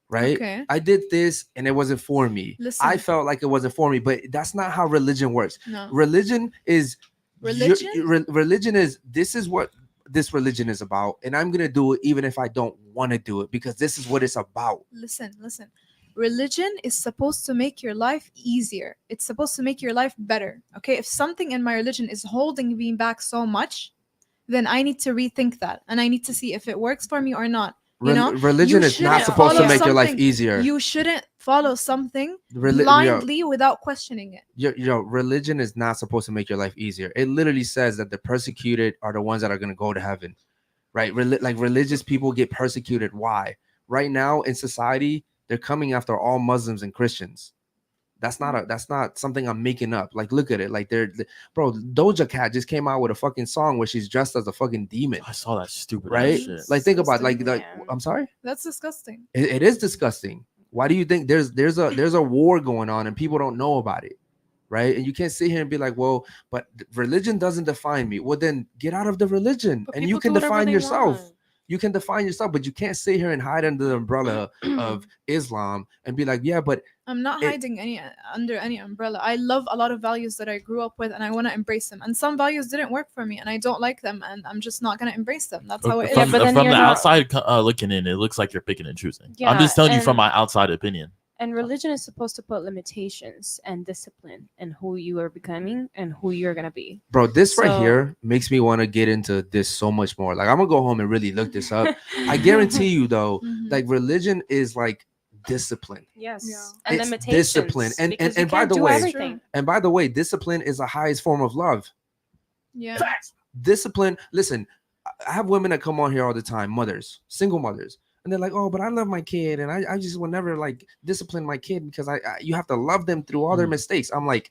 right? Okay. I did this and it wasn't for me. Listen. I felt like it wasn't for me, but that's not how religion works. No. Religion is Religion? religion is, this is what this religion is about, and I'm gonna do it even if I don't want to do it, because this is what it's about. Listen. Religion is supposed to make your life easier. It's supposed to make your life better. Okay. If something in my religion is holding me back so much, then I need to rethink that, and I need to see if it works for me or not. You know, Religion You is not shouldn't supposed to follow make your life something- easier. You shouldn't follow something Reli- blindly without questioning it. Religion is not supposed to make your life easier. It literally says that the persecuted are the ones that are going to go to heaven, right? Like religious people get persecuted. Why? Right now in society, they're coming after all Muslims and Christians. That's not something I'm making up. Like, look at it. Like, bro, Doja Cat just came out with a fucking song where she's dressed as a fucking demon. I saw that stupid ass Right? shit. Like, think about it. Like, Disgusting. I'm sorry. That's disgusting. It is disgusting. Why do you think there's a war going on and people don't know about it, right? And you can't sit here and be like, well, but religion doesn't define me. Well, then get out of the religion But people and you can do whatever define they yourself. want. You can define yourself, but you can't sit here and hide under the umbrella of Islam and be like, yeah, but I'm not It- hiding any under any umbrella. I love a lot of values that I grew up with, and I want to embrace them. And some values didn't work for me, and I don't like them, and I'm just not gonna embrace them. That's how it is. From, but then from you're the not- outside looking in, it looks like you're picking and choosing. I'm Yeah, just telling you from and- my outside opinion. And religion is supposed to put limitations and discipline in who you are becoming and who you're gonna be. bro, this right So- here makes me want to get into this so much more. Like, I'm gonna go home and really look this up. I guarantee you though, Mhm. like, religion is like discipline. Yes. Yeah. And It's limitations. discipline. And- because and you by can't the do way- everything. And by the way, discipline is the highest form of love. Yeah. Discipline. Listen, I have women that come on here all the time, mothers, single mothers, and they're like, oh, but I love my kid, and I just will never like discipline my kid because you have to love them through all their mistakes. I'm like,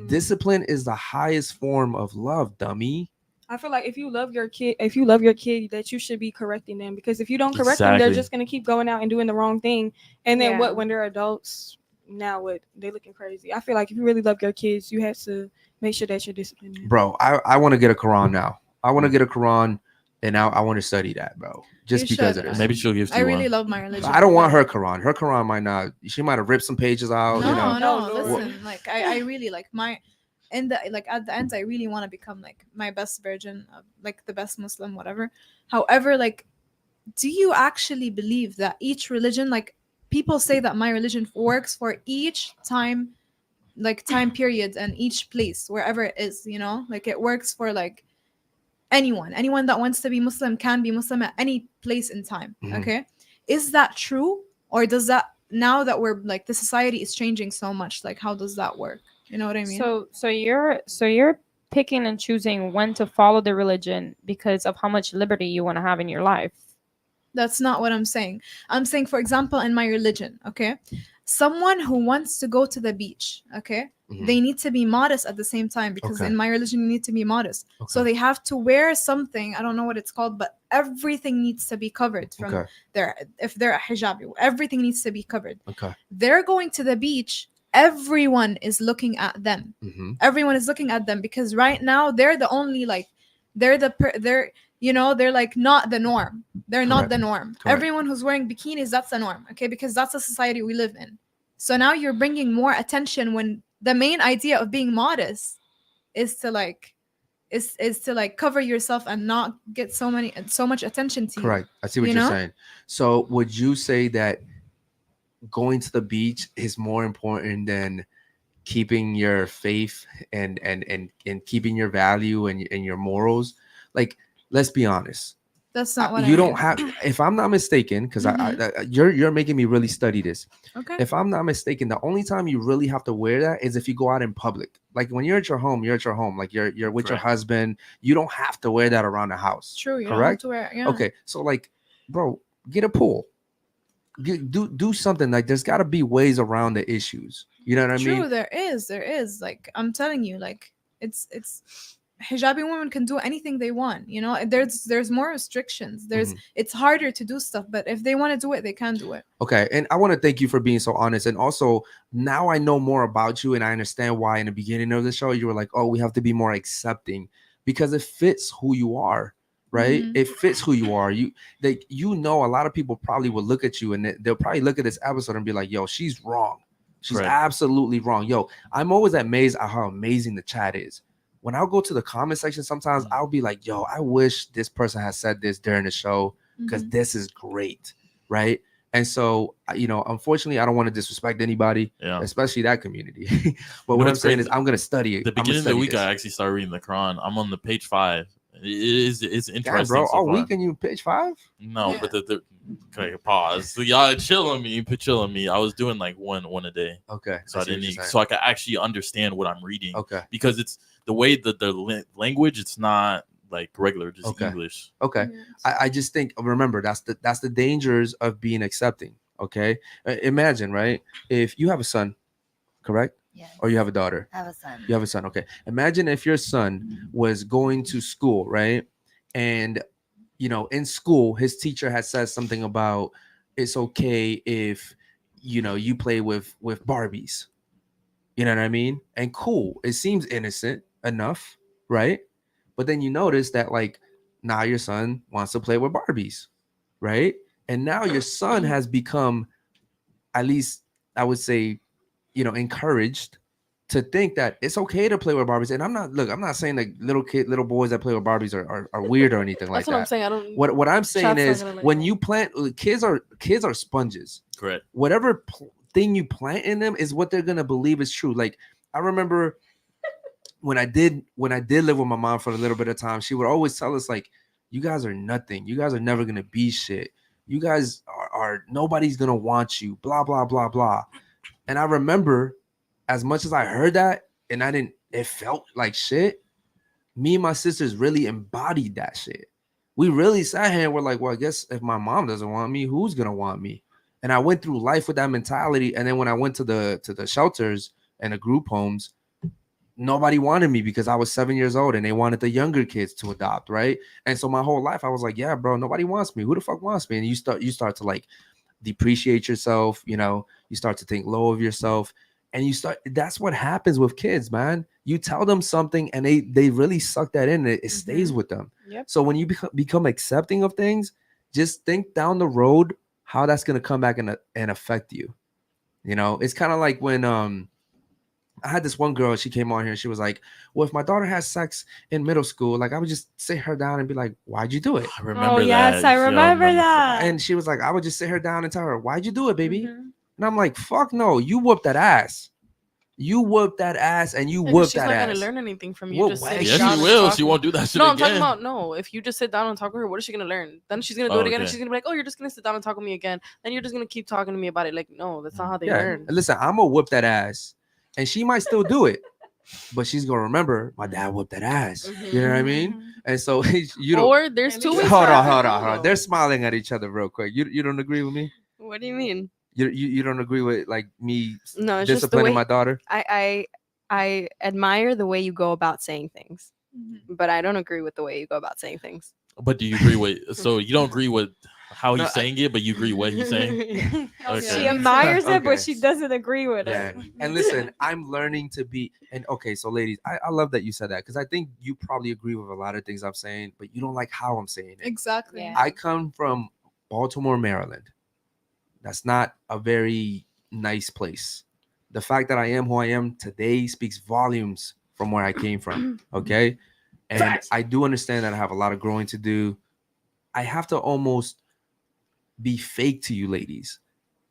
discipline is the highest form of love, dummy. I feel like if you love your kid, that you should be correcting them, because if you don't correct them, they're Exactly. just gonna keep going out and doing the wrong thing. And then Yeah. what? When they're adults, now what? They looking crazy. I feel like if you really love your kids, you have to make sure that you're disciplined. Bro, I want to get a Quran now. I want to get a Quran, and now I want to study that, bro. Just You because should. of this. Maybe she'll give I you really one. love my religion. I don't want her Quran. Her Quran might not. She might have ripped some pages out. No, you know. no, No, no. listen. Like, I really like my. In the like at the end, I really want to become like my best version of like the best Muslim, whatever. However, like, do you actually believe that each religion, like, people say that my religion works for each time period and each place wherever it is, you know, like it works for like anyone that wants to be Muslim can be Muslim at any place in time. Mhm. Okay, is that true, or does that, now that we're like the society is changing so much, like how does that work? You know what I mean? So you're picking and choosing when to follow the religion because of how much liberty you want to have in your life. That's not what I'm saying. I'm saying, for example, in my religion, okay, someone who wants to go to the beach, okay, Mhm. they need to be modest at the same time, because Okay. in my religion you need to be modest. So Okay. they have to wear something, I don't know what it's called, but everything needs to be covered from Okay. if they're a hijabi, everything needs to be covered. Okay. They're going to the beach, everyone is looking at them. Mm-hmm. Everyone is looking at them because right now they're the only, like, they're they're like not the norm. They're not Correct. the norm. Correct. Everyone who's wearing bikinis, that's the norm, okay, because that's the society we live in. So now you're bringing more attention when the main idea of being modest is to like is to like cover yourself and not get so much attention to you. Correct. I see what You you're know? saying. So would you say that going to the beach is more important than keeping your faith and keeping your value and your morals? Like, let's be honest. That's not what You I don't mean. have, if I'm not mistaken, because you're making me really study this. Okay. If I'm not mistaken, the only time you really have to wear that is if you go out in public. Like when you're at your home, you're at your home. Like you're with your Correct. husband. You don't have to wear that around the house. True. You don't have Correct? to wear. Yeah. Okay. So like, bro, get a pool. Do something. Like there's got to be ways around the issues. You know what I True. mean? There is. Like I'm telling you, like it's hijabi women can do anything they want. You know, there's more restrictions. It's harder to do stuff, but if they want to do it, they can do it. Okay. And I want to thank you for being so honest. And also now I know more about you and I understand why in the beginning of the show you were like, oh, we have to be more accepting because it fits who you are, right? Mhm. It fits who you are. A lot of people probably will look at you and they'll probably look at this episode and be like, yo, she's wrong. She's Correct. absolutely wrong. Yo, I'm always amazed at how amazing the chat is. When I'll go to the comment section, sometimes I'll be like, yo, I wish this person had said this during the show because this is great, right? And so, unfortunately, I don't want to disrespect anybody, especially that community. But what I'm saying is I'm going to study it. The beginning of the week, I actually started reading the Quran. I'm on the page 5. It's interesting. God, bro, so all far. week and you page 5? No, but okay, pause. So y'all chill on me. I was doing like one a day. Okay. So I didn't so I could actually understand what I'm reading. Okay. Because it's the way that the language, it's not like regular, just English. Okay. I just think, remember, that's the dangers of being accepting. Okay. Imagine, right? If you have a son, correct? Yes. Or you have a daughter. I have a son. You have a son. Okay. Imagine if your son was going to school, right? And in school, his teacher had said something about it's okay if you play with Barbies. You know what I mean? And cool. It seems innocent enough, right? But then you notice that like now your son wants to play with Barbies, right? And now your son has become, at least I would say, encouraged to think that it's okay to play with Barbies. And I'm not saying that little boys that play with Barbies are weird or anything like That's what that. I'm saying. I don't. What I'm saying Chad's is not gonna when like you plant, kids are sponges. Correct. Whatever thing you plant in them is what they're gonna believe is true. Like I remember when I did live with my mom for a little bit of time, she would always tell us like, you guys are nothing. You guys are never gonna be shit. You guys are nobody's gonna want you. Blah blah blah blah. And I remember, as much as I heard that, and it felt like shit. Me and my sisters really embodied that shit. We really sat here and we're like, well, I guess if my mom doesn't want me, who's gonna want me? And I went through life with that mentality. And then when I went to the shelters and the group homes, nobody wanted me because I was 7 years old and they wanted the younger kids to adopt, right? And so my whole life I was like, yeah, bro, nobody wants me. Who the fuck wants me? And you start to like depreciate yourself, you start to think low of yourself. And that's what happens with kids, man. You tell them something and they really suck that in. It stays with them. Yep. So when you become accepting of things, just think down the road how that's going to come back and affect you. It's kind of like when I had this one girl, she came on here and she was like, well, if my daughter has sex in middle school, like I would just sit her down and be like, why'd you do it? I remember that. Yes, I remember that. And she was like, I would just sit her down and tell her, why'd you do it, baby? And I'm like, fuck no, you whooped that ass. You whooped that ass and you whooped that ass. She's not gonna learn anything from you. What Just way? sitting Yes, down she and will. talking. She won't do that shit No, I'm again. talking about no. If you just sit down and talk with her, what is she gonna learn? Then she's gonna do it again, and she's gonna be like, "Oh, you're just gonna sit down and talk with me again." Then you're just gonna keep talking to me about it. Like, no, that's not how they learn. Listen, I'm gonna whoop that ass, and she might still do it, but she's gonna remember my dad whooped that ass. You know what I mean? And so you don't. Or there's two ways. Hold on. They're smiling at each other real quick. You don't agree with me? What do you mean? You don't agree with like me No, it's just the disciplining way my daughter? I admire the way you go about saying things, Mhm. but I don't agree with the way you go about saying things. But do you agree with? So you don't agree with how No, he's saying it, but you agree what he's saying. She Okay. admires it, but Okay. she doesn't agree with Yeah. it. And listen, I'm learning to be and okay, so ladies, I love that you said that because I think you probably agree with a lot of things I'm saying, but you don't like how I'm saying it. Exactly. Yeah. I come from Baltimore, Maryland. That's not a very nice place. The fact that I am who I am today speaks volumes from where I came from. Okay. And I do understand that I have a lot of growing to do. I have to almost be fake to you ladies.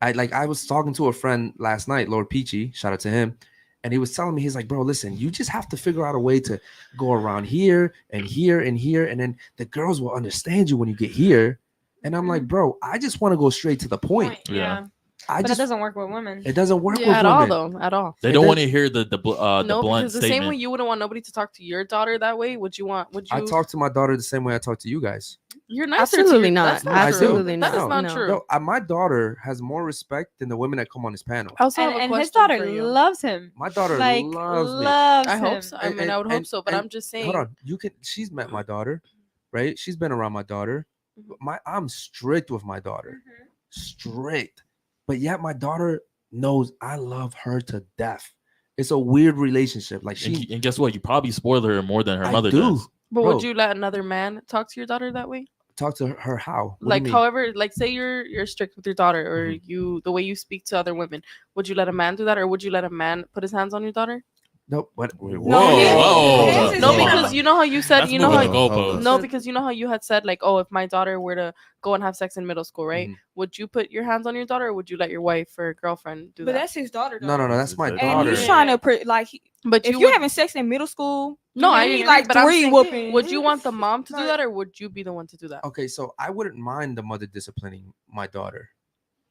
I was talking to a friend last night, Lord Peachy, shout out to him. And he was telling me, he's like, bro, listen, you just have to figure out a way to go around here and here and here. And then the girls will understand you when you get here. And I'm like, bro, I just want to go straight to the point. Yeah. I But just it doesn't work with women. it doesn't work with at all women. though, at all. They It don't does- want to hear the No, blunt because the same statement. way you wouldn't want nobody to talk to your daughter that way. Would you? I talk to my daughter the same way I talk to you guys. You're nicer to Absolutely your- not. That's not I true. do. Absolutely That is not. not No. true. No, my daughter has more respect than the women that come on this panel. I also have a And his question daughter for you. loves him. My daughter Like loves me. loves I him. hope so. I mean, I would hope so, but and- I'm just saying. Hold on, you can. She's met my daughter, right? She's been around my daughter. Mhm. I'm strict with my daughter, strict, but yet my daughter knows I love her to death. It's a weird relationship. Like And guess what? You probably spoil her more than her I mother do. does. But Bro, would you let another man talk to your daughter that way? talk to her how? What do you Like, mean? however, like say you're strict with your daughter, or you the way you speak to other women. Would you let a man do that, or would you let a man put his hands on your daughter? No, what? Wait, No, whoa, he- whoa. his is No, Yeah. because you know how you said That's you know moving how the goalposts. no, because you know how you had said like, oh, if my daughter were to go and have sex in middle school, right? Mhm. Would you put your hands on your daughter, or would you let your wife or girlfriend do But that? that's his daughter. Though. No, that's my And And daughter. he's trying to But if you you would- having sex in middle school, No, you I need agree, like but I'm 3 saying, whoopings. would you want the mom to do No. that, or would you be the one to do that? Okay, so I wouldn't mind the mother disciplining my daughter.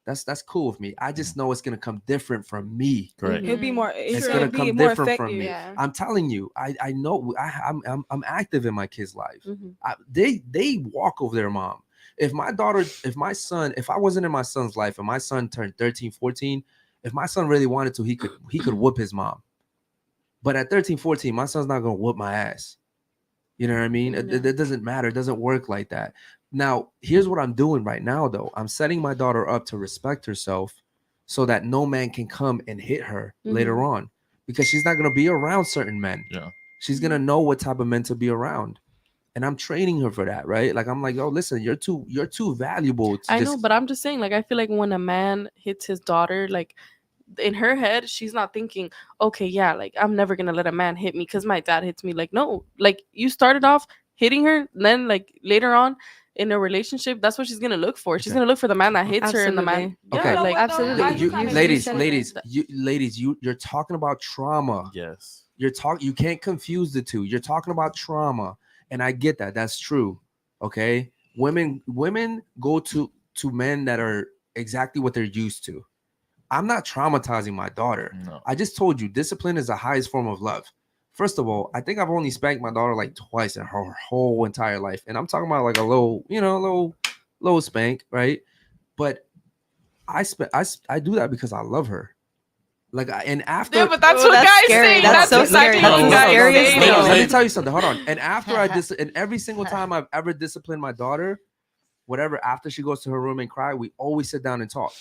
That's cool with me. I just know it's gonna come different from me. Correct. It'll be more. It's gonna gonna be come more different effective. from me. Yeah. I'm telling you, I know I'm active in my kids' life. Mhm. They walk over their mom. If my son, if I wasn't in my son's life and my son turned 13, 14, if my son really wanted to, he could whoop his mom. But at 13, 14, my son's not gonna whoop my ass. You know what I mean? It doesn't matter. It doesn't work like that. Now, here's what I'm doing right now, though. I'm setting my daughter up to respect herself so that no man can come and hit her later on, because she's not going to be around certain men. Yeah. She's going to know what type of men to be around. And I'm training her for that, right? Like, I'm like, oh, listen, you're too valuable. I know, but I'm just saying, like, I feel like when a man hits his daughter, like, in her head, she's not thinking, okay, yeah, like, I'm never gonna let a man hit me because my dad hits me. Like, no, like, you started off hitting her, then like later on in a relationship, that's what she's gonna look for. She's gonna look for the man that hits her and the man. Absolutely. Okay. Yeah, like, Absolutely. Ladies, you're talking about trauma. Yes. You can't confuse the two. You're talking about trauma, and I get that. That's true. Okay, women go to men that are exactly what they're used to. I'm not traumatizing my daughter. No. I just told you discipline is the highest form of love. First of all, I think I've only spanked my daughter like twice in her whole entire life, and I'm talking about like a low spank, right? But I do that because I love her. Like, and after, yeah, but that's what that's guys scary. say. That's so exactly scary. what That's the guys scariest say. thing. Let me tell you something. Hold on. And after and every single time I've ever disciplined my daughter, whatever, after she goes to her room and cry, we always sit down and talk.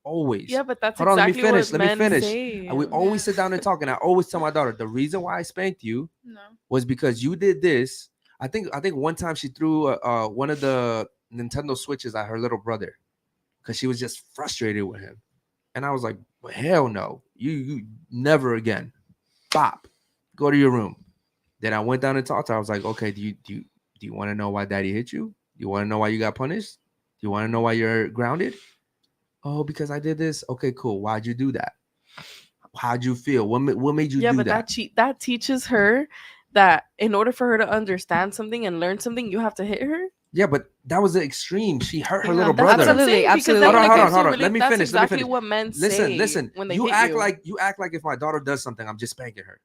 Always. Yeah, but that's Hold on, exactly what men say. And we always sit down and talk. And I always tell my daughter, the reason why I spanked you No. was because you did this. I think one time she threw one of the Nintendo Switches at her little brother because she was just frustrated with him. And I was like, well, hell no. You never again. Bop. Go to your room. Then I went down and talked to her. I was like, okay, do you want to know why daddy hit you? Do you want to know why you got punished? Do you want to know why you're grounded? Oh, because I did this. Okay, cool. Why'd you do that? How'd you feel? What made you do but that? that teaches her that in order for her to understand something and learn something, you have to hit her. Yeah, but that was the extreme. She hurt her Yeah, little that's what brother. I'm saying, because Absolutely. then Hold when it on. comes to Let me that's finish. exactly what men say. Listen. When they You hit act like if my daughter does something, I'm just spanking her.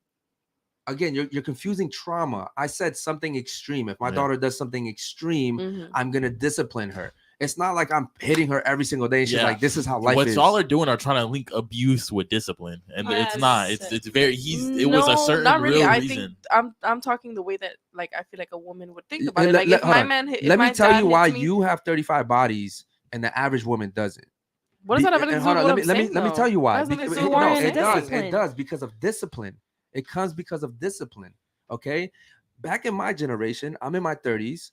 Again, you're confusing trauma. I said something extreme. If my daughter does something extreme, Mhm. I'm gonna discipline her. It's not like I'm hitting her every single day. And she's like, this is how life what is. y'all are doing are trying to link abuse with discipline, and it's not. It's very. It was a certain not really. real I reason. think I'm talking the way that like I feel like a woman would think about it. Let- Like if hold my on. man, if Let my me tell dad you why hits me, you have 35 bodies and the average woman doesn't. what does that have anything to do Hold with on, what I'm saying? let me tell you why. That has nothing to do No, with what I'm it saying. does. It does because of discipline. It comes because of discipline. Okay. Back in my generation, I'm in my 30s.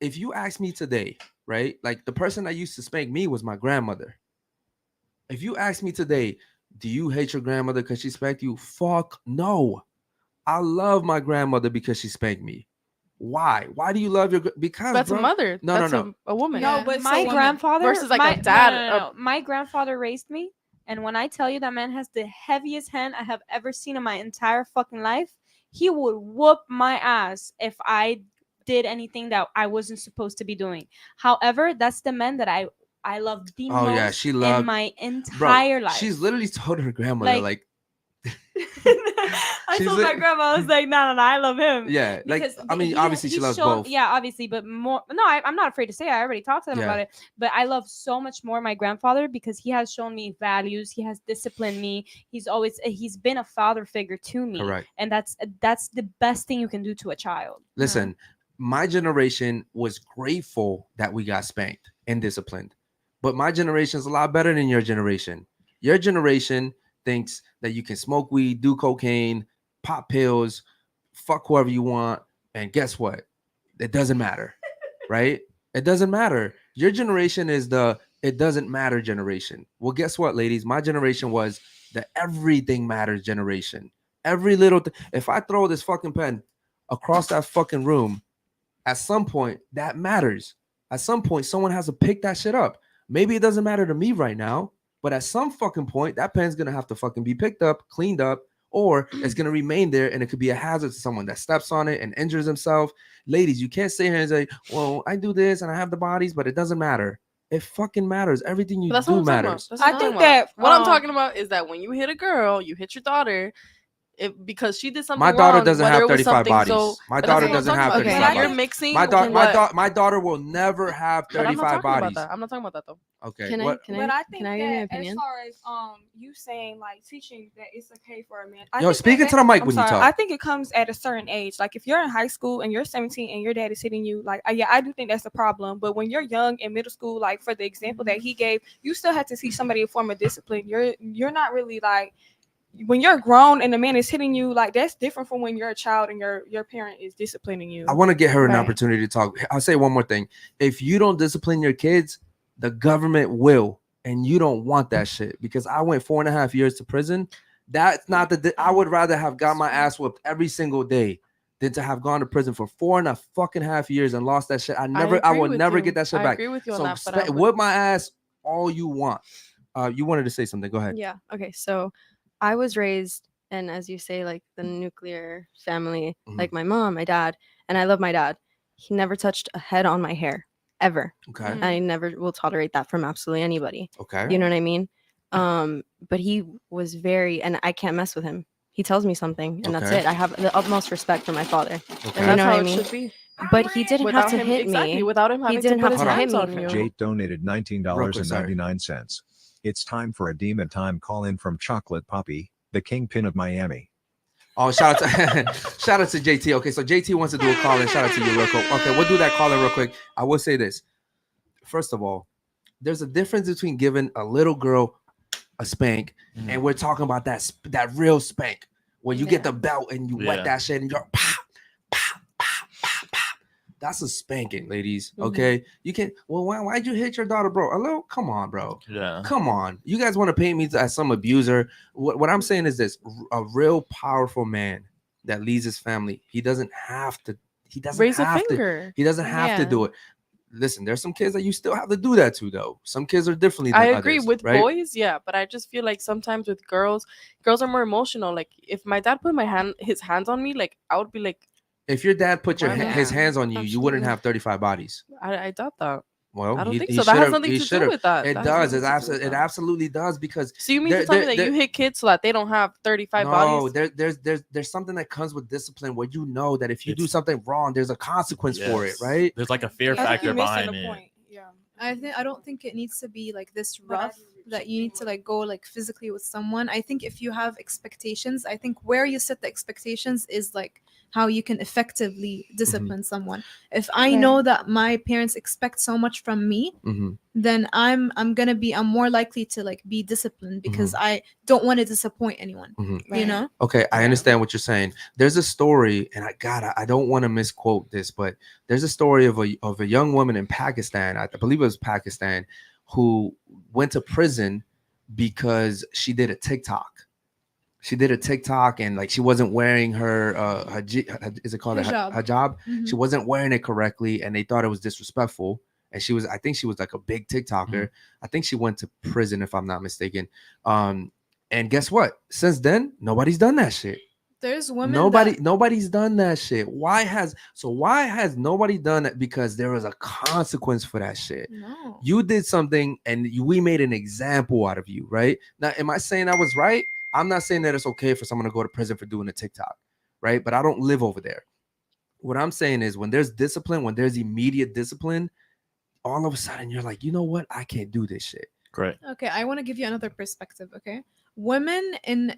If you ask me today, right, like the person that used to spank me was my grandmother. If you ask me today, do you hate your grandmother because she spanked you? Fuck no. I love my grandmother because she spanked me. Why? Why do you love your? Because That's bro, a mother. No, That's no, no. a woman. No, but so my woman grandfather versus like my, a dad. No. My grandfather raised me, and when I tell you that man has the heaviest hand I have ever seen in my entire fucking life, he would whoop my ass if I did anything that I wasn't supposed to be doing. However, that's the man that I love the Oh most yeah, she loved in my entire life. She's literally told her grandmother Like- like I she's told my lit- grandma, I was like, no, I love him. yeah, like Because I mean, he- obviously she he's loves shown- both. Yeah, obviously, but more. No, I'm not afraid to say it. I already talked to them Yeah. about it. But I love so much more my grandfather because he has shown me values. He has disciplined me. He's been a father figure to me. Correct. And that's the best thing you can do to a child. Listen, my generation was grateful that we got spanked and disciplined, but my generation is a lot better than your generation. Your generation thinks that you can smoke weed, do cocaine, pop pills, fuck whoever you want, and guess what? It doesn't matter, right? It doesn't matter. Your generation is the it doesn't matter generation. Well, guess what, ladies? My generation was the everything matters generation. Every little thing. If I throw this fucking pen across that fucking room, at some point that matters. At some point, someone has to pick that shit up. Maybe it doesn't matter to me right now, but at some fucking point, that pen's gonna have to fucking be picked up, cleaned up, or it's gonna remain there, and it could be a hazard to someone that steps on it and injures himself. Ladies, you can't sit here and say, "Well, I do this and I have the bodies, but it doesn't matter." It fucking matters. Everything you But that's do what I'm talking about. matters. That's what I I'm think talking about. that, What I'm talking about is that when you hit a girl, you hit your daughter. Because she did something My daughter wrong, doesn't whether have it was 35 something bodies. so- My but that's daughter what I'm doesn't talking have about. 35 You're bodies. mixing My what- daughter will never have But I'm 35 not talking about bodies. that. I'm not talking about that though. Okay. Can I what? can But I I think can I give my that opinion? as far as you saying like teaching that it's okay for a man. Yo, speak into the mic I'm when you sorry, talk. I think it comes at a certain age. Like if you're in high school and you're 17 and your dad is hitting you, like yeah, I do think that's a problem. But when you're young in middle school, like for the example that he gave, you still have to teach somebody a form of discipline. You're not really like when you're grown and the man is hitting you, like that's different from when you're a child and your parent is disciplining you. I want to get her an Right. opportunity to talk. I'll say one more thing. If you don't discipline your kids, the government will, and you don't want that shit. Because I went 4.5 years to prison. That's not I would rather have got my ass whooped every single day than to have gone to prison for 4.5 years and lost that shit. I agree will with never you. get that shit I back. agree with you on So that, but I would- whip my ass all you want. You wanted to say something. Go ahead. Yeah. Okay. So I was raised, and as you say, like the nuclear family, Mhm. like my mom, my dad, and I love my dad. He never touched a head on my hair ever. Okay. And I never will tolerate that from absolutely anybody. Okay. You know what I mean? But he was very, and I can't mess with him. He tells me something, and that's Okay. it. I have the utmost respect for my father. Okay. And You that's know how what I it mean? should be. But he didn't Without have to him, hit exactly. me. Without him He having to didn't put have his to hit hands me. on you. Jake donated Real quick, sorry. $19.99. It's time for a demon time call in from Chocolate Poppy, the kingpin of Miami. Oh, shout out to shout out to JT. Okay, so JT wants to do a call in. Shout out to you real quick. Okay, we'll do that call in real quick. I will say this. First of all, there's a difference between giving a little girl a spank and we're talking about that real spank where you get the belt and you wet that shit and you're pop, pop, pop, pop, pop. That's a spanking, ladies. Okay, you can. Well, why'd you hit your daughter, bro? Hello, come on, bro. Yeah. Come on. You guys want to paint me as some abuser? What I'm saying is this: a real powerful man that leads his family. He doesn't have to. He doesn't Raise a have to. finger. He doesn't have to do it. Listen, there's some kids that you still have to do that to, though. Some kids are differently than I agree others, with right? boys, yeah, but I just feel like sometimes with girls are more emotional. Like if my dad put his hands on me, like I would be like, If your dad put Why his not? hands on you, you wouldn't Absolutely. have 35 bodies. I doubt that. Well, I don't think he so. That has should've- nothing he to do should've. with that. It That has does. nothing to do with It that. absolutely does because. So you mean to tell me that you hit kids so that they don't have 35 bodies? There's something that comes with discipline where you know that if you do something wrong, there's a consequence for it, Yes. right? There's like a fear I think factor you're missing behind the it. point. I don't think it needs to be like this rough that you need to like go like physically with someone. I think if you have expectations, I think where you set the expectations is like how you can effectively discipline someone. If I know that my parents expect so much from me, then I'm more likely to like be disciplined because I don't want to disappoint anyone. You know? Okay, I understand what you're saying. There's a story, and I don't want to misquote this, but there's a story of a young woman in Pakistan, I believe it was Pakistan, who went to prison because she did a TikTok. She did a TikTok and like she wasn't wearing her is it called hijab? Hijab. She wasn't wearing it correctly, and they thought it was disrespectful. And I think she was like a big TikToker. I think she went to prison if I'm not mistaken. And guess what? Since then, nobody's done that shit. There's women. Nobody's done that shit. Why has nobody done it? Because there was a consequence for that shit. No. You did something, and we made an example out of you, right? Now, am I saying I was right? I'm not saying that it's okay for someone to go to prison for doing a TikTok, right? But I don't live over there. What I'm saying is when there's discipline, when there's immediate discipline, all of a sudden you're like, you know what? I can't do this shit. Correct. Okay, I want to give you another perspective. Okay, women in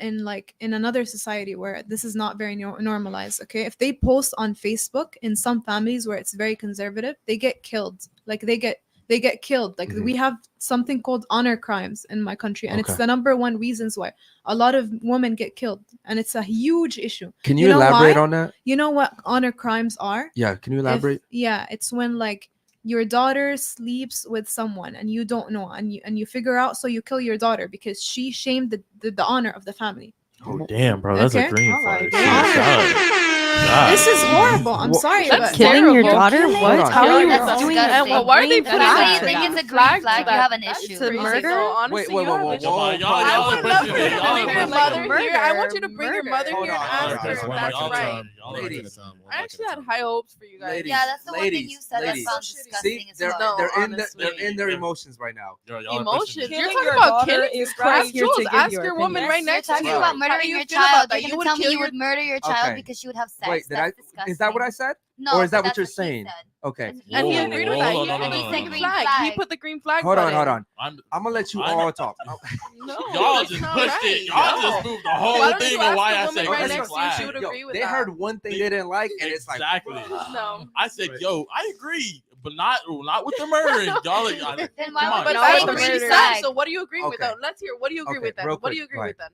another society where this is not very normalized. Okay, if they post on Facebook in some families where it's very conservative, they get killed. Like they get killed. Like we have something called honor crimes in my country, and it's the number one reasons why a lot of women get killed, and it's a huge issue. Can you elaborate on that? You know what honor crimes are? Yeah, can you elaborate? It's when like your daughter sleeps with someone and you don't know, and you figure out, so you kill your daughter because she shamed the honor of the family. Oh damn, bro, that's a green flag. This is horrible. I'm sorry, that's but killing your daughter? What? How How are you that's doing disgusting. that? Why are they putting Why that? do you think it's a green flag? You have an issue. To murder? Wait, Honestly, whoa. I would love for you to bring your mother here. I want you to bring your mother Hold here and on, ask her if that's right. Ladies. I actually had high hopes for you guys. Ladies, Yeah, that's the one thing you said that ladies. sounds disgusting See, as they're fuck. they're in their emotions right now. Emotions. Killing You're talking your about daughter killing is crap. crazier to Jules, give ask your your woman opinion. right You're next to talking you. about How do murdering you your feel about child. that? You're You gonna would tell me kill you your would murder your child Okay. because she would have sex. Wait, That's disgusting. is that what I said? No, Or is that but what you're that's he saying? said. Okay. And he Whoa, agreed with that. hold He on, put the hold on, green hold on. flag. He Flag. put the green flag. Hold on. button. I'm gonna let you I'm- all talk. No, Y'all that's just not pushed right. it. Y'all just moved the Why whole don't thing you on ask why the I woman said right green next to you? She flag. would agree with They that. heard one thing they didn't like, and it's like Exactly. No. I said, yo, I agree, but not with the murdering. Y'all like, Then why come would on. But you that's say the green green flag? flag. So what do you agree with? Okay. Though? Let's hear. What do you agree Okay, with then? real What do you quick, agree go with then?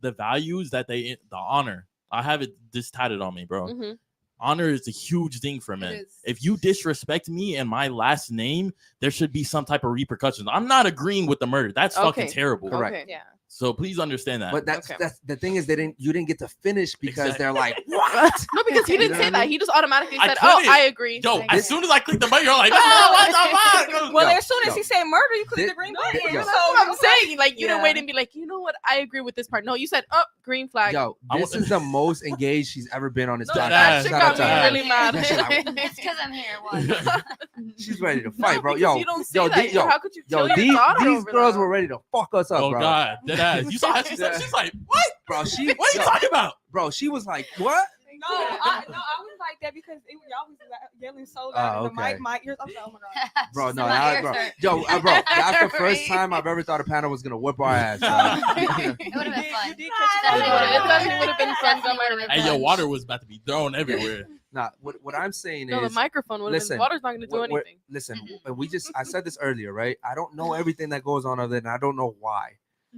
The values that the honor. I have it this tatted on me, bro. Mhm. Honor is a huge thing for It men. is. If you disrespect me and my last name, there should be some type of repercussions. I'm not agreeing with the murder. That's fucking Okay. terrible. Correct. Okay. Yeah. So please understand that. But that's Okay. that's the thing is you didn't get to finish because Exactly. they're like, what? No, because he You didn't know say what I that. mean? He just automatically I said, "Oh, couldn't. I agree." Yo, Okay. as soon as I click the button, you're like, oh, what the fuck? Well, Yo, as soon as yo. he said murder, you click Thi- the green yo. button. That's So That's what I'm saying. Like you didn't Yeah. wait and be like, you know what? I agree with this part. No, you said, "Oh, green flag." Yo, this is the most engaged she's ever been on this No, podcast. that shit Shout out got to me her. really mad. That shit, like, It's because I'm here. What? she's ready to fight, bro. because Yo, you don't say yo, that. yo, How could you yo, kill your daughter these over girls that? were ready to fuck us up, Oh bro. God, dead ass. You saw how she said? She's like, what? Bro, she What are you yo, talking about? bro, she was like, what? No, I was like that because y'all was yelling so loud in the okay. mic. My ears. I'm like, oh my god. Bro, no, My that, ears bro, hurt. yo, bro, that's the first Right. time I've ever thought a panel was gonna whip our ass. It would have been fun. You did It Definitely definitely would have been fun. Definitely would've been Hey, yo, fun. water was about to be thrown everywhere. Nah, what I'm saying No, the is, microphone would have listen, been. Water's not going to do we're- anything. listen, Mhm. and I said this earlier, right? I don't know everything that goes on of it, and I don't know why.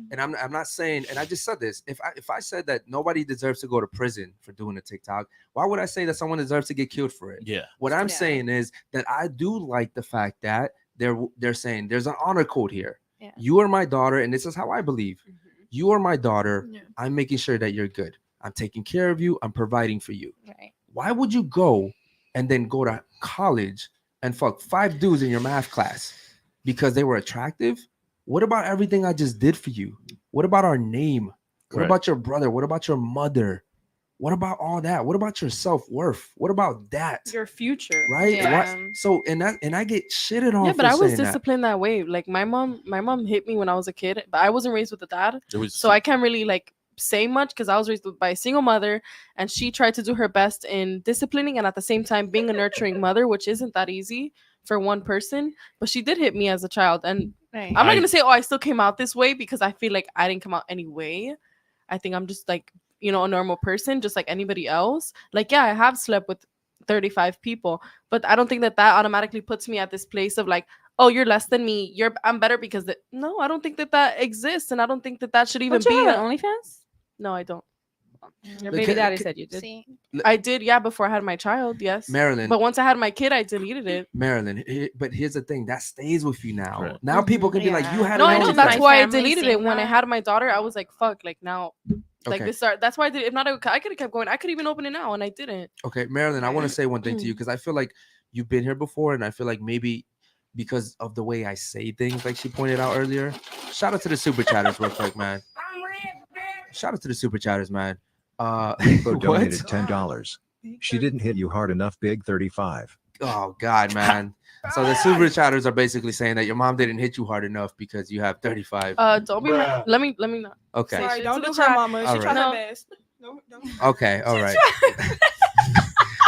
And I'm not saying, and I just said this. If I said that nobody deserves to go to prison for doing a TikTok, why would I say that someone deserves to get killed for it? Yeah. What I'm Yeah. saying is that I do like the fact that they're saying there's an honor code here. Yeah. You are my daughter, and this is how I believe. You are my daughter. Yeah. I'm making sure that you're good. I'm taking care of you. I'm providing for you. Right. Why would you go and then go to college and fuck 5 dudes in your math class because they were attractive? What about everything I just did for you? What about our name? What Correct. about your brother? What about your mother? What about all that? What about your self-worth? What about that? Your future. Right? Yeah. Why- So and I get shitted on. Yeah, for but I was saying that. disciplined that way. Like my mom hit me when I was a kid, but I wasn't raised with a dad, It was so I can't really like say much because I was raised by a single mother, and she tried to do her best in disciplining and at the same time being a nurturing mother, which isn't that easy. for one person, but she did hit me as a child. And Right. I'm not gonna say, oh, I still came out this way, because I feel like I didn't come out anyway. I think I'm just like, you know, a normal person, just like anybody else. Like, yeah, I have slept with 35 people, but I don't think that automatically puts me at this place of like, oh, you're less than me, I'm better because no, I don't think that exists, and I don't think that should even Don't you be have an OnlyFans? No, I don't. Your Look, baby daddy said you did. See, I did, yeah, before I had my child, yes. Marilyn. But once I had my kid, I deleted it. Marilyn, but here's the thing that stays with you now. Correct. Now people can be like, you had No, an I know. OnlyFans. That's why I family deleted seeing it. When I that. had my daughter, I was like, fuck, like now, like Okay. this start. That's why I did. If not, I could have kept going. I could even open it now, and I didn't. Okay, Marilyn, I want to say one thing to you because I feel like you've been here before, and I feel like maybe because of the way I say things, like she pointed out earlier. Shout out to the super chatters real quick, man. Shout out to the super chatters, man. Info what? donated $10. She didn't hit you hard enough, big 35. Oh God, man. So the super chatters are basically saying that your mom didn't hit you hard enough because you have 35. Don't be mad. Let me not. Okay. say Sorry, shit don't to do the her chat. mama. She All tried right. her best. No, don't. Okay. All right.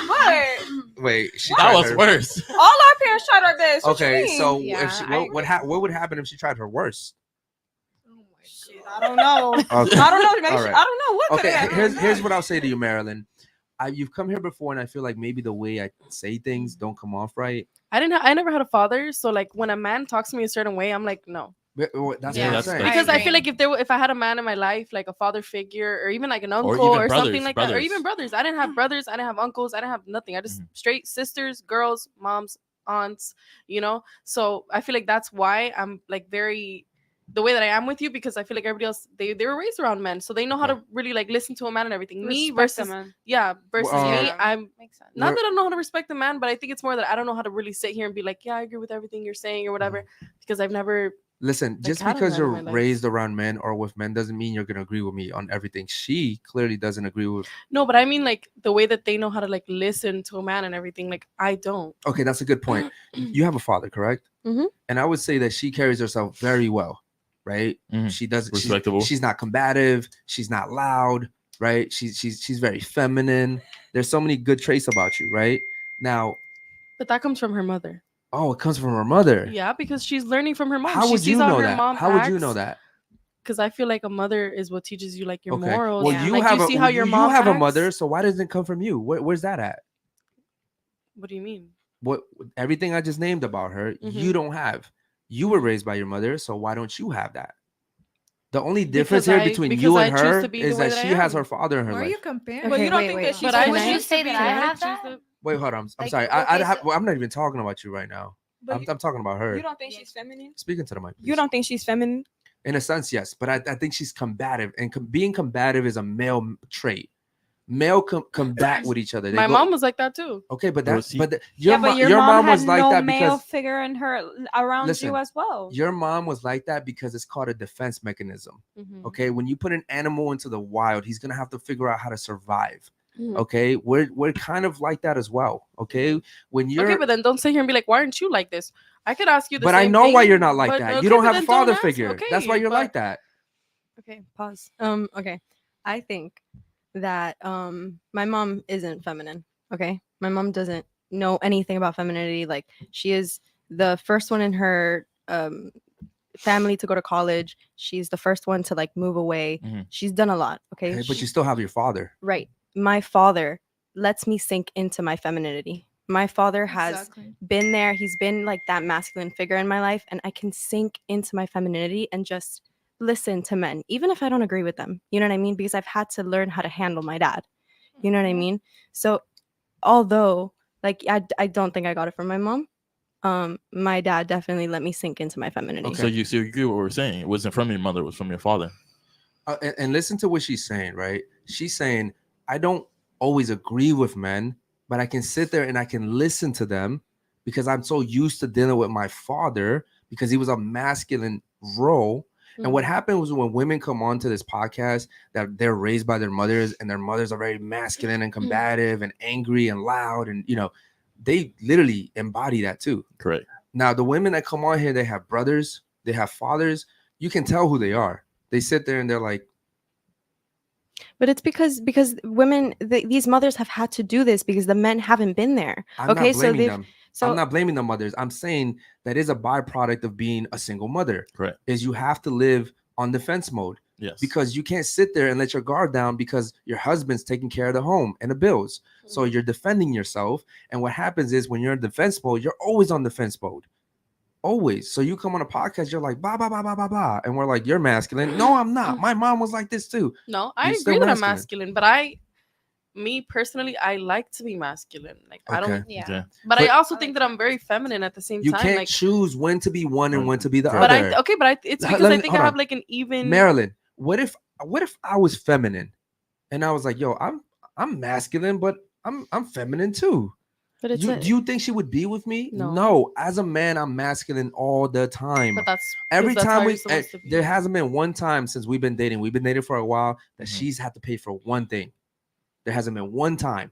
What? Wait. She That tried was her- worse. All our parents tried our best. What you Okay. mean? So Yeah, if she, I what would happen if she tried her worst? Shit, I don't know. Okay. I don't know. Maybe All right. I don't know what. Okay. could happen. Here's what I'll say to you, Marilyn. You've come here before, and I feel like maybe the way I say things don't come off right. I never had a father, so like when a man talks to me a certain way, I'm like, no. That's Yeah, what I'm that's saying. fair. Because I agree. feel like if I had a man in my life, like a father figure, or even like an uncle, even or brothers, something like that, or brothers. even brothers. I didn't have brothers. I didn't have uncles. I didn't have nothing. I just straight sisters, girls, moms, aunts. You know. So I feel like that's why I'm like very the way that I am with you, because I feel like everybody else they were raised around men, so they know how to really like listen to a man and everything. Me Respect versus a man. versus Well, me, I'm makes sense. not that I don't know how to respect the man, but I think it's more that I don't know how to really sit here and be like, yeah, I agree with everything you're saying or whatever, because I've never. Listen, just had a because man in you're my life. raised around men or with men doesn't mean you're gonna agree with me on everything. She clearly doesn't agree with. No, but I mean like the way that they know how to like listen to a man and everything. Like I don't. Okay, that's a good point. You have a father, correct? Mhm. And I would say that she carries herself very well, right? Mhm. She doesn't. Respectable. She's not combative. She's not loud, right? She's very feminine. There's so many good traits about you, right? Now, But that comes from her mother. oh, it comes from her mother. Yeah, because she's learning from her mom. How She would sees you how know her that? mom How would you know acts. that? Because I feel like a mother is what teaches you like your Okay. morals. Well, you like, have you see how your you mom have a acts. mother, so why doesn't it come from you? Where's that at? What do you mean? What everything I just named about her, Mhm. you don't have. You were raised by your mother, so why don't you have that? The only difference here between you because I and choose her to be the is way that that she I has am. her father in her Why are life. you comparing? But Okay, you don't wait, think wait. that she's. But I Would choose you to say be that the I way have choose that? to- Wait, hold on. I'm Like, sorry. okay, so- I'm not even talking about you right now. But I'm talking about her. You don't think she's feminine? Speaking to the mic. You please. don't think she's feminine? In a sense, yes, but I think she's combative, and being combative is a male trait. Male combat with each other. They My go- mom was like that too. okay, but Well, that's see- your but your mom mom had was like no that male because figure in her around Listen, you as well. your mom was like that because it's called a defense mechanism. Mhm. Okay, when you put an animal into the wild, he's gonna have to figure out how to survive. Mhm. Okay, we're kind of like that as well. Okay, when you're Okay, but then don't sit here and be like, why aren't you like this? I could ask you the but same I know thing, why you're not like but- that. okay, You don't but have a then father ask. figure. That's why Okay, you're but- like that. Okay, pause. Okay. I think that my mom isn't feminine. Okay. My mom doesn't know anything about femininity. Like she is the first one in her family to go to college. She's the first one to like move away. Mhm. She's done a lot. Okay. Hey, but you still have your father. Right. My father lets me sink into my femininity. My father has Exactly. been there. He's been like that masculine figure in my life, and I can sink into my femininity and just listen to men, even if I don't agree with them. You know what I mean? Because I've had to learn how to handle my dad. You know what I mean? So, although like I don't think I got it from my mom, my dad definitely let me sink into my femininity. Okay. So you agree with what we're saying? It wasn't from your mother; it was from your father. And listen to what she's saying, right? She's saying, I don't always agree with men, but I can sit there and I can listen to them because I'm so used to dealing with my father because he was a masculine role. And what happened was when women come onto this podcast that they're raised by their mothers and their mothers are very masculine and combative and angry and loud. And, you know, they literally embody that too. Correct. Now, the women that come on here, they have brothers, they have fathers. You can tell who they are. They sit there and they're like, But it's because women, these mothers have had to do this because the men haven't been there. I'm Okay, not so blaming they've them. So I'm not blaming the mothers. I'm saying that is a byproduct of being a single mother. Correct. Is you have to live on defense mode. Yes. Because you can't sit there and let your guard down because your husband's taking care of the home and the bills. So you're defending yourself. And what happens is when you're in defense mode, you're always on defense mode. Always. So you come on a podcast, you're like, blah, blah, blah, blah, blah, blah. And we're like, you're masculine. No, I'm not. My mom was like this too. No, I You're still agree that I'm masculine. masculine, but me personally, I like to be masculine. Like I don't, Okay. Yeah. Okay. but I But- also think that I'm very feminine at the same You time. can't Like, choose when to be one and when to be the but other. it's Let because me- I think hold I have on. like an even. Marilyn, what if I was feminine and I was like, yo, I'm masculine, but I'm feminine too. but it's Do you think she would be with me? No. As a man, I'm masculine all the time. But that's Every because that's time how we you're supposed to be. there hasn't been one time since we've been dating for a while that she's had to pay for one thing. There hasn't been one time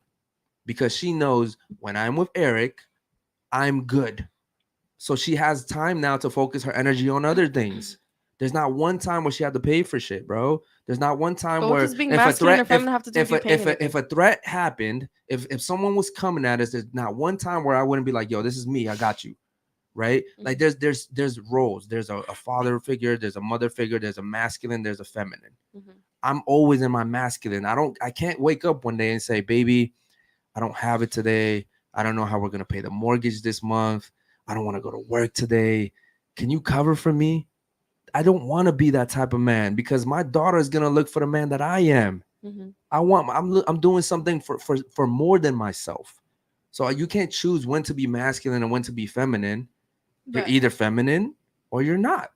because she knows when I'm with Eric, I'm good. So she has time now to focus her energy on other things. There's not one time where she had to pay for shit, bro. There's not one time But what where does being if a masculine or threat, feminine have to do with you paying if a anything? threat happened, if someone was coming at us, there's not one time where I wouldn't be like, yo, this is me, I got you. Right? Like there's roles. There's a father figure, there's a mother figure, there's a masculine, there's a feminine. I'm always in my masculine. I can't wake up one day and say, baby, I don't have it today. I don't know how we're gonna pay the mortgage this month. I don't want to go to work today. Can you cover for me? I don't want to be that type of man because my daughter is gonna look for the man that I am. I'm doing something for more than myself. So you can't choose when to be masculine and when to be feminine. You're either feminine or you're not.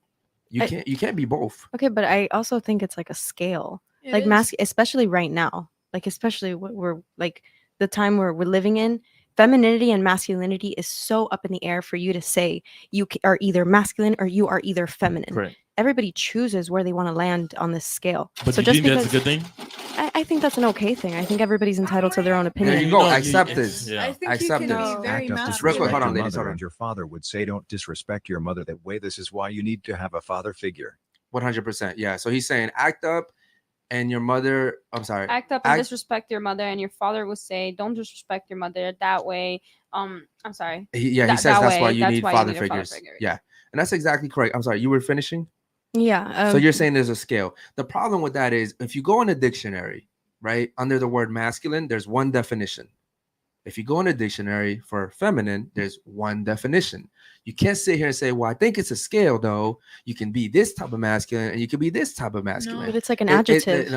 You can't be both. Okay, but I also think it's like a scale. It Like is. especially right now. Like especially what we're like the time where we're living in. Femininity and masculinity is so up in the air for you to say you are either masculine or you are either feminine. Correct. Everybody chooses where they want to land on this scale. But so do you just think that's a because good thing? I think that's an okay thing. I think everybody's entitled to their own There opinion. you go. know, Accept you- this. yeah. I think Accept you this. can be very Act of masculine. Real quick, hold on, disrespect your ladies, hold mother on. and your father would say don't disrespect your mother that way. This is why you need to have a father figure. 100%. Yeah. So he's saying act up and your mother. I'm sorry. Act up and Act- disrespect your mother, and your father will say, "Don't disrespect your mother that way." I'm sorry. He That- says that that's way- why you that's need why you father need a father figures. figure. Yeah. And that's exactly correct. I'm sorry. You were finishing? Yeah. So you're saying there's a scale. The problem with that is if you go in a dictionary, right, under the word masculine, there's one definition. If you go in a dictionary for feminine, there's one definition. You can't sit here and say, well, I think it's a scale, though. You can be this type of masculine and you can be this type of masculine. But it's like an adjective.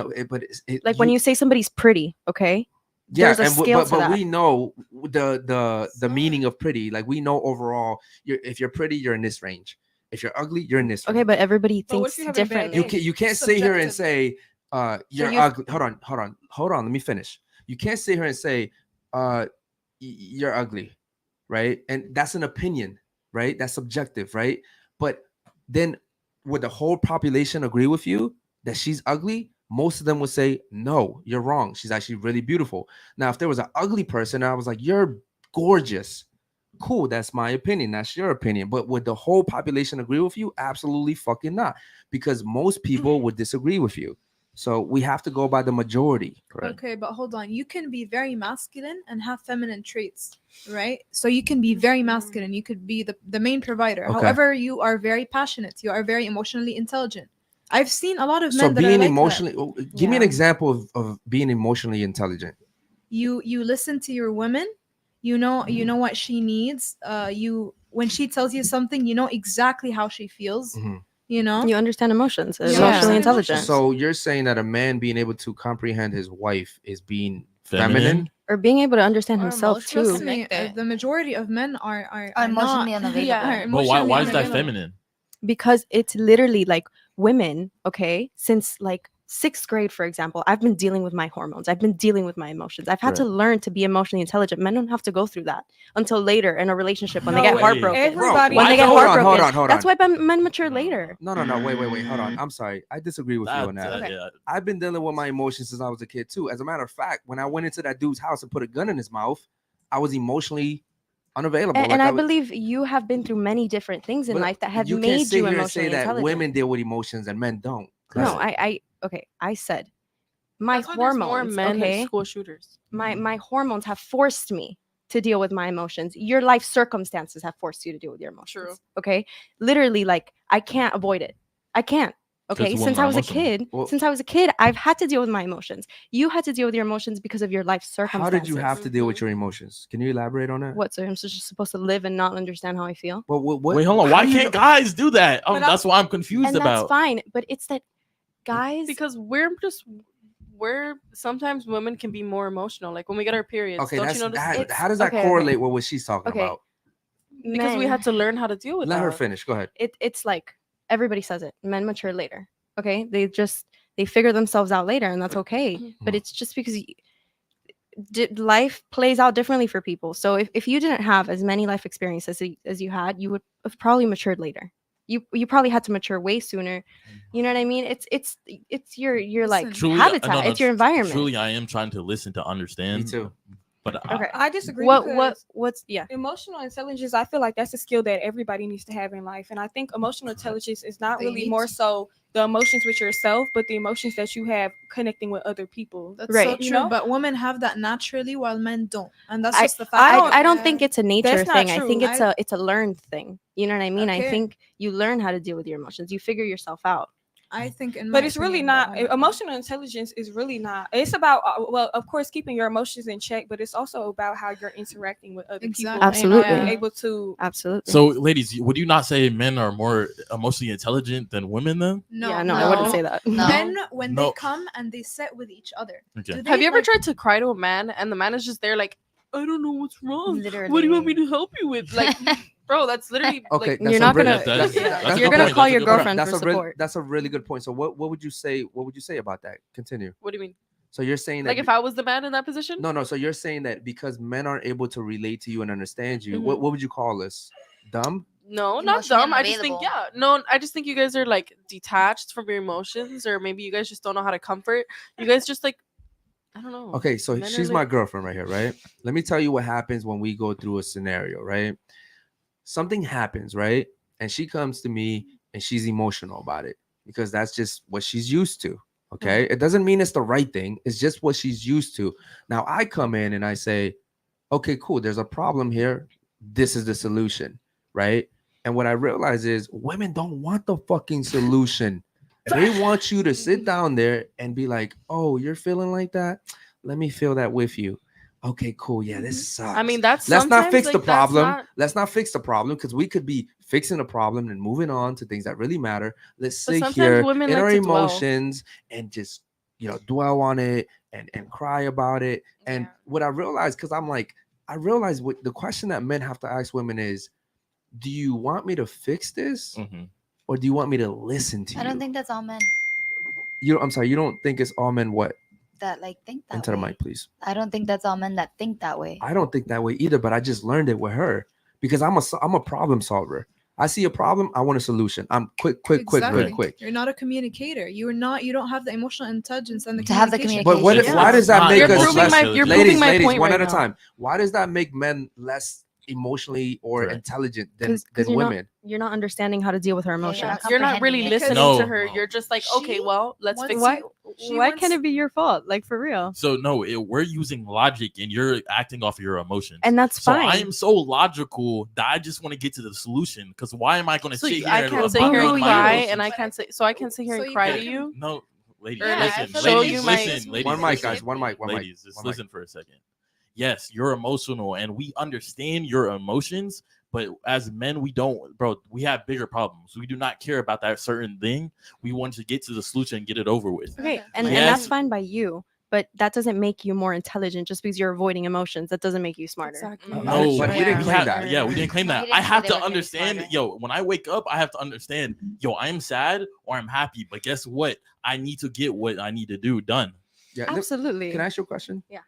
Like when you say somebody's pretty, okay? yeah, There's a and scale to but that. we know the meaning of pretty. Like we know overall, if you're pretty, you're in this range. If you're ugly, you're in this range. Okay, but everybody But what if thinks you're having a bad differently. day? You can't sit here and Subjective. say you're you- ugly. Hold on. Let me finish. You can't sit here and say you're ugly, right? And that's an opinion, right? That's subjective, right? But then would the whole population agree with you that she's ugly? Most of them would say, no, you're wrong. She's actually really beautiful. Now, if there was an ugly person, I was like, you're gorgeous. Cool, that's my opinion. That's your opinion. But would the whole population agree with you? Absolutely fucking not. Because most people would disagree with you. So we have to go by the majority. Okay, but hold on. You can be very masculine and have feminine traits, right? So you can be very masculine. You could be the main provider. Okay. However, you are very passionate. You are very emotionally intelligent. I've seen a lot of men So that are being like emotionally, give me an Yeah. example of being emotionally intelligent. that. You listen to your woman. You know what she needs. When she tells you something, you know exactly how she feels. Mhm. You know. You understand emotions. Yeah. Emotionally Understand intelligent. So you're saying that a man being able to comprehend his wife is being Feminine? feminine? Or being able to understand himself Trust too. me, the majority of men are emotionally not, unavailable. are But why emotionally is that unavailable. feminine? Because it's literally like women, okay, since like 6th grade, for example, I've been dealing with my hormones. I've been dealing with my emotions. I've had to Right. learn to be emotionally intelligent. Men don't have to go through that until later in a relationship when No, they get way. heartbroken. Everybody- when Why they get don't- heartbroken. hold That's on. why men mature later. No, wait, hold on. I'm sorry. I disagree with you on that. yeah. I've been dealing with my emotions since I was a kid too. As a matter of fact, when I went into that dude's house and put a gun in his mouth, I was emotionally unavailable. And I was- believe you have been through many different things in but life that have you can't made sit you here and emotionally say that intelligent. women deal with emotions and men don't. No, I said my That's why there's more hormones. men Okay, school shooters. my hormones have forced me to deal with my emotions. Your life circumstances have forced you to deal with your emotions. True. Okay. Literally, like, I can't avoid it. I can't. Okay. women Since are I was emotional. a kid, I've had to deal with my emotions. You had to deal with your emotions because of your life circumstances. How did you have to deal with your emotions? Can you elaborate on that? What? So I'm just supposed to live and not understand how I feel? Well, what, Wait, hold on. how Why do you can't guys do that? But That's what I'm confused And about. that's fine. But it's that guys. Because we're sometimes women can be more emotional. Like when we get our periods. Okay, don't that's you notice? that, how does that okay, correlate with what she's talking Okay. about? Because we men- had to learn how to deal with Let that. her finish. Go ahead. It's like everybody says it. Men mature later. Okay. They figure themselves out later, and that's okay. But it's just because life plays out differently for people. So if you didn't have as many life experiences as you had, you would have probably matured later. You probably had to mature way sooner. You know what I mean? It's your like Listen. habitat. It's your environment. Truly, I am trying to listen to understand. Me too. But Okay. I disagree. What's yeah. Emotional intelligence, I feel like that's a skill that everybody needs to have in life. And I think emotional intelligence is not They really need more to. so the emotions with yourself, but the emotions that you have connecting with other people. That's Right. so true. You know? But women have that naturally, while men don't, and that's I- just the fact. I don't think it's a nature That's not thing. I true. think it's a learned thing. You know what I mean? I Okay. think you learn how to deal with your emotions. You figure yourself out. I think, in But my it's really opinion, not. that women- Emotional intelligence is really not. It's about, well, of course, keeping your emotions in check, but it's also about how you're interacting with other Exactly. people. Absolutely. And Yeah. able to. Absolutely. So, ladies, would you not say men are more emotionally intelligent than women? Then No, yeah, no, I wouldn't say that. No. Men, when No. they come and they sit with each other. Okay. do they, Have you ever like- tried to cry to a man and the man is just there like, I don't know what's wrong. Literally. What do you want me to help you with? Like, bro, that's literally Okay, like, that's You're a not really- gonna- That's- Yeah. that's a You're good gonna point. call That's a your good point. girlfriend That's for a really support. that's a really good point. So what would you say? What would you say about that? Continue. what do you mean? So you're saying that Like if I was the man in that position? no. So you're saying that because men aren't able to relate to you and understand you, Mhm. what would you call us? Dumb? No, not Emotionally dumb. I just think, unavailable. no, I just think you guys are like detached from your emotions, or maybe you guys just don't know how to comfort. You guys just like, I don't know. Okay, so Men are she's like- my girlfriend right here, right? Let me tell you what happens when we go through a scenario, right? Something happens, right? And she comes to me and she's emotional about it because that's just what she's used to. Okay. It doesn't mean it's the right thing, it's just what she's used to. Now I come in and I say, okay, cool, there's a problem here. This is the solution, right? And what I realize is women don't want the fucking solution. They want you to sit down there and be like, oh, you're feeling like that? Let me feel that with you. Okay, cool. Yeah, this sucks. I mean, that's let's not sometimes, fix the like, that's problem. not- Let's not fix the problem because we could be fixing the problem and moving on to things that really matter. Let's But sit sometimes here women in like our to dwell. emotions and just dwell on it and cry about it. And Yeah. what I realized, because I realized what the question that men have to ask women is, do you want me to fix this Mhm. or do you want me to listen to you? I don't think that's all men I'm sorry, you don't think it's all men what? that like think that Into way. the mic, please. I don't think that's all men that think that way. I don't think that way either, but I just learned it with her because I'm a problem solver. I see a problem, I want a solution. I'm quick. Exactly. You're not a communicator. You don't have the emotional intelligence and the To have the communication. But communication. why does that Not make You're us proving less? my- you're ladies, proving my ladies, point one right at a now. time. Why does that make men less emotionally or Correct. intelligent than Because women? you're not understanding how to deal with her you're emotions. not You're not really comprehending it. listening No. to her. You're just like, okay, She well, let's wants fix Why? it. She Why wants- can't it be your fault? Like for real. So no, we're using logic, and you're acting off of your emotions. And that's so fine. I am so logical that I just want to get to the solution. Because why am I going to So sit here I and can't sit here about and my cry, emotions? and I can't sit. So I can sit here So and you cry to can't- you. No, ladies, Or, like, listen, show ladies, you my- listen, ladies, One mic, listen. guys. One mic. Ladies, just One mic. listen for a second. Yes, you're emotional, and we understand your emotions. But as men, we don't, bro. We have bigger problems. We do not care about that certain thing. We want to get to the solution and get it over with. Okay, Okay. and Yes. that's fine by you, but that doesn't make you more intelligent just because you're avoiding emotions. That doesn't make you smarter. Exactly. No, But we didn't claim that. Yeah, we didn't claim We that. didn't I say have they to were getting understand. smarter. Yo, when I wake up, I have to understand. Yo, I'm sad or I'm happy. But guess what? I need to get what I need to do done. Yeah. Absolutely. Can I ask you a question? Yeah.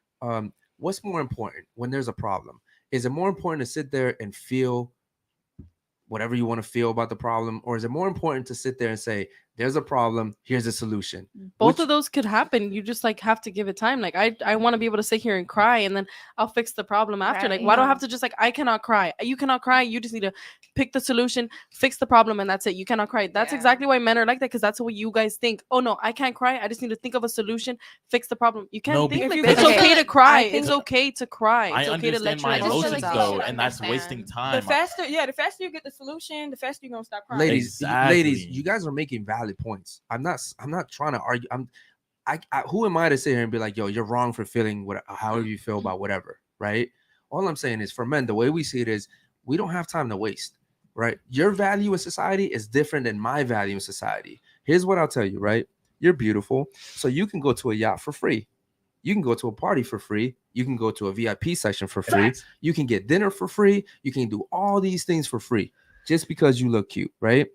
What's more important when there's a problem? Is it more important to sit there and feel whatever you want to feel about the problem, or is it more important to sit there and say, "There's a problem. Here's a solution"? Both Which- of those could happen. You just like have to give it time. Like I want to be able to sit here and cry, and then I'll fix the problem after. Like Right. why do I have to just like I cannot cry? You cannot cry. You just need to pick the solution, fix the problem, and that's it. You cannot cry. That's exactly why men are like that, because that's what you guys think. Oh no, I can't cry. I just need to think of a solution, fix the problem. You can't think like that. It's okay to cry. It's okay to cry. I It's okay to let understand your my emotions emotions out. though, and that's wasting time. The faster you get the solution, the faster you're gonna stop crying. Ladies, you guys are making valid points. I'm not trying to argue. Who am I to sit here and be like, yo, you're wrong for feeling however you feel about whatever, right? All I'm saying is, for men, the way we see it is, we don't have time to waste, right? Your value in society is different than my value in society. Here's what I'll tell you, right? You're beautiful, so you can go to a yacht for free. You can go to a party for free. You can go to a VIP section for free. You can get dinner for free. You can do all these things for free just because you look cute, right?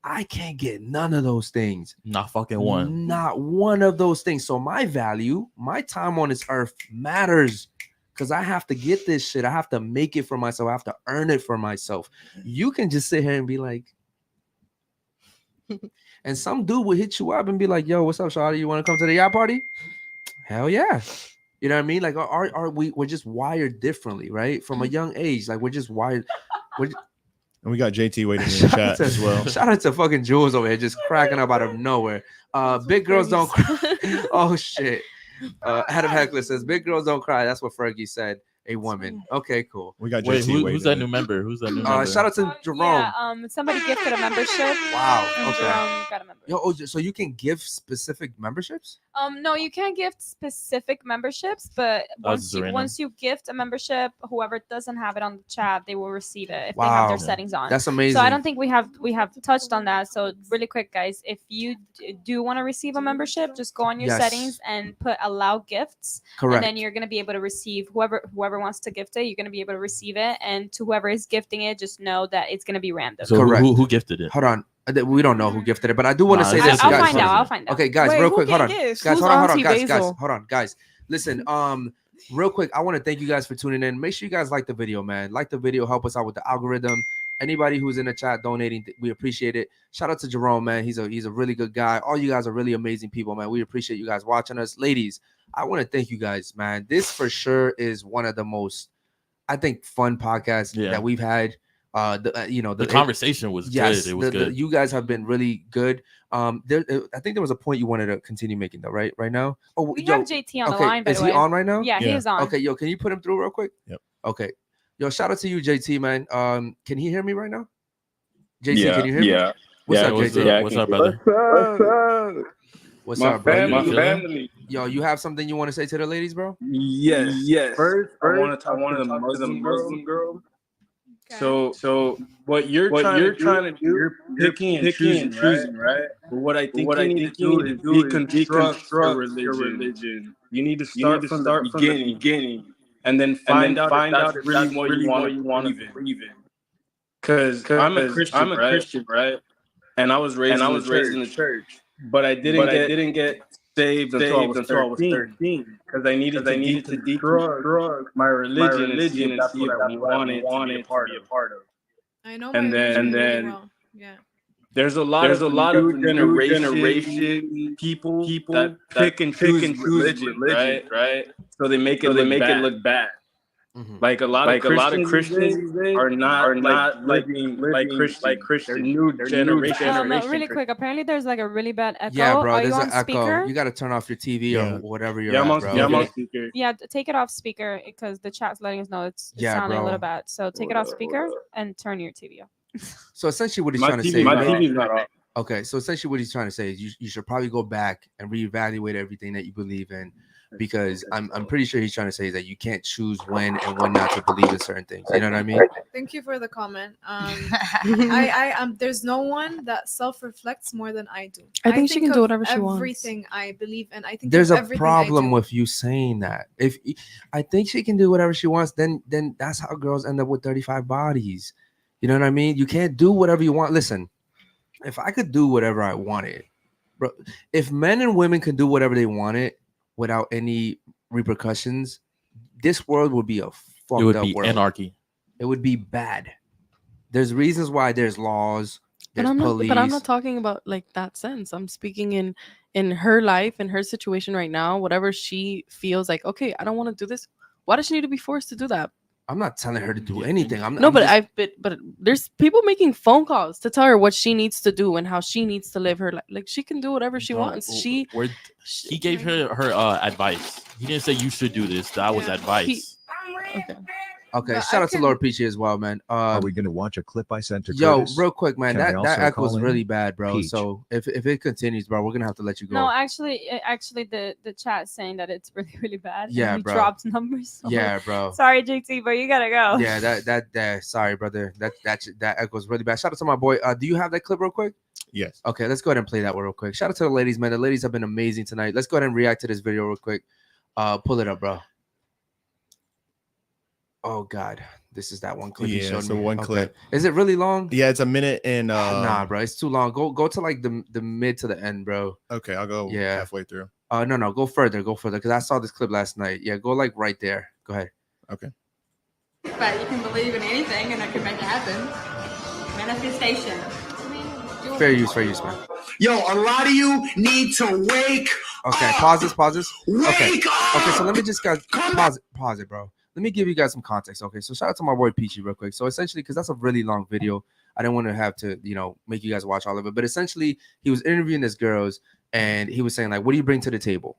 I can't get none of those things. Not fucking one. Not one of those things. So my value, my time on this earth matters, because I have to get this shit. I have to make it for myself. I have to earn it for myself. You can just sit here and be like, and some dude will hit you up and be like, yo, what's up, shawty? You want to come to the yacht party? Hell yeah. You know what I mean? Like, we're just wired differently, right? From a young age, like, we're just wired. And we got JT waiting in the chat as well. Shout out to fucking Jules over here, just cracking up out of nowhere. Big girls don't cry. Oh shit. Adam Heckler says, big girls don't cry. That's what Fergie said. A woman. Okay, cool. We got Wait, JT who's that new member? Who's that new member? Shout out to Jerome. Yeah, somebody gifted a membership. Wow. And Okay. Jerome got a membership. Yo, so you can give specific memberships? No, you can't gift specific memberships, but once you gift a membership, whoever doesn't have it on the chat, they will receive it if they have their settings on. That's amazing. So I don't think we have touched on that. So really quick, guys, if you do want to receive a membership, just go on your settings and put allow gifts. Correct. And then you're gonna be able to receive whoever wants to gift it. You're gonna be able to receive it, and to whoever is gifting it, just know that it's gonna be random. So who gifted it? Hold on. We don't know who gifted it, but I do want to say this. I'll find out. I'll find out. Okay, guys, real quick. Hold on. Guys, hold on. Guys, listen. Real quick, I want to thank you guys for tuning in. Make sure you guys like the video, man. Like the video, help us out with the algorithm. Anybody who's in the chat donating, we appreciate it. Shout out to Jerome, man. He's a really good guy. All you guys are really amazing people, man. We appreciate you guys watching us. Ladies, I want to thank you guys, man. This for sure is one of the most, I think, fun podcasts that we've had. The conversation was good. It was good. You guys have been really good. I think there was a point you wanted to continue making though, right now. Oh, we have JT on the line. By is the he way. on right now? Yeah, he is on. Okay, yo, can you put him through real quick? Yep. Okay, yo, shout out to you, JT, man. Can he hear me right now? JT, can you hear me? Yeah. What's up, JT? What's up, brother? What's up, bro? My family. Yo, you have something you want to say to the ladies, bro? Yes. First, I want to talk to the Muslim girl. So what you're trying to do, you're picking and choosing, right? But what I think you need to do is deconstruct your religion. You need to start from the beginning, and then find out if that's really what you want to believe in. Because I'm a Christian, right? And I was raised in the church, but I didn't get saved until I was 13 because I needed to deconstruct my religion and see if I wanted to be a part of. I know. And then well. Yeah. There's a lot of new generation people that pick and choose religion, right? So they make it look bad. Mm-hmm. Like a lot of Christians are not living like Christians. They're new generation. Really quick. Apparently, there's like a really bad echo. Yeah, bro. Are There's you an on speaker? echo. You got to turn off your TV or whatever you're I'm at, on, bro. yeah, I'm on speaker. Yeah, take it off speaker because the chat's letting us know it's sounding a little bad. So take it off speaker and turn your TV off. So essentially, what he's trying to say, my TV's not off. Okay, so essentially, what he's trying to say is you should probably go back and reevaluate everything that you believe in, because I'm pretty sure he's trying to say that you can't choose when and when not to believe in certain things. You know what I mean? Thank you for the comment. I there's no one that self-reflects more than I do. I think she can do whatever she wants. Everything I believe in. I think there's a everything problem with you saying that. If I think she can do whatever she wants, then that's how girls end up with 35 bodies. You know what I mean? You can't do whatever you want. Listen, if I could do whatever I wanted, bro, if men and women could do whatever they wanted without any repercussions, this world would be a fucked up world. It would be anarchy. It would be bad. There's reasons why there's laws. There's police. But I'm not talking about like that sense. I'm speaking in her life, in her situation right now, whatever she feels like, okay, I don't want to do this. Why does she need to be forced to do that? I'm not telling her to do anything. I'm No, but just, but there's people making phone calls to tell her what she needs to do and how she needs to live her life. Like she can do whatever she wants. He gave her advice. He didn't say you should do this. That was advice. Okay, shout out to Lord Peachy as well, man. Are we gonna watch a clip I sent to Yo, Curtis? real quick, man. Can I That also echo was call in? really bad, bro. Peach. So if it continues, bro, we're gonna have to let you go. No, actually, the chat saying that it's really, really bad. Yeah, and he bro. dropped numbers. So Yeah, bro. Sorry, JT, but you gotta go. Yeah, that sorry, brother. That echoes really bad. Shout out to my boy. Do you have that clip real quick? Yes. Okay, let's go ahead and play that one real quick. Shout out to the ladies, man. The ladies have been amazing tonight. Let's go ahead and react to this video real quick. Pull it up, bro. Oh God, this is that one clip. Yeah, it's the one clip. Is it really long? Yeah, it's a minute and nah, bro, it's too long. Go to like the mid to the end, bro. Okay, I'll go halfway through. No, go further, because I saw this clip last night. Yeah, go like right there. Go ahead. Okay. But you can believe in anything and it can make it happen. Manifestation. Fair use, man. Yo, a lot of you need to wake Okay, up. pause this. Okay. Wake up. Okay, so let me just pause it, bro. Let me give you guys some context. Okay, so shout out to my boy Peachy real quick. So essentially, because that's a really long video, I didn't want to have to, make you guys watch all of it. But essentially, he was interviewing this girls, and he was saying like, "What do you bring to the table?"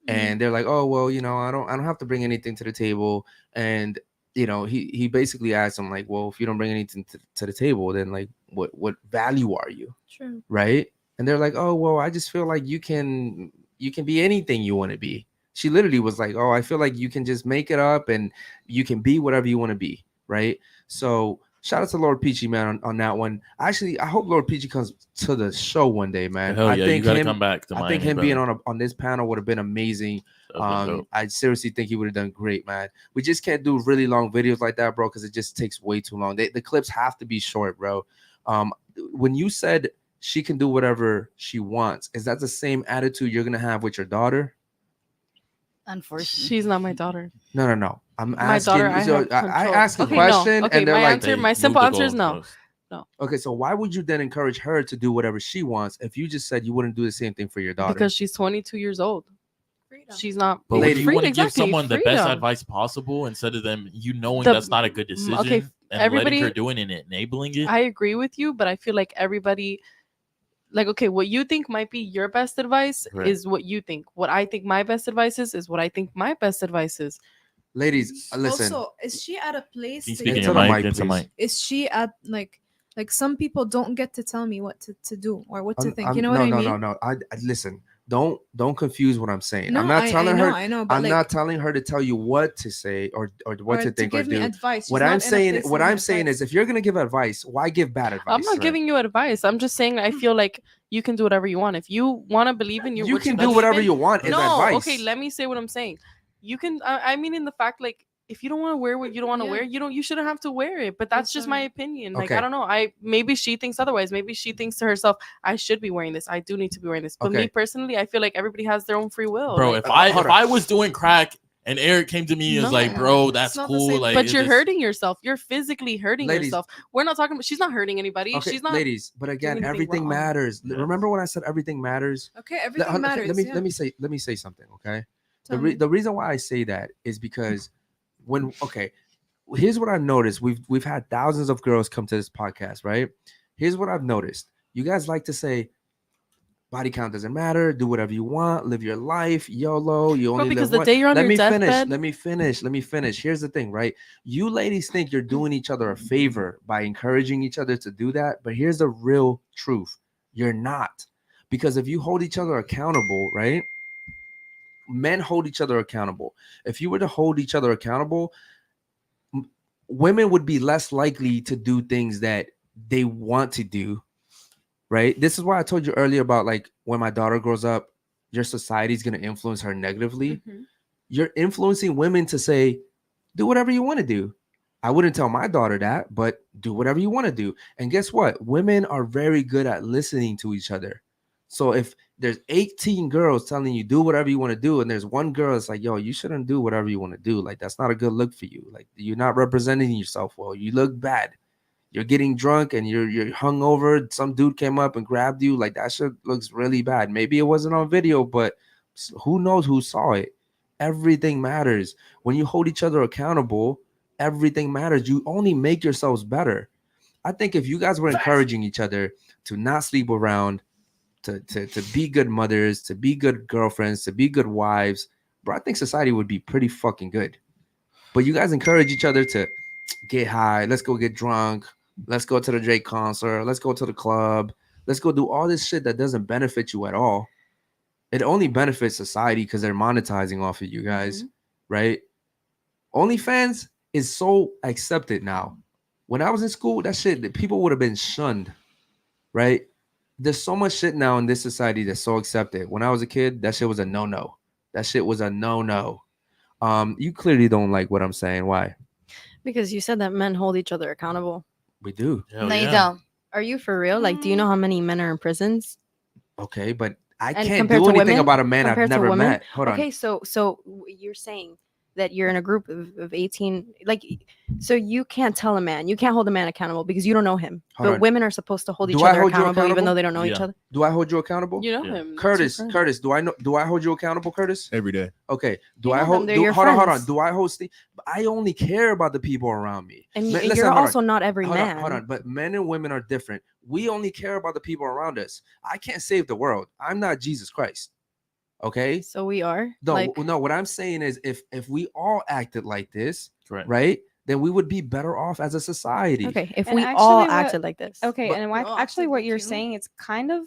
And they're like, "Oh, well, I don't have to bring anything to the table." And he basically asked them like, "Well, if you don't bring anything to the table, then like, what value are you?" True. Right? And they're like, "Oh, well, I just feel like you can be anything you want to be." She literally was like, "Oh, I feel like you can just make it up and you can be whatever you want to be." Right? So shout out to Lord Peachy, man, on that one. Actually, I hope Lord Peachy comes to the show one day, man. Hell yeah, you gotta him, come back to I Miami, think him brother. being on this panel would have been amazing. I seriously think he would have done great, man. We just can't do really long videos like that, bro, because it just takes way too long. The clips have to be short, bro. When you said she can do whatever she wants, is that the same attitude you're gonna have with your daughter? Unfortunately, she's not my daughter. No. I'm My asking. daughter, I asked a question, and they're like, my simple answer is no. No. Okay, so why would you then encourage her to do whatever she wants if you just said you wouldn't do the same thing for your daughter? Because she's 22 years old. She's not. But Lady, you want to give someone the best advice possible instead of them, knowing that's not a good decision, and letting her do it and enabling it. I agree with you, but I feel like everybody, like, okay, what you think might be your best advice is what you think. What I think my best advice is what I think my best advice is. Ladies, listen. Also, is she at a place? Speaking your mic, into mic. Is she at like some people don't get to tell me what to do or what to think? You know no, what I mean? No. I listen. Don't confuse what I'm saying. No, I'm not telling her. I know, but I'm not telling her to tell you what to say or what to think or do. Advice. What I'm saying is, if you're gonna give advice, why give bad advice? I'm not giving you advice. I'm just saying I feel like you can do whatever you want. If you want to believe in you can do whatever you want. Is advice. Okay. Let me say what I'm saying. You can. I mean, in the fact, like, if you don't want to wear what you don't want to wear, you shouldn't have to wear it. But that's just my opinion. Like, I don't know. Maybe she thinks otherwise. Maybe she thinks to herself, I should be wearing this. I do need to be wearing this. But me personally, I feel like everybody has their own free will. Bro, like, if I was doing crack and Eric came to me and was like, "Bro, that's cool." Like, but you're hurting yourself. You're physically hurting yourself. We're not talking about. She's not hurting anybody. Okay, she's not. Ladies, but again, everything matters. Yes. Remember when I said everything matters? Okay, everything matters. Let me say something. Okay, the reason why I say that is because here's what I've noticed. We've had thousands of girls come to this podcast, right? Here's what I've noticed. You guys like to say body count doesn't matter, do whatever you want, live your life, YOLO, you only because live the day you're on your deathbed. Let me finish. Here's the thing, right? You ladies think you're doing each other a favor by encouraging each other to do that, but here's the real truth. You're not. Because if you hold each other accountable, right? Men hold each other accountable. If you were to hold each other accountable, women would be less likely to do things that they want to do, right? This is why I told you earlier about like when my daughter grows up, your society is going to influence her negatively. Mm-hmm. You're influencing women to say, do whatever you want to do. I wouldn't tell my daughter that, but do whatever you want to do. And guess what? Women are very good at listening to each other. So if there's 18 girls telling you do whatever you want to do, and there's one girl that's like, yo, you shouldn't do whatever you want to do. Like, that's not a good look for you. Like, you're not representing yourself well. You look bad. You're getting drunk and you're hungover. Some dude came up and grabbed you. Like, that shit looks really bad. Maybe it wasn't on video, but who knows who saw it? Everything matters. When you hold each other accountable everything matters. You only make yourselves better. I think if you guys were encouraging each other to not sleep around, to be good mothers, to be good girlfriends, to be good wives, bro, I think society would be pretty fucking good. But you guys encourage each other to get high. Let's go get drunk. Let's go to the Drake concert. Let's go to the club. Let's go do all this shit that doesn't benefit you at all. It only benefits society because they're monetizing off of you guys, right? OnlyFans is so accepted now. When I was in school, that shit, people would have been shunned, right? There's so much shit now in this society that's so accepted. When I was a kid, that shit was a no-no. That shit was a no-no. You clearly don't like what I'm saying. Why? Because you said that men hold each other accountable. We do. No, you don't. Are you for real? Like, do you know how many men are in prisons? Okay, but I And can't compared do to anything women? about a man I've Compared to never women? met. Hold on. Okay, so you're saying that you're in a group of 18, like, so you can't tell a man, you can't hold a man accountable because you don't know him. Hold But on. women are supposed to hold Do each I other hold you accountable even accountable? though they don't know each Yeah. other. Do I hold you accountable? You know him. Curtis, do I hold you accountable, Curtis? Every day. Okay. Do You I know hold them, they're do, your hold on, hold on. friends. Do I hold Steve? I only care about the people around me. And Man, you're listen, hold on. also not every Hold man. on, hold on. But men and women are different. We only care about the people around us. I can't save the world. I'm not Jesus Christ. Okay. So we are. No, like, no. What I'm saying is, if we all acted like this, Correct. right, then we would be better off as a society. okay, if And we actually all what- acted like this. Okay, But- and actually, what you're saying, it's kind of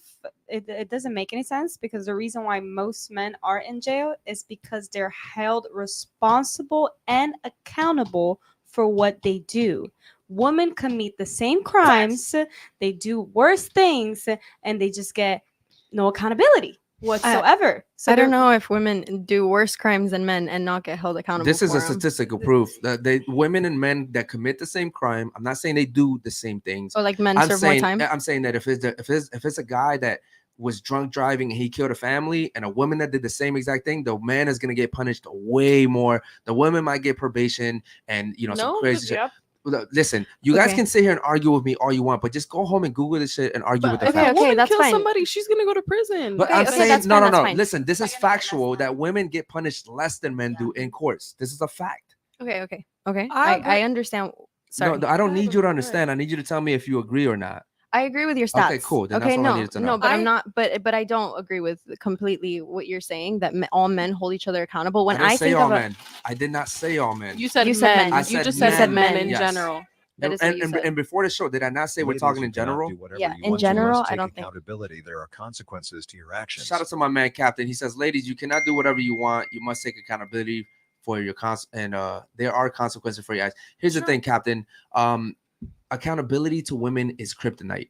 it doesn't make any sense because the reason why most men are in jail is because they're held responsible and accountable for what they do. Women commit the same crimes, they do worse things, and they just get no accountability whatsoever. I don't know if women do worse crimes than men and not get held accountable. This is for a 'em. statistical proof that women and men that commit the same crime. I'm not saying they do the same things. Or like men I'm serve saying, more time. I'm saying that if it's a guy that was drunk driving and he killed a family, and a woman that did the same exact thing, the man is gonna get punished way more. The woman might get probation and some crazy shit. Look, listen, you guys Okay. can sit here and argue with me all you want, but just go home and Google this shit and argue with the If a facts. woman that's kills fine. somebody, she's gonna go to prison. But Okay, I'm okay, saying that's no, fine, no, that's no. fine. Listen, this is factual that women get punished less than men do in courts. This is a fact. Okay. I I understand. Sorry. No, I don't need you to understand. I need you to tell me if you agree or not. I agree with your stats. Okay, cool. Then okay, that's all I no, needed to know. no, but I'm not. But I don't agree with completely what you're saying that all men hold each other accountable. When I didn't I say think all of a, men. I did not say all men. You said You said men. men. I You said just said men in Yes. general. That is what you said. And before the show, did I not say we're Ladies, talking you in cannot general? do whatever Yeah, you in want. You general, must I take don't think- accountability. There are consequences to your actions. Shout out to my man Captain. He says, "Ladies, you cannot do whatever you want. You must take accountability for your there are consequences for your actions." Here's the thing, Captain. Accountability to women is kryptonite.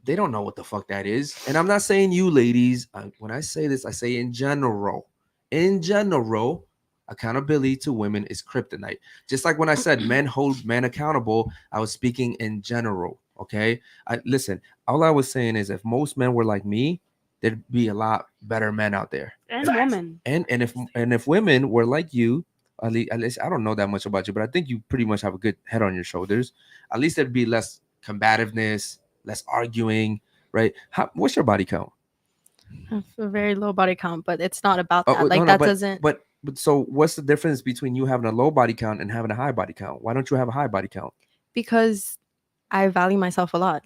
They don't know what the fuck that is. And I'm not saying you ladies. When I say this, I say in general. In general, accountability to women is kryptonite. Just like when I said men hold men accountable, I was speaking in general. Okay. Listen, all I was saying is if most men were like me, there'd be a lot better men out there. And women. And if women were like you, at least I don't know that much about you, but I think you pretty much have a good head on your shoulders. At least there'd be less combativeness, less arguing, right? What's your body count? I have a very low body count, but it's not about Oh, that. no, Like no, that but, doesn't. But so what's the difference between you having a low body count and having a high body count? Why don't you have a high body count? Because I value myself a lot,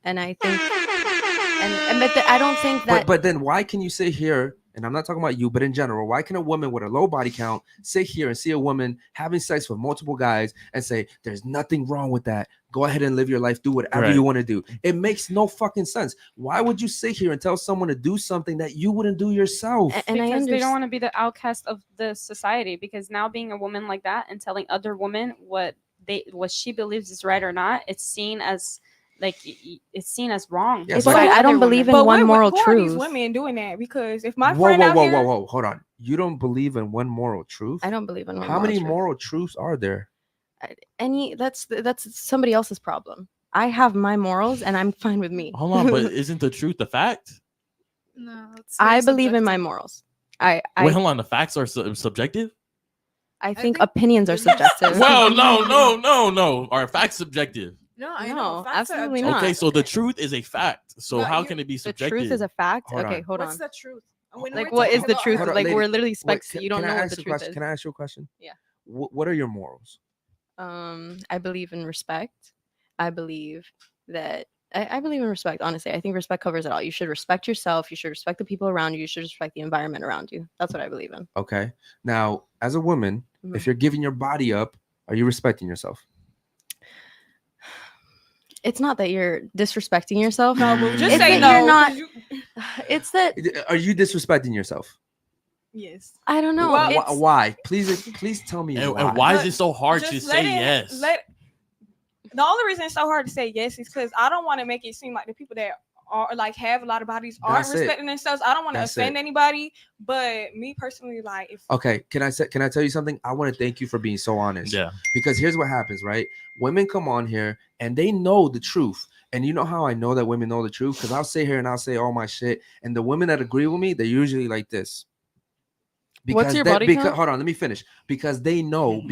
and I think, I don't think that. But then why can you sit here? And I'm not talking about you, but in general, why can a woman with a low body count sit here and see a woman having sex with multiple guys and say, there's nothing wrong with that? Go ahead and live your life. Do whatever you want to do. It makes no fucking sense. Why would you sit here and tell someone to do something that you wouldn't do yourself? And because they don't want to be the outcast of the society. Because now being a woman like that and telling other women what she believes is right or not, it's seen as wrong. Yeah, It's but- like I don't believe in one moral who are these truth. women doing that? Because if my Whoa, friend whoa, out whoa, here, whoa, whoa, hold on. You don't believe in one moral truth? I don't believe in one How many truth. moral truths are there? That's somebody else's problem. I have my morals, and I'm fine with me. Hold on, but isn't the truth the fact? No, it's I very believe in my subjective. morals. Wait, hold on. The facts are subjective? I think opinions are subjective. Well, no. Are facts subjective? No, I No, know. Facts are absolutely objective. not. Okay, so the truth is a fact. So But how you- can it be The subjective? truth is a fact. Hold Okay, on. hold What's on. the truth? When Like, we're what is talking the about truth? Hold on, Like, lady. we're literally Wait, you don't can know I what ask the you a truth question? is. Can I ask you a question? Yeah. What are your morals? I believe in respect. I believe that I believe in respect. Honestly, I think respect covers it all. You should respect yourself. You should respect the people around you. You should respect the environment around you. That's what I believe in. Okay. Now, as a woman, if you're giving your body up, are you respecting yourself? It's not that you're disrespecting yourself. No, but just it's say that no. You're not. 'cause you- It's that. Are you disrespecting yourself? Yes. I don't know. Well, It's- Why? Please tell me And why. why is it so hard to Just say let it- yes? The only reason it's so hard to say yes is because I don't want to make it seem like the people that are like have a lot of bodies aren't That's it. respecting themselves. I don't want to That's offend it. anybody, but me personally, like if Okay, can I tell you something? I want to thank you for being so honest. Yeah. Because here's what happens, right? Women come on here and they know the truth. And you know how I know that women know the truth? Because I'll sit here and I'll say all my shit. And the women that agree with me, they're usually like this. What's your body count? Hold on, let me finish. Because they know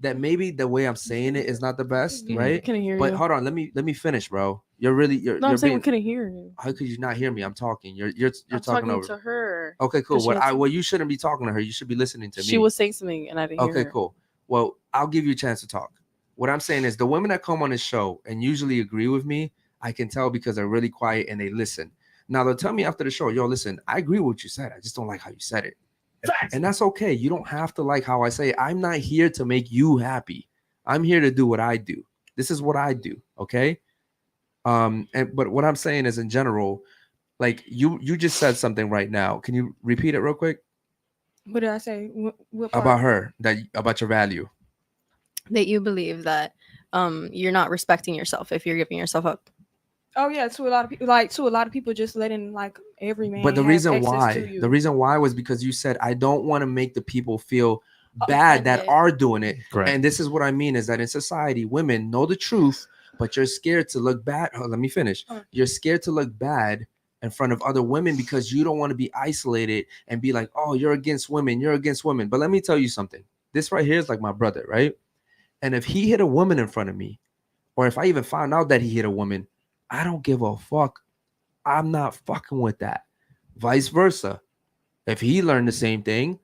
that maybe the way I'm saying it is not the best, right? Couldn't hear But you. hold on, let me finish, bro. You're I'm saying we couldn't hear you. How could you not hear me? I'm talking. You're I'm talking over to her. Okay, cool. 'Cause she had- Well, you shouldn't be talking to her. You should be listening to me. She was saying something and I didn't hear Okay, her. cool. Well, I'll give you a chance to talk. What I'm saying is the women that come on this show and usually agree with me, I can tell because they're really quiet and they listen. Now they'll tell me after the show, yo, listen, I agree with what you said. I just don't like how you said it. And that's okay. You don't have to like how I say it. I'm not here to make you happy. I'm here to do what I do. This is what I do. Okay. But what I'm saying is in general, like you just said something right now. Can you repeat it real quick? what did I say? What part? About her, about your value. that you believe that you're not respecting yourself if you're giving yourself up. Oh yeah, to a lot of people, to a lot of people, just letting like every man. But the have reason access to you. why was because you said I don't want to make the people feel bad that are doing it. Correct. And this is what I mean is that in society, women know the truth, but you're scared to look bad. Oh, let me finish. You're scared to look bad in front of other women because you don't want to be isolated and be like, oh, you're against women. You're against women. But let me tell you something. This right here is like my brother, right? And if he hit a woman in front of me, or if I even found out that he hit a woman, I don't give a fuck. I'm not fucking with that. Vice versa. If he learned the same thing,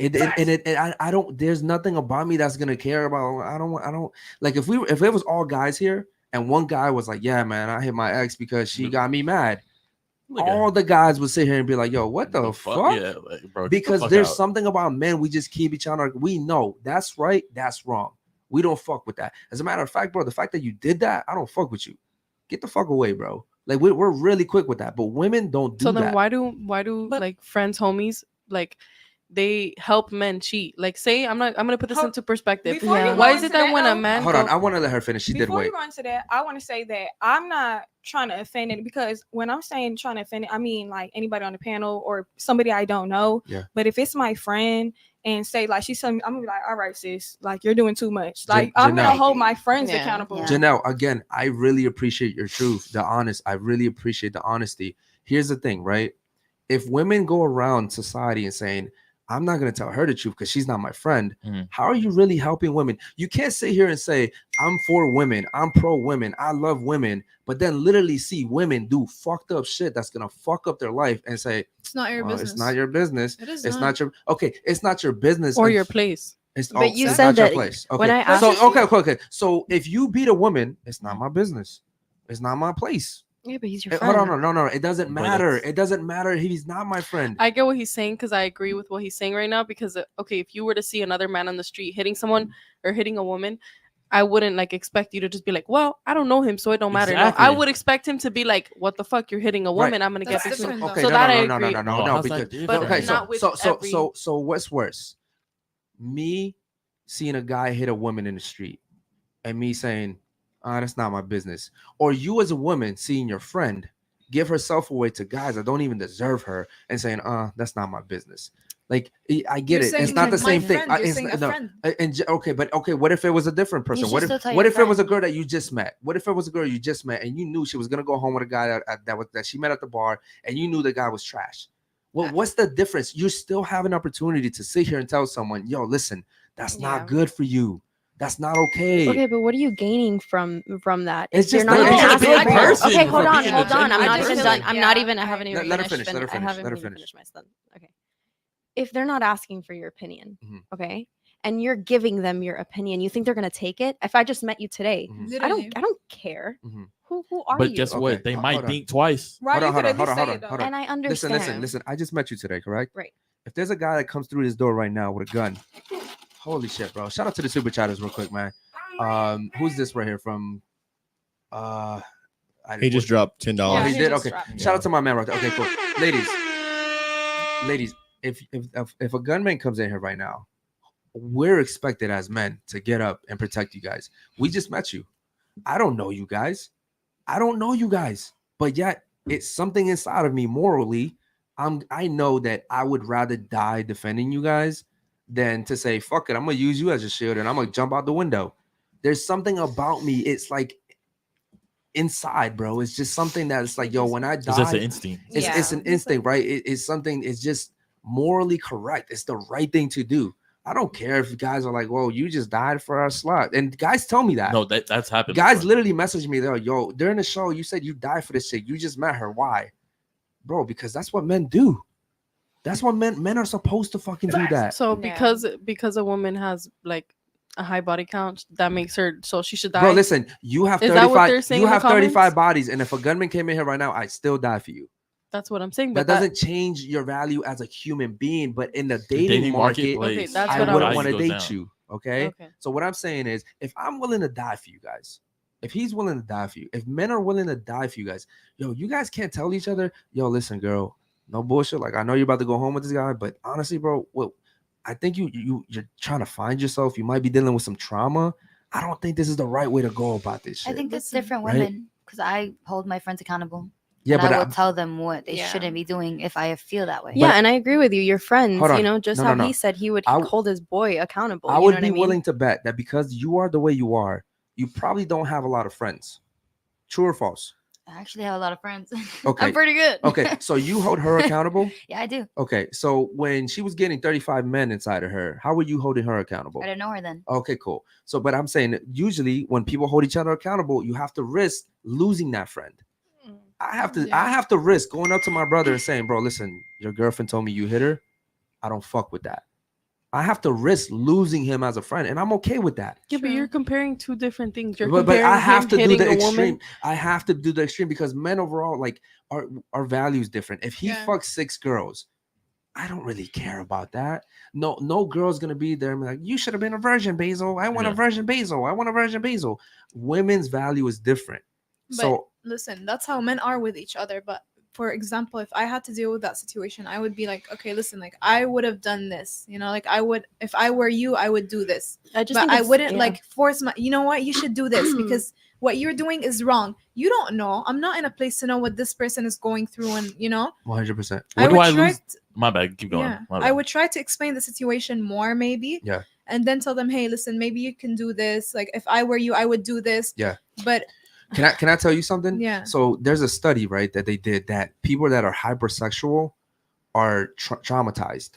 I don't. There's nothing about me that's gonna care about. I don't like if it was all guys here and one guy was like, yeah, man, I hit my ex because she got me mad. All the guys would sit here and be like, yo, what the fuck? Yeah, like, bro, Because the fuck there's out. something about men. We just keep each other. We know that's right. That's wrong. We don't fuck with that. As a matter of fact, bro, the fact that you did that, I don't fuck with you. Get the fuck away, bro. Like we're really quick with that, but women don't do So that. then why do like friends, homies, like they help men cheat? Like say I'm gonna put this into perspective. before you go Why is it into that that, when a though- man Hold on, I want to let her finish. She did Before wait. you go into that, I want to say that I'm not trying to offend it because when I'm saying trying to offend it, I mean like anybody on the panel or somebody I don't know. Yeah. But if it's my friend and say like she's telling me, I'm gonna be like, all right, sis, like you're doing too much. Like I'm gonna Janelle. hold my friends accountable. Janelle, again, I really appreciate your truth, I really appreciate the honesty. Here's the thing, right? If women go around society and saying, I'm not going to tell her the truth because she's not my friend, how are you really helping women? You can't sit here and say, I'm for women, I'm pro women, I love women, but then literally see women do fucked up shit that's going to fuck up their life and say, It's not your business. It's not your business. It is It's not. not your, okay, it's not your business. or your place. It's, But you it's said not your that place. when Okay. I asked So you- okay. So if you beat a woman, it's not my business. It's not my place. Yeah, but he's your Hold friend. on, no. It doesn't But matter. that's- It doesn't matter. He's not my friend. I get what he's saying because I agree with what he's saying right now. Because okay, if you were to see another man on the street hitting someone or hitting a woman, I wouldn't like expect you to just be like, well, I don't know him, so it don't matter. No, I Exactly. would expect him to be like, what the fuck, you're hitting a woman? I'm gonna That's get different, between. though. So that I agree. No. how's Because that different? But okay, not with so what's worse? Me seeing a guy hit a woman in the street, and me saying, that's not my business, or you as a woman seeing your friend give herself away to guys that don't even deserve her and saying, that's not my business. Like I get You're it. saying It's not the my same thing. friend, you're saying a friend. Okay, what if it was a different person? should What still if tell what your if it was a friend. girl that you just met? What if it was a girl you just met and you knew she was gonna go home with a guy that she met at the bar and you knew the guy was trash? Well, what's the difference? You still have an opportunity to sit here and tell someone, yo, listen, that's Yeah. not good for you. That's not okay. Okay, but what are you gaining from that? It's If you're just not that even you're a asking good for it. person Okay, for hold on. being I'm a not genuine even person. done. I'm not even. I haven't even Let her finished. finish, let her I finish, haven't let her even finish. finished my sentence. Okay. If they're not asking for your opinion, Mhm. okay, and you're giving them your opinion, you think they're gonna take it? If I just met you today, I don't care. Who are But you? guess what? They might think twice. Right, Hold you on, could hold at on, least hold say on, hold it, on. And I understand. Listen. I just met you today, correct? Right. If there's a guy that comes through this door right now with a gun, holy shit, bro! Shout out to the super chatters real quick, man. Who's this right here from? He just dropped $10. Oh, Yeah, he he did. just Okay, dropped. shout out to my man right there. Okay, cool. Ladies, if a gunman comes in here right now, we're expected as men to get up and protect you guys. We just met you. I don't know you guys. But yet it's something inside of me morally. I know that I would rather die defending you guys than to say, fuck it, I'm gonna use you as a shield and I'm gonna jump out the window. There's something about me. It's like inside, bro. It's just something that's like, yo, when I die, It's just an instinct. it's an instinct, right? It's something, it's just morally correct. It's the right thing to do. I don't care if guys are like, whoa, you just died for our slot. And guys tell me that. No, that's happened. Guys before. literally message me, they're like, yo, during the show, you said you died for this chick. You just met her. Why? Bro, because that's what men do. That's what men are supposed to fucking do that. So because a woman has like a high body count, that makes her so she should die. Bro, listen, you have Is that what 35. they're saying You in the have 35 comments? bodies, and if a gunman came in here right now, I'd still die for you. That's what I'm saying. That But doesn't change your value as a human being, but in the dating, dating market, marketplace, Okay, that's I what I wouldn't was- want to goes date down. you. Okay? Okay. So what I'm saying is, if I'm willing to die for you guys, if he's willing to die for you, if men are willing to die for you guys, yo, you guys can't tell each other, yo, listen, girl, no bullshit. Like, I know you're about to go home with this guy, but honestly, bro, well, I think you're trying to find yourself. You might be dealing with some trauma. I don't think this is the right way to go about this shit. I think that's different right? women because I hold my friends accountable. Yeah, and but I will tell them what they Yeah. shouldn't be doing if I feel that way. Yeah, and I agree with you. Your friends, Hold on. you know, just No, no, how no. he said he would I- hold his boy accountable. I you would know what be I mean? willing to bet that because you are the way you are, you probably don't have a lot of friends. True or false? I actually have a lot of friends. Okay. I'm pretty good. Okay, so you hold her accountable? Yeah, I do. Okay, so when she was getting 35 men inside of her, how were you holding her accountable? I didn't know her then. Okay, cool. So, but I'm saying that usually when people hold each other accountable, you have to risk losing that friend. I have to risk going up to my brother and saying, bro, listen, your girlfriend told me you hit her. I don't fuck with that. I have to risk losing him as a friend, and I'm okay with that. Yeah, but you're comparing two different things. You're But comparing I have him to do hitting the a extreme. woman. I have to do the extreme because men overall, like, our values different. If he fucks 6 girls, I don't really care about that. No girl's gonna be there and be like, you should have been a virgin, Basil. I want a virgin Basil. I want a virgin Basil. Women's value is different. But So listen, that's how men are with each other. But for example, if I had to deal with that situation, I would be like, okay, listen, like I would have done this, you know, like I would, if I were you, I would do this. I just but think I it's- wouldn't yeah. like force my, you know what, you should do this because what you're doing is wrong. You don't know. I'm not in a place to know what this person is going through, and you know, 100%. I would try My bad. Keep going. yeah, My bad. I would try to explain the situation more, maybe. Yeah. And then tell them, hey, listen, maybe you can do this. Like, if I were you, I would do this. Yeah. But Can I tell you something? Yeah. So there's a study, right, that they did that people that are hypersexual are traumatized,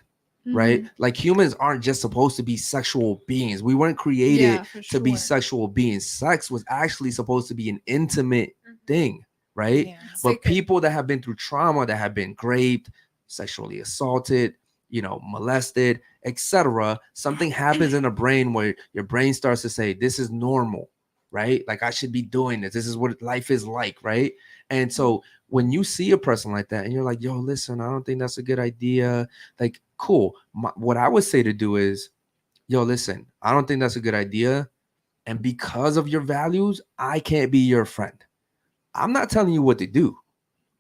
right? Mhm. Like humans aren't just supposed to be sexual beings. We weren't created Yeah, for to be sure. sexual beings. Sex was actually supposed to be an intimate thing, right? But people that have been through trauma, that have been raped, sexually assaulted, you know, molested, etc., something happens in the brain where your brain starts to say, this is normal, right? Like I should be doing this. This is what life is like, right? And so when you see a person like that and you're like, yo, listen, I don't think that's a good idea. Like, cool. What I would say to do is, yo, listen, I don't think that's a good idea. And because of your values, I can't be your friend. I'm not telling you what to do.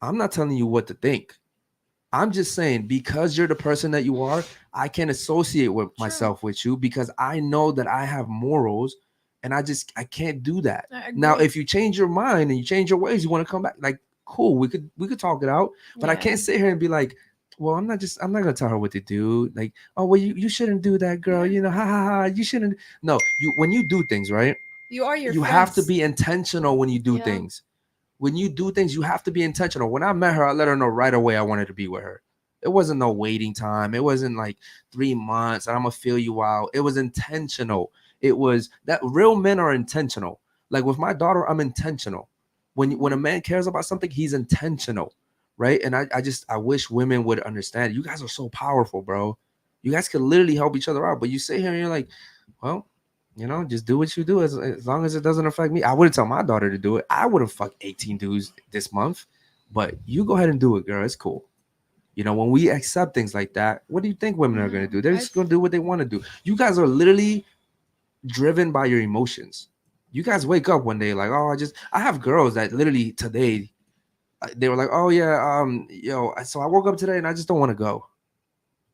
I'm not telling you what to think. I'm just saying, because you're the person that you are, I can't associate with myself with you because I know that I have morals and I can't do that. Now, if you change your mind and you change your ways, you want to come back, like, cool, we could talk it out. But I can't sit here and be like, well, I'm not gonna tell her what to do. Like, oh, well, you shouldn't do that, girl. You know, ha ha ha. You shouldn't. No, when you do things, right? you are your You friends. have to be intentional when you do things. When you do things, you have to be intentional. When I met her, I let her know right away I wanted to be with her. It wasn't no waiting time. It wasn't like 3 months and I'm gonna feel you out. It was intentional. It was that real men are intentional. Like with my daughter, I'm intentional. When a man cares about something, he's intentional, right? And I wish women would understand. You guys are so powerful, bro. You guys could literally help each other out. But you sit here and you're like, well, just do what you do as long as it doesn't affect me. I wouldn't tell my daughter to do it. I wouldn't fuck 18 dudes this month. But you go ahead and do it, girl. It's cool. When we accept things like that, what do you think women are going to do? They're just going to do what they want to do. You guys are literally driven by your emotions. You guys wake up one day like, oh, I have girls that literally today, they were like, oh yeah, so I woke up today and I just don't want to go.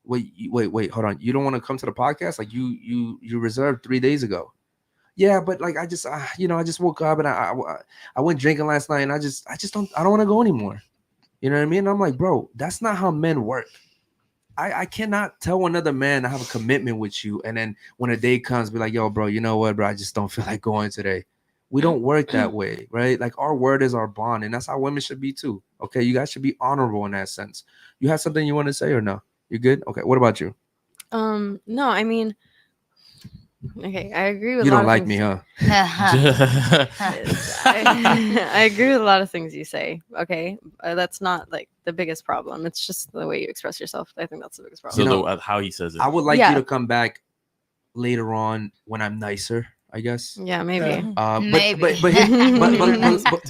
Wait, hold on. You don't want to come to the podcast? Like you reserved 3 days ago. Yeah, but like I just woke up and I went drinking last night and I don't want to go anymore. You know what I mean? And I'm like, bro, that's not how men work. I cannot tell another man I have a commitment with you, and then when a day comes, be like, yo, bro, you know what, bro? I just don't feel like going today. We don't work that way, right? Like our word is our bond, and that's how women should be too. Okay, you guys should be honorable in that sense. You have something you want to say or no? You good? Okay. What about you? No, I mean, okay, I agree with. You don't like me, huh? I agree with a lot of things you say. Okay, that's not like the biggest problem. It's just the way you express yourself. I think that's the biggest problem. So how he says it. I would like you to come back later on when I'm nicer, I guess. Yeah, maybe. But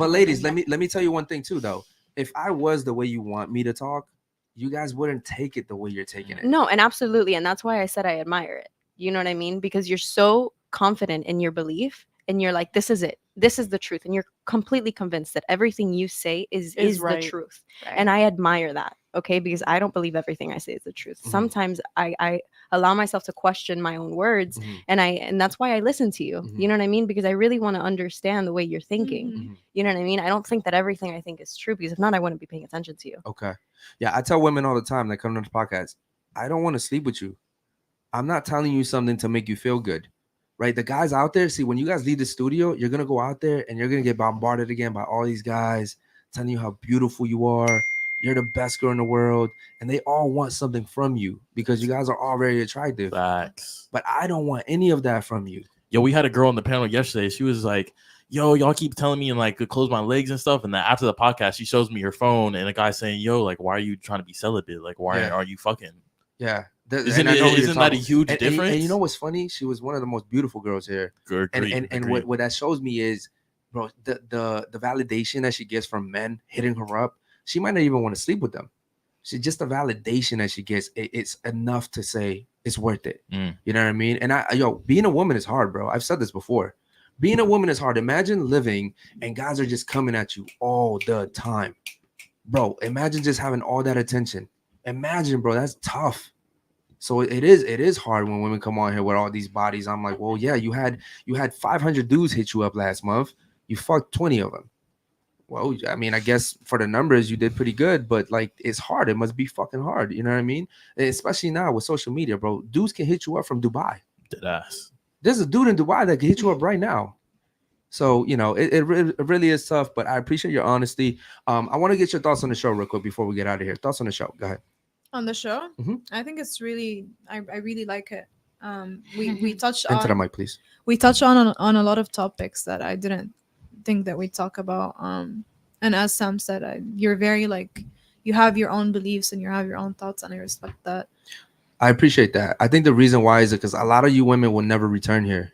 ladies, let me tell you one thing too, though. If I was the way you want me to talk, you guys wouldn't take it the way you're taking it. No, and absolutely, and that's why I said I admire it. You know what I mean? Because you're so confident in your belief, and you're like, this is it. This is the truth, and you're completely convinced that everything you say is right. the truth. Right. And I admire that. Okay, because I don't believe everything I say is the truth. Mm-hmm. Sometimes I allow myself to question my own words, mm-hmm. and that's why I listen to you. Mm-hmm. You know what I mean? Because I really want to understand the way you're thinking. Mm-hmm. You know what I mean? I don't think that everything I think is true, because if not, I wouldn't be paying attention to you. Okay. Yeah, I tell women all the time that come to the podcast, I don't want to sleep with you. I'm not telling you something to make you feel good. Right? The guys out there, see, when you guys leave the studio, you're going to go out there and you're going to get bombarded again by all these guys telling you how beautiful you are. You're the best girl in the world. And they all want something from you because you guys are all very attractive. Facts. But I don't want any of that from you. Yo, we had a girl on the panel yesterday. She was like, yo, y'all keep telling me and like to close my legs and stuff. And then after the podcast, she shows me her phone and a guy saying, yo, like, why are you trying to be celibate? Like, why are you fucking? Yeah. Isn't that a huge difference? And you know what's funny? She was one of the most beautiful girls here. And what that shows me is, bro, the validation that she gets from men hitting her up, she might not even want to sleep with them. She just the validation that she gets, it's enough to say it's worth it. You know what I mean? And being a woman is hard, bro. I've said this before. Being a woman is hard. Imagine living and guys are just coming at you all the time. Bro, imagine just having all that attention. Imagine, bro, that's tough. So it is hard when women come on here with all these bodies. I'm like, well, yeah, you had 500 dudes hit you up last month. You fucked 20 of them. Well, I mean, I guess for the numbers you did pretty good, but like it's hard. It must be fucking hard. You know what I mean? And especially now with social media, bro. Dudes can hit you up from Dubai. Deadass. There's a dude in Dubai that can hit you up right now. So, it really is tough, but I appreciate your honesty. I want to get your thoughts on the show real quick before we get out of here. Thoughts on the show. Go ahead. On the show, I think it's really, I really like it. We touched on into the mic, please. We touched on a lot of topics that I didn't think that we talk about. And as Sam said, you're very like, you have your own beliefs and you have your own thoughts, and I respect that. I appreciate that. I think the reason why is because a lot of you women will never return here.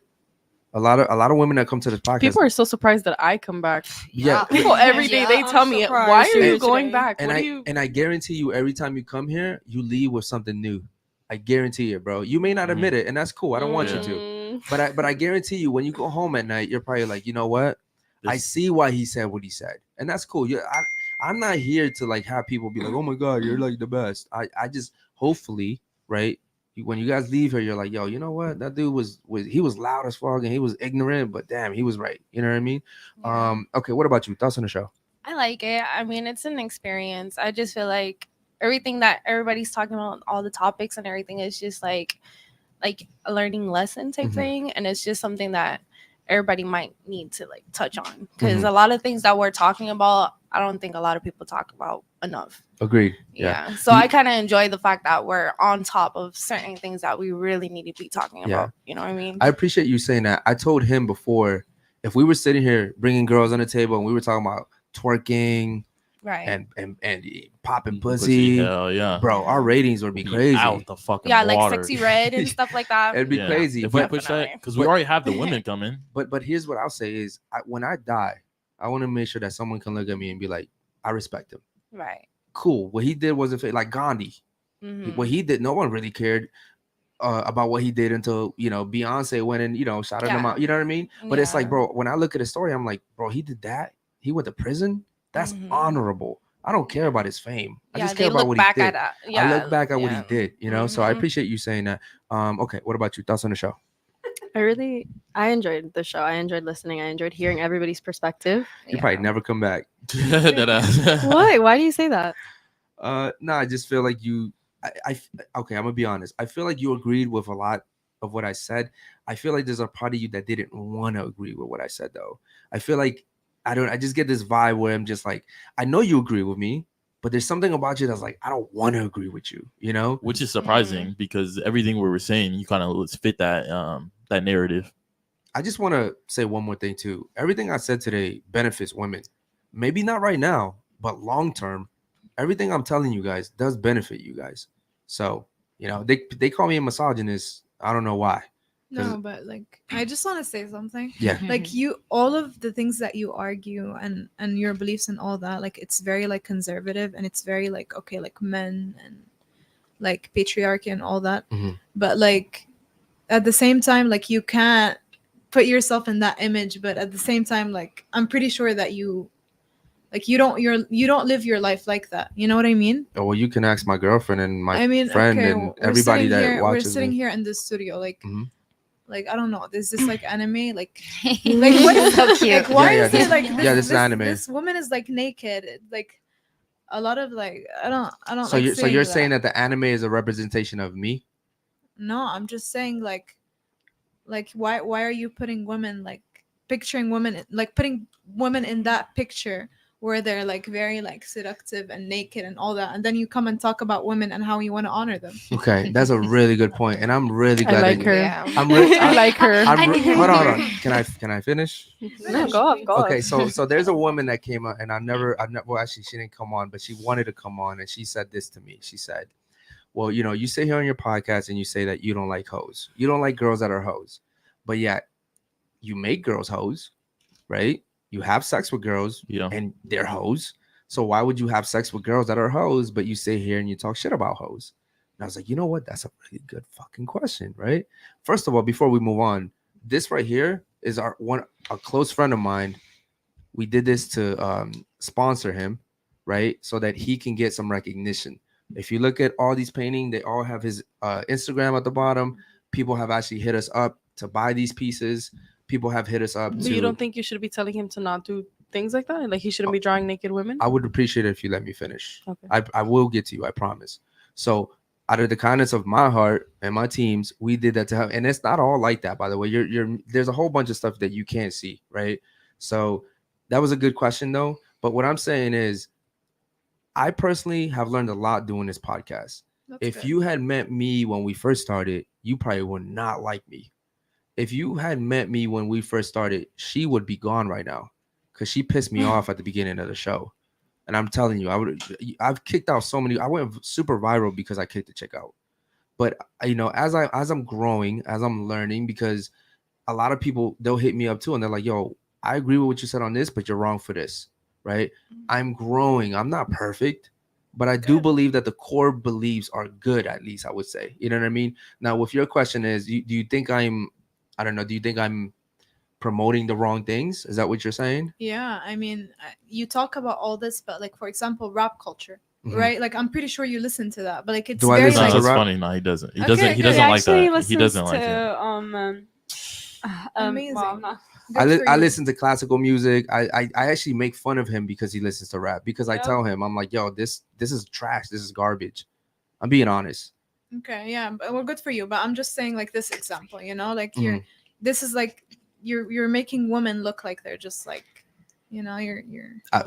A lot of women that come to this podcast. People are so surprised that I come back. Yeah. People every day they tell me, why are you going back? And I guarantee you, every time you come here, you leave with something new. I guarantee it, bro. You may not admit it, and that's cool. I don't want you to. But I guarantee you, when you go home at night, you're probably like, you know what? I see why he said what he said. And that's cool. I'm not here to like have people be like, oh my God, you're like the best. I just hopefully, right? When you guys leave here, you're like, yo, you know what? That dude was loud as fuck and he was ignorant, but damn, he was right. You know what I mean? Yeah. Okay, what about you? Thoughts on the show? I like it. I mean, it's an experience. I just feel like everything that everybody's talking about, all the topics and everything, is just like a learning lesson type thing. And it's just something that everybody might need to like touch on, because a lot of things that we're talking about, I don't think a lot of people talk about enough. Agreed. Yeah. So I kind of enjoy the fact that we're on top of certain things that we really need to be talking about. You know what I mean? I appreciate you saying that. I told him before, if we were sitting here bringing girls on the table and we were talking about twerking Right. and popping pussy, hell yeah, bro, our ratings would be crazy. Out the fucking Yeah, like water. Sexy Red and stuff like that. It'd be crazy. If we But push that, because we already have the women coming. But here's what I'll say is, when I die, I want to make sure that someone can look at me and be like, I respect him. Right. Cool. What he did wasn't like Gandhi. What he did, no one really cared about what he did until, you know, Beyonce went and, you know, shouted him out. You know what I mean? But it's like, bro, when I look at his story, I'm like, bro, he did that. He went to prison. That's honorable. I don't care about his fame. I just care about what he did. I look back at what he did, you know? So I appreciate you saying that. Okay. What about you? Thoughts on the show? I enjoyed the show. I enjoyed listening. I enjoyed hearing everybody's perspective. You probably never come back. What? Why do you say that? No, I just feel like you. Okay, I'm gonna be honest. I feel like you agreed with a lot of what I said. I feel like there's a part of you that didn't want to agree with what I said, though. I feel like I just get this vibe where I'm just like, I know you agree with me, but there's something about you that's like, I don't want to agree with you, you know? Which is surprising because everything we were saying, you kind of fit that that narrative. I just want to say one more thing too. Everything I said today benefits women. Maybe not right now, but long term, everything I'm telling you guys does benefit you guys. So, you know, they call me a misogynist. I don't know why. No, but like, I just want to say something. Yeah. Like all of the things that you argue and your beliefs and all that, like, it's very like conservative and it's very like, okay, like men and like patriarchy and all that. But like, at the same time, like, you can't put yourself in that image. But at the same time, like, I'm pretty sure that you don't live your life like that. You know what I mean? Oh, well, you can ask my girlfriend and my friend okay, and everybody that watches. We're sitting me. here in this studio, like. Like, I don't know. Is this like anime? Like what is so cute? Like, why is this, it like this? This is anime. This woman is like naked. Like a lot of like I don't. So you're saying that the anime is a representation of me? No, I'm just saying like why are you putting women, like picturing women, like putting women in that picture where they're like very like seductive and naked and all that, and then you come and talk about women and how you want to honor them. Okay, that's a really good point, and I'm really glad. I like her. I like her. Hold on. Can I finish? No, go off. Okay, so there's a woman that came up, and I never. Well, actually, she didn't come on, but she wanted to come on, and she said this to me. She said, "Well, you know, you sit here on your podcast and you say that you don't like hoes. You don't like girls that are hoes, but yet you make girls hoes, right? You have sex with girls, and they're hoes. So why would you have sex with girls that are hoes, but you sit here and you talk shit about hoes?" And I was like, you know what? That's a really good fucking question, right? First of all, before we move on, this right here is a close friend of mine. We did this to sponsor him, right? So that he can get some recognition. If you look at all these paintings, they all have his Instagram at the bottom. People have actually hit us up to buy these pieces. People have hit us up. But you don't think you should be telling him to not do things like that? Like, he shouldn't be drawing naked women? I would appreciate it if you let me finish. Okay. I will get to you, I promise. So out of the kindness of my heart and my teams, we did that to him. And it's not all like that, by the way. There's a whole bunch of stuff that you can't see, right? So that was a good question, though. But what I'm saying is, I personally have learned a lot doing this podcast. If you had met me when we first started, you probably would not like me. If you had met me when we first started, she would be gone right now because she pissed me off at the beginning of the show. And I'm telling you, I've kicked out so many. I went super viral because I kicked the chick out. But you know, as I'm growing, as I'm learning, because a lot of people, they'll hit me up too, and they're like, "Yo, I agree with what you said on this, but you're wrong for this." Right? I'm growing. I'm not perfect, but I do believe that the core beliefs are good. At least I would say. You know what I mean? Now, with your question is, do you think I don't know. Do you think I'm promoting the wrong things? Is that what you're saying? Yeah, I mean, you talk about all this, but like, for example, rap culture, right? Like, I'm pretty sure you listen to that, but like, it's very like. That's funny. No, he doesn't. He doesn't like that. He doesn't like it. Amazing. Well, I listen to classical music. I actually make fun of him because he listens to rap. Because I tell him, I'm like, yo, this is trash. This is garbage. I'm being honest. Okay, yeah, well, good for you. But I'm just saying, like, this example, you know, like this is like you're making women look like they're just like, you know, you're.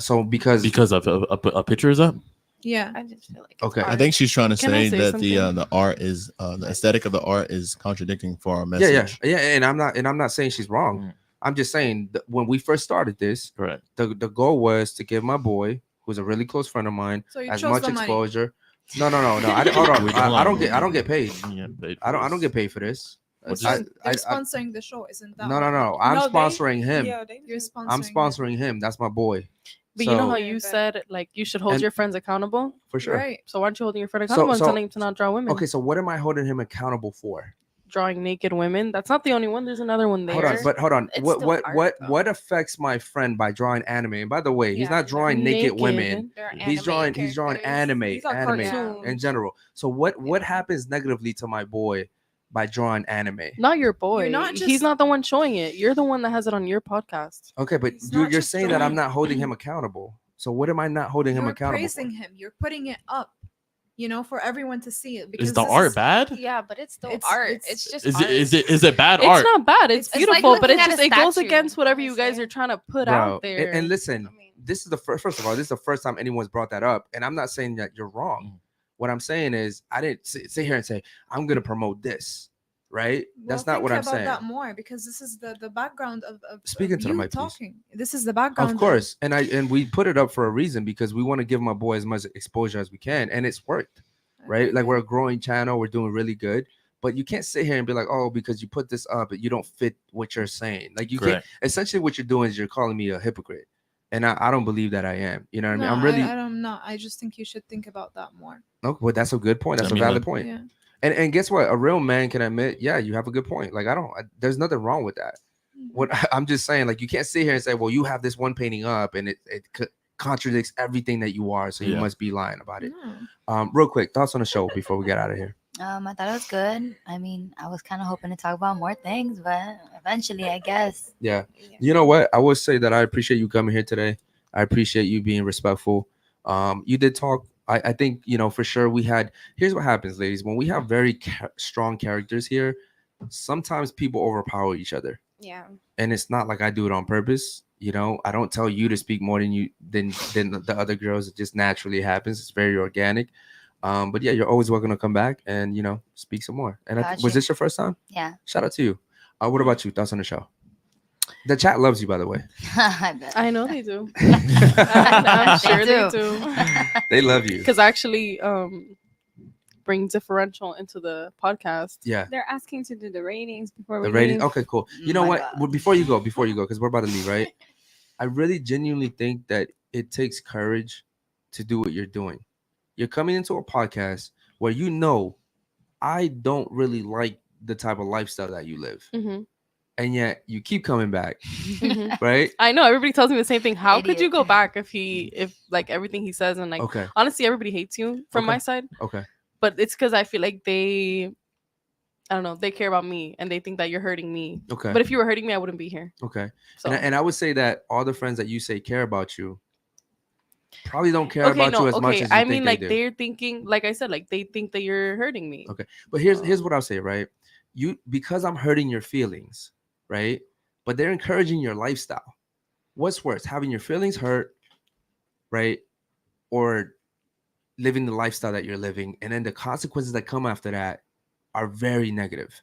So because of a picture is up. Yeah, I just feel like. Okay, I think she's trying to say that something? the art is the aesthetic of the art is contradicting for our message. Yeah, and I'm not saying she's wrong. I'm just saying that when we first started this, correct. The goal was to give my boy who's a really close friend of mine, So you as chose much the money. exposure. No. I hold on. I don't get paid. You get paid I for don't this. get paid for this. What So is- they're sponsoring the show, isn't that? No. what- I'm No, they- sponsoring him. Yeah, they You're just- sponsoring. I'm sponsoring him. That's my boy. But you know how So- you said like you should hold And- your friends accountable. For sure. Right. So why aren't you holding your friend So- accountable so- and telling him to not draw women? Okay, so what am I holding him accountable for? Drawing naked women. That's not the only one. There's another one there. Hold on. It's What still art, though. what affects my friend by drawing anime? And by the way, he's Yeah, not drawing naked women. They're He's drawing anime These are cartoons. in general. So what happens negatively to my boy by drawing anime? Not your boy. You're not He's just- not the one showing it. You're the one that has it on your podcast. Okay, but He's not you're just saying that I'm drawing. not holding him accountable. So what am I not holding him You're accountable praising for? him. You're putting it up, for everyone to see it. Is the this art bad? Yeah, but it's still It's- art. it's- It's just Is art. it bad It's art? not bad. It's It's like beautiful, but looking it at just a it goes statue, against whatever you honestly. guys are trying to put Bro, out there. and listen, this is the first of all, this is the first time anyone's brought that up, and I'm not saying that you're wrong. What I'm saying is, I didn't sit here and say I'm gonna promote this, right? That's Well, not what think I'm saying. about that more, because this is the background of Speaking to the you mic, please. talking. This is the background. Of course, and we put it up for a reason because we want to give my boy as much exposure as we can, and it's worked, right? Like we're a growing channel, we're doing really good. But you can't sit here and be like, oh, because you put this up, you don't fit what you're saying. Like you can't. Correct. Essentially, what you're doing is you're calling me a hypocrite, and I don't believe that I am. You know what I mean? I'm really. I'm not. I just think you should think about that more. No, well, that's a good point. That's I a mean, valid like- point. Yeah. And guess what? A real man can admit, yeah, you have a good point. Like there's nothing wrong with that. What I'm just saying, like you can't sit here and say, well, you have this one painting up, and it contradicts everything that you are, so you Yeah. must be lying about it. No. Real quick, thoughts on the show before we get out of here. I thought it was good. I mean, I was kind of hoping to talk about more things, but eventually, I guess. Yeah. You know what? I would say that I appreciate you coming here today. I appreciate you being respectful. You did talk. I think, for sure here's what happens, ladies. When we have very strong characters here, sometimes people overpower each other. Yeah. And it's not like I do it on purpose. I don't tell you to speak more than the other girls. It just naturally happens. It's very organic. But yeah, you're always welcome to come back and speak some more. And was Gotcha. this your first time? Yeah. Shout out to you. What about you? Thoughts on the show? The chat loves you, by the way. I bet. I know they do. I'm sure they do. They love you. Because actually bring differential into the podcast. Yeah. They're asking to do the ratings before we The rating. leave. Okay, cool. You know my what? God. Well, before you go, because we're about to leave, right? I really genuinely think that it takes courage to do what you're doing. You're coming into a podcast where I don't really like the type of lifestyle that you live. Mhm. And yet you keep coming back, Mhm. right? I know everybody tells me the same thing. How could you Idiot. go back if like everything he says and like Okay. honestly everybody hates you from Okay. my side, Okay. but it's because I feel like I don't know, they care about me and they think that you're hurting me. Okay. But if you were hurting me, I wouldn't be here. Okay. So And I would say that all the friends that you say care about you probably don't care about you as much as you I think mean, they like do. they're thinking, like I said, like they think that you're hurting me. Okay. But here's what I'll say, right? Because I'm hurting your feelings, right? But they're encouraging your lifestyle. What's worse, having your feelings hurt, right? Or living the lifestyle that you're living, and then the consequences that come after that are very negative.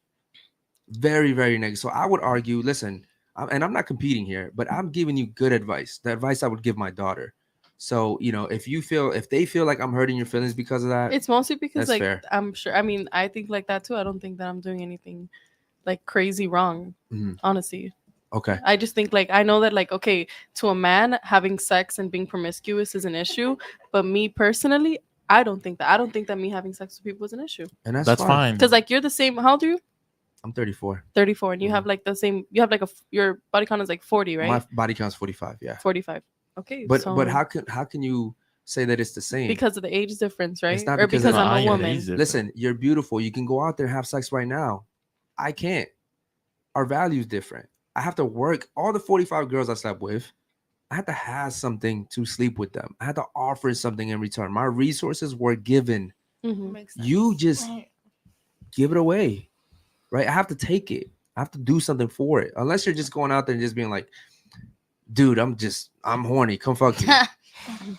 Very, very negative. So I would argue, listen, and I'm not competing here, but I'm giving you good advice. The advice I would give my daughter. So, if they feel like I'm hurting your feelings because of that, It's mostly because that's like fair. I'm sure. I mean, I think like that too. I don't think that I'm doing anything like crazy wrong. Mhm. Honestly, Okay. I just think like I know that like okay, to a man having sex and being promiscuous is an issue, but me personally, I don't think that. I don't think that me having sex with people is an issue. And That's fine. Because like you're the same. How old are you? I'm 34. 34, and you have like the same. You have like your body count is like 40, right? My body count's 45. Yeah. 45. Okay. But so, how can you say that it's the same? because of the age difference, right? It's not Or because because of- I'm a yeah, woman. age difference. Listen, you're beautiful. You can go out there and have sex right now. I can't. Our value's different. I have to work. All the 45 girls I slept with, I had to have something to sleep with them. I had to offer something in return. My resources were given. Mhm. You just give it away, right? I have to take it. I have to do something for it. Unless you're just going out there and just being like, dude, I'm horny. Come fuck me.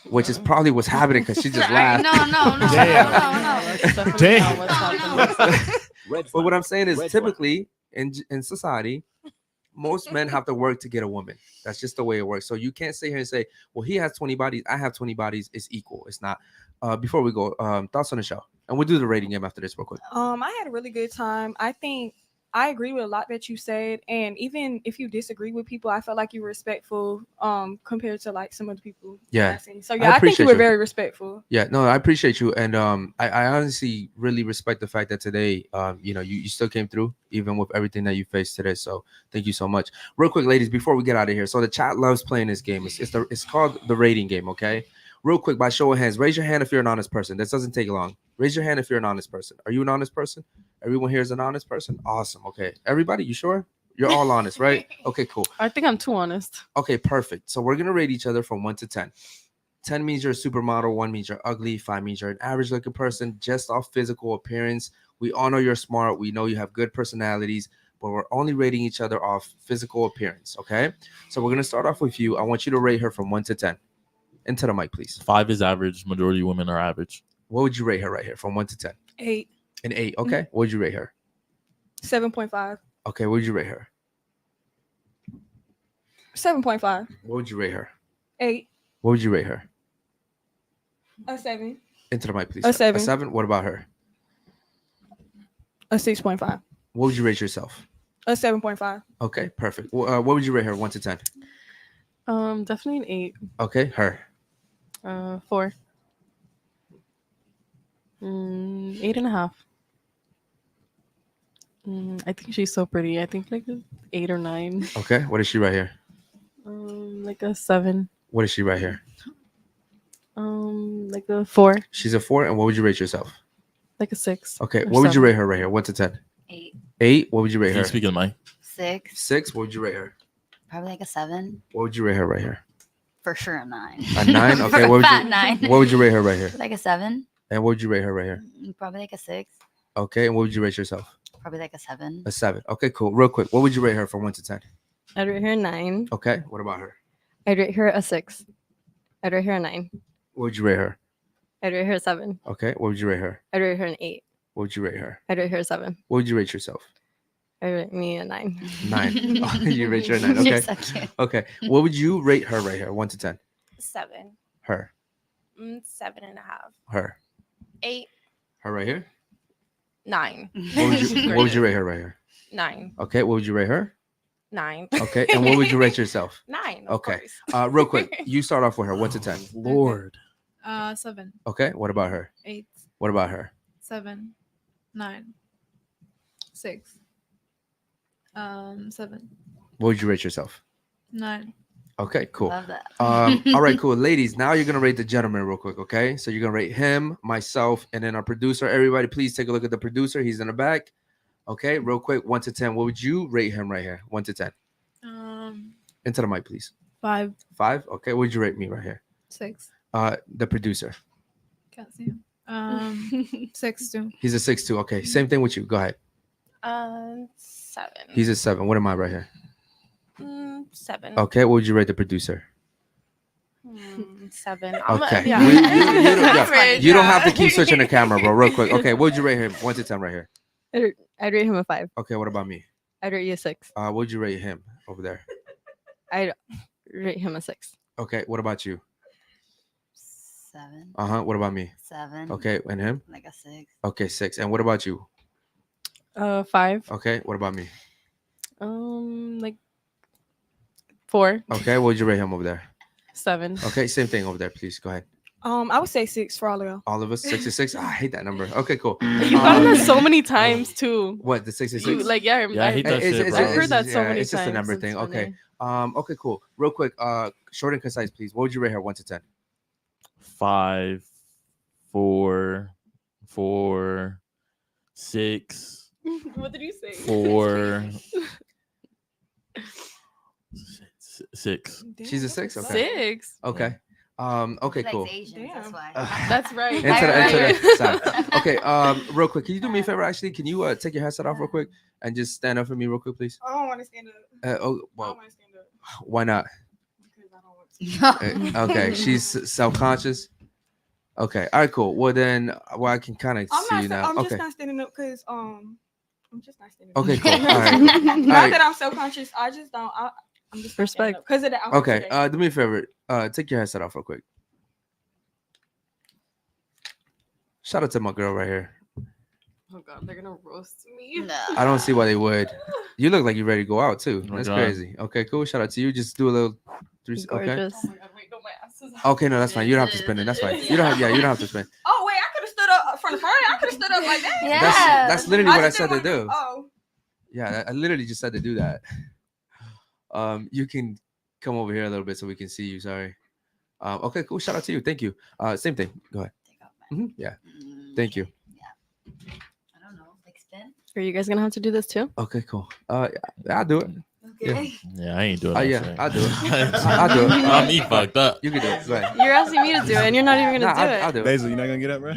Which is probably what's happening because she just laughed. No. That's definitely not what's happening. But what I'm saying is typically in society, most men have to work to get a woman. That's just the way it works. So you can't sit here and say, well, he has 20 bodies, I have 20 bodies. It's equal. It's not. Before we go, thoughts on the show, and we'll do the rating game after this real quick. I had a really good time. I think I agree with a lot that you said, and even if you disagree with people, I felt like you were respectful compared to like some of the people. Yeah. I've seen. So yeah, I think you were very respectful. Yeah, no, I appreciate you, and I honestly really respect the fact that today, you still came through even with everything that you faced today. So thank you so much. Real quick, ladies, before we get out of here, so the chat loves playing this game. It's called the rating game. Okay, real quick, by show of hands, raise your hand if you're an honest person. This doesn't take long. Raise your hand if you're an honest person. Are you an honest person? Everyone here is an honest person. Awesome. Okay, everybody, you sure? You're all honest, right? Okay, cool. I think I'm too honest. Okay, perfect. So we're gonna rate each other from 1 to 10. 10 means you're a supermodel, 1 means you're ugly, 5 means you're an average looking person, just off physical appearance. We all know you're smart. We know you have good personalities, but we're only rating each other off physical appearance. Okay. So we're gonna start off with you. I want you to rate her from 1 to 10. Into the mic, please. 5 is average. Majority of women are average. What would you rate her right here from 1 to 10? 8. An 8. Okay. What would you rate her? 7.5. Okay. What would you rate her? 7.5. What would you rate her? 8. What would you rate her? A 7. Into the mic, please. A 7. A 7. What about her? A 6.5. What would you rate yourself? A 7.5. Okay, perfect. What would you rate her 1 to 10? Definitely an 8. Okay, her. 4. 8.5. I think she's so pretty. I think like an 8 or 9. Okay, what is she right here? Like a 7. What is she right here? Like a 4. She's a 4, and what would you rate yourself? Like a 6. Okay, or what would you 7. rate her right here? 1 to 10. 8. 8. What would you rate Can her? you speak in the mic? 6. 6. What would you rate her? Probably like a 7. What would you rate her right here? For sure a 9. A 9. Okay, what would Fat you 9. What would you rate her right here? Like a 7. And what would you rate her right here? Probably like a 6. Okay, and what would you rate yourself? Probably like a 7. A 7. Okay, cool. Real quick, what would you rate her from 1 to 10? I'd rate her a 9. Okay, what about her? I'd rate her a 6. I'd rate her a 9. What would you rate her? I'd rate her a 7. Okay, what would you rate her? I'd rate her an 8. What would you rate her? I'd rate her a 7. What would you rate yourself? I'd rate me a 9. 9. Oh, you rate her a 9. You're Okay. so cute. Okay. What would you rate her right here? 1 to 10. 7. Her. 7.5. Her. 8. Her right here. 9. What would you rate her right here? 9. Okay. What would you rate her? 9. Okay. And what would you rate yourself? 9. Of Okay. course. Real quick, you start off with her. 1 to 10. Lord. 7. Okay. What about her? 8. What about her? 7. 9. 6. 7. What would you rate yourself? 9. Okay, cool. Love that. All right, cool. Ladies, now you're gonna rate the gentleman real quick, okay? So you're gonna rate him, myself, and then our producer. Everybody, please take a look at the producer. He's in the back. Okay, real quick, 1 to 10. What would you rate him right here? 1 to 10. Into the mic, please. 5. 5. Okay, what would you rate me right here? 6. The producer. Can't see him. 6 too. He's a 6 too. Okay, same thing with you. Go ahead. 7. He's a 7. What am I right here? 7. Okay, what would you rate the producer? 7. Okay. Yeah. You don't have to keep switching the camera, bro. Real quick. Okay, what would you rate him? 1 to 10 right here. I'd rate him a 5. Okay, what about me? I'd rate you a 6. What would you rate him over there? I'd rate him a 6. Okay, what about you? 7. What about me? 7. Okay, and him? Like a 6. Okay, 6. And what about you? 5. Okay, what about me? Like 4. Okay, what would you rate him over there? 7. Okay, same thing over there, please. Go ahead. I would say 6 for all of y'all. All of us, 66. I hate that number. Okay, cool. You've gotten that so many times too. What, the 66? Like, yeah, I hate that shit, bro. I've heard that so yeah, many it's times. just a number It's thing. Okay. funny. Okay, cool. Real quick, short and concise, please. What would you rate her 1 to 10? 5, 4, 4, 6, What did you say? 4, 6. She's a 6? Okay. 6. Okay. Okay, Like cool. Asians, that's why. That's right. Into Right. the side. Okay, real quick, can you do me a favor? Actually, can you take your headset off real quick and just stand up for me real quick, please? I don't want to stand up. Oh, I don't well, want to stand up why not? because I don't want to. Okay, she's self-conscious. Okay, all right, cool. Well, then, I can kind of see you now. I'm Okay, just not standing up because I'm just not standing. Okay, cool. All right. Not that I'm self-conscious. I just don't. I'm just Respect. because of the outfit Okay. today. Do me a favor. Take your headset off real quick. Shout out to my girl right here. Oh god, they're gonna roast me. I don't see why they would. You look like you're ready to go out too. Oh my That's God. crazy. Okay, cool. Shout out to you. Just do a little. Okay. Gorgeous. Oh my god, wait, no, my ass is out. Okay, no, that's fine. You don't have to spin it. That's fine. You don't have. Yeah, you don't have to spin. Oh wait, I could have stood up from the front. I could have stood up like that. Yeah. That's literally what I just said to didn't do. wanna- Oh. Yeah, I literally just said to do that. You can come over here a little bit so we can see you. Sorry. Okay, cool. Shout out to you. Thank you. Same thing. Go ahead. Yeah. Thank you. I don't know. Like spin. Are you guys gonna have to do this too? Okay, cool. I'll do it. Okay. Yeah, I ain't doing that. Yeah, shit. I'll do it. I'll do it. I'm me fucked up. You can do it. Go ahead. You're asking me to do it, and you're not even gonna Nah, do it. I'll do it. Basil, you're not gonna get up, bro?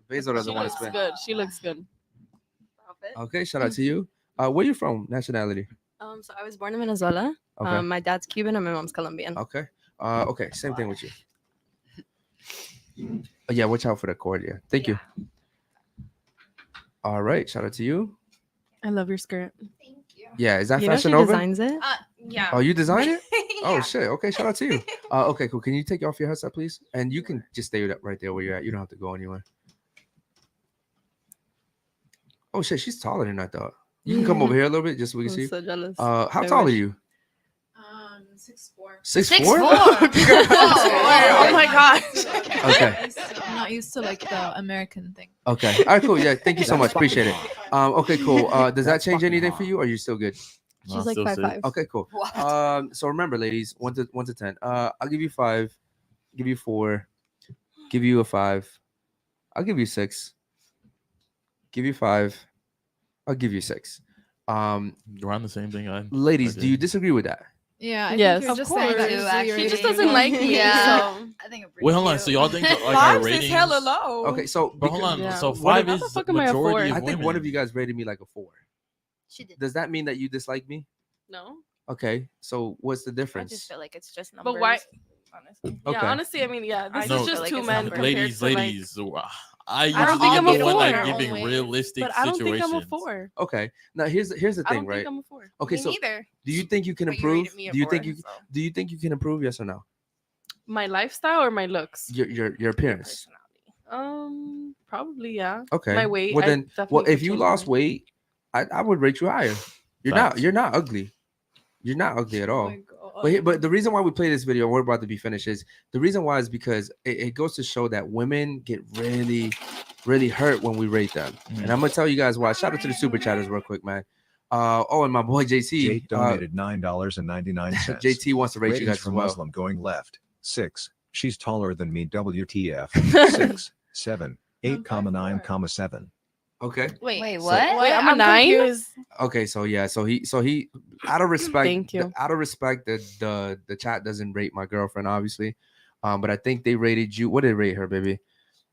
Basil doesn't She want to looks spin. good. She looks good. Okay, shout out to you. Where you from? Nationality? So I was born in Venezuela. Okay. My dad's Cuban and my mom's Colombian. Okay. Okay. Same thing with you. Yeah. Watch out for the cord. Yeah. Thank you. All right. Shout out to you. I love your skirt. Yeah. Is that You know Fashion she Nova? designs it. Yeah. Oh, you designed it? Oh shit. Okay. Shout out to you. Okay. Cool. Can you take off your headset, please? And you can just stay right there where you're at. You don't have to go anywhere. Oh shit. She's taller than I thought. You can come over here a little bit just so we can I'm see. so jealous. How I tall are wish. you? 6'4". 6'4"? Oh my gosh. Okay. I'm not used to like the American thing. Okay. All right, cool. Yeah, thank you so much. Appreciate it. Okay, cool. Does that change anything for you, or are you still good? No, She's like still 5'5". sick. Okay, cool. So remember, ladies, 1 to 10. I'll give you 5, give you 4, give you a 5. I'll give you 6. Give you 5. I'll give you 6. Around the same thing. Ladies, do you disagree with that? Yeah, I Yes. think you're Of just saying that course. this is what you're He just rated. doesn't like me. Yeah. So I think. Wait, hold on. So y'all think like our Five is ratings? hella low. Okay, so But hold on. Yeah. So What 5 if- is How the fuck am I a majority four? of I think women. one of you guys rated me like a 4. She did. Does that mean that you dislike me? no. Okay, so what's the I difference? just feel like it's just numbers. But why? Honestly. Okay. Yeah, honestly, I mean, yeah, this No, is just like two it's men. numbers. compared ladies, to, like- ladies. I I don't usually think am I'm the a one like four. giving Always. realistic But I don't situations. think I'm a 4. Okay. Now here's the I thing, don't right? think I'm a 4. Okay, Me so neither. do you think you can But you improve? rated me a Do you 4, think you so. do you think you can improve? Yes or no? My lifestyle or my looks? Your appearance. Probably yeah. Okay. My weight. Well I then, definitely well could if you change lost my- weight, I would rate you higher. Facts. You're not ugly. You're not ugly at all. Oh my God. But the reason why we play this video, we're about to be finished, is the reason why is because it goes to show that women get really, really hurt when we rate them. And I'm gonna tell you guys why. Shout out to the super chatters real quick, man. And my boy JT. Jake donated $9.99. JT wants to rate you Ratings guys as from well. Muslim going left. 6. She's taller than me. WTF. 6, 7, 8,9,7. Okay. Wait, So- what? Wait, I'm a 9. confused. Okay, so yeah, so he out of respect, Thank you. out of respect that the chat doesn't rate my girlfriend, obviously. But I think they rated you. What did they rate her, baby?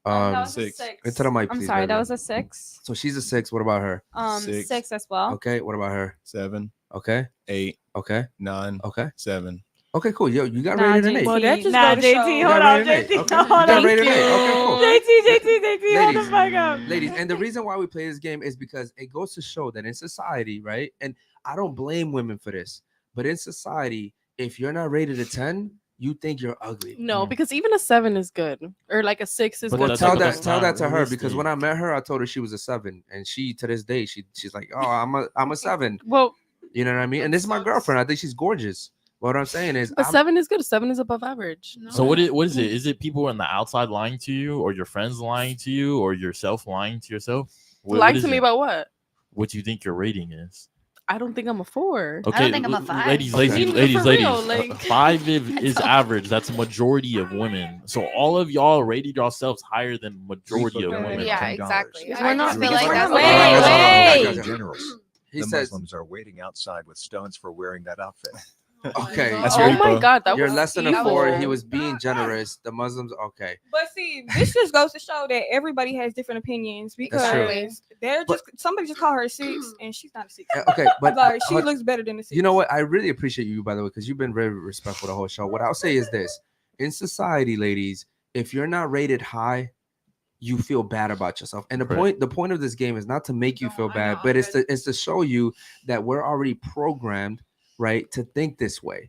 That was a 6. 6. Tell the mic, I'm please, sorry, baby. that was a 6. So she's a 6. What about her? 6. 6 as well. Okay, what about her? 7, Okay, 8, okay, 9, okay, 7. okay, cool. Yo, you got Nah, rated an JT. 8. Well, that just Nah, goes to JT, show- You hold got on, rated an 8. JT, Okay, hold you got on. rated an 8. Okay, cool. JT, hold the Ladies. fuck up. Ladies, and the reason why we play this game is because it goes to show that in society, right? And I don't blame women for this, but in society, if you're not rated a 10, you think you're ugly. No, because even a 7 is good, or like a 6 is But good. that's Tell like- that that's tell not that to her because realistic. when I met her, I told her she was a 7, and she to this day she's like, oh, I'm a 7. Well, You know what I mean? And this is my girlfriend. I think she's gorgeous. What I'm saying is, a 7 is good. A 7 is above average. So what is it? Is it people on the outside lying to you, or your friends lying to you, or yourself lying to yourself? Lying to me about what? what you think your rating is? I don't think I'm a 4. Okay, think I'm a 5. ladies, Okay. ladies, For ladies, real, ladies. like- 5 is average. That's a majority of women. So all of y'all rated yourselves higher than majority of Right. women. Yeah, $10. exactly. Because I we're just not- feel because like we're that's not- Wait. In generals, he the says, Muslims are waiting outside with stones for wearing that outfit. okay, That's Oh right, my bro. god, that you're was less than a evil. 4. He was being generous. The Muslims, okay. But see, this just goes to show that everybody has different opinions because true. they're just somebody just called her a 6 and she's not a 6. Okay, but like she hold- looks better than a 6. you know what? I really appreciate you, by the way, because you've been very respectful the whole show. What I'll say is this: in society, ladies, if you're not rated high, you feel bad about yourself. And Correct. the point of this game is not to make you feel bad, but it's to show you that we're already programmed, right, to think this way.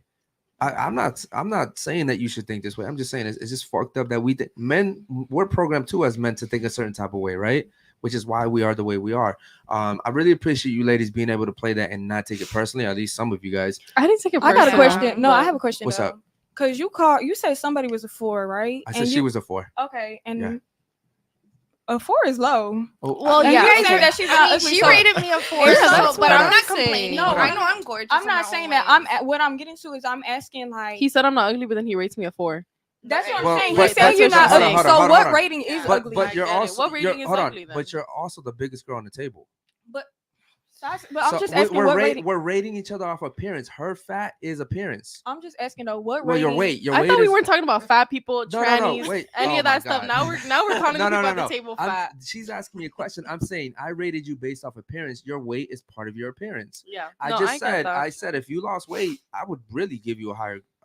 I'm not saying that you should think this way. I'm just saying it's just fucked up that we're programmed too as men to think a certain type of way, right? Which is why we are the way we are. I really appreciate you ladies being able to play that and not take it personally. At least some of you guys. I didn't take it I personally. got a question. No, I have a question. What's up? Because you said somebody was a 4, right? I said she was a 4. Okay, and Yeah. a 4 is low. Well, And yeah, you okay. saying that she's I not mean, ugly, she so- rated me a 4, Yeah, so, that's but what I'm I'm not saying. complaining. No, I know I'm gorgeous. I'm in my not own saying way. that. What I'm getting to is I'm asking like. He said I'm not ugly, but then he rates me a 4. That's what I'm Well, saying. but He said that's you're what- not hold on, ugly. hold on, So hold on, what hold on. rating is But ugly? but you're get it. also What rating is hold on, ugly then? but you're also the biggest girl on the table. But I'm So just asking we're what rating. we're rating each other off appearance. Her fat is appearance. I'm just asking though, what Well, rating? your weight. Your I weight thought we is, weren't talking about fat people, No, trannies, wait. any Oh of my that stuff. God. Now we're calling the people at the table fat. She's asking me a question. I'm saying I rated you based off appearance. Your weight is part of your appearance. Yeah. I No, just get said that. I said if you lost weight, I would really give you a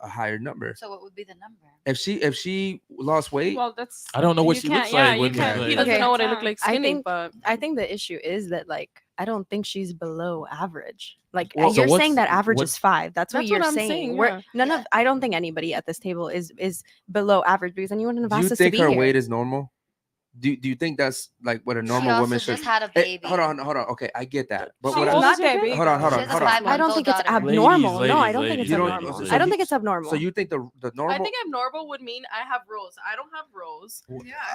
higher number. So what would be the number? If she lost weight, Well, that's. I don't know what you she can't- looks yeah, like. you when can't- like- He doesn't Okay. know what I look like I skinny, think- but I think the issue is that like I don't think she's below average. Like Well, so you're saying that average what's- is 5. That's what That's you're what I'm saying. saying, We're yeah. none of I don't think anybody at this table is below average because then you wouldn't have do you asked us to think be her here. weight is normal? Do you think that's like what a She normal also woman should? just had a Hey, baby. hold on. Okay, I get that. But She's what not I, that big. hold on. She has a Hold on. 5-month-old I don't think it's daughter. abnormal. Ladies, No, I don't think it's ladies, abnormal. ladies. I don't think it's abnormal. So you think the normal? I think abnormal would mean I have rows. I don't have rows.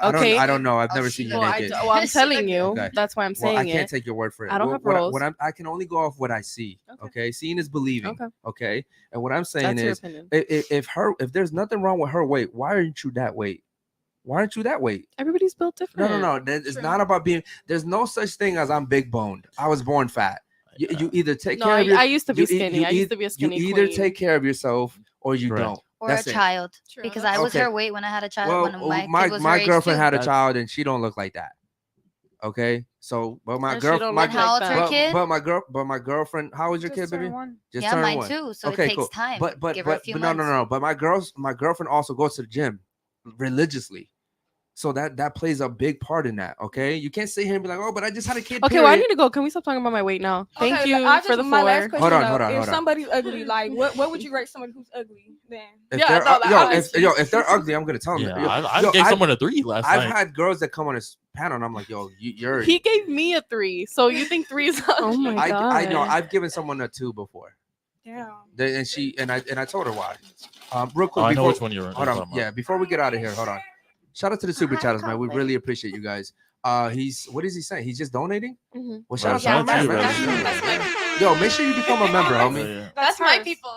I Okay. don't know. I've Oh, never she seen you Well, naked. I'm telling you. Okay. That's why I'm Well, saying I can't it. take your word for it. I don't have what roles. I can only go off what I see. Okay, seeing is believing. Okay. Okay, and what I'm saying That's your is, opinion. if there's nothing wrong with her weight, why aren't you that weight? Why aren't you that weight? Everybody's built different. No. It's not about being. There's no such thing as I'm big boned. I was born fat. You either take No, care of your. I used to be you- skinny. you I used to be a skinny You either queen. take care of yourself or you Correct. don't. Or That's a it. child. Because I was Okay. her weight when I had a child. Well, when my kid was her my age girlfriend too. had a That's- child and she don't look like that. Okay, so but my And she girl, don't my look And how like old's that. her but, kid? but my girlfriend. How old's your Just kid, baby? turned 1. Just Yeah, turned mine 1. too. So Okay, it takes cool. time. But Give her a few no. months. But my girlfriend also goes to the gym religiously, so that plays a big part in that. Okay, you can't sit here and be like, oh, but I just had a kid. Okay, well, I period." need to go. Can we stop talking about my weight now? Thank Okay, you I for the my last 4. question. Hold on, though, hold on, If hold on. somebody's ugly, like what would you rate somebody who's ugly then? If Yeah, they're, no, that- if they're ugly, I'm gonna tell them. Yeah, that. I gave someone a 3 last I've night. had girls that come on this panel, and I'm like, yo, you're. He gave me a 3, so you think 3 is ugly? Oh my god. I know. I've given someone a 2 before. Yeah. And I told her why. Real quick, Oh, I know before, which one you're hold on. talking about. Yeah, before we get out of here, hold on. Shout out to the super chatters, man. We really appreciate you guys. He's what is he saying? He's just donating. Mhm. Well, shout out to Yeah, our man, that's man. Yo, make sure you become a member, homie. Yeah. That's my people.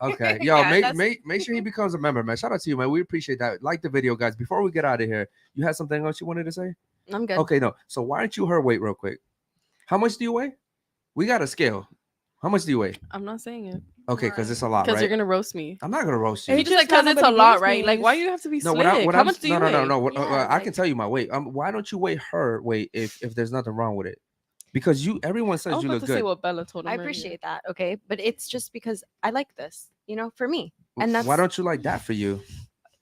Okay, yo, Yeah, make that's- make sure he becomes a member, man. Shout out to you, man. We appreciate that. Like the video, guys. Before we get out of here, you had something else you wanted to say? I'm good. Okay, no. So why aren't you her weight, real quick? How much do you weigh? We got a scale. How much do you weigh? I'm not saying it Okay, because it's a lot, because right? you're gonna roast me. I'm not gonna roast you. You just like because it's a lot, right? Like, why do you have to be No, slick? what How I'm, much do you no, weigh? no, no, no. What, Yeah, I can tell you my weight. Why don't you weigh her weight if there's nothing wrong with it? Because everyone I says was you about look to say good. what Bella told him. I earlier. appreciate that. Okay, but it's just because I like this, for me, and that's Why don't you like that for you?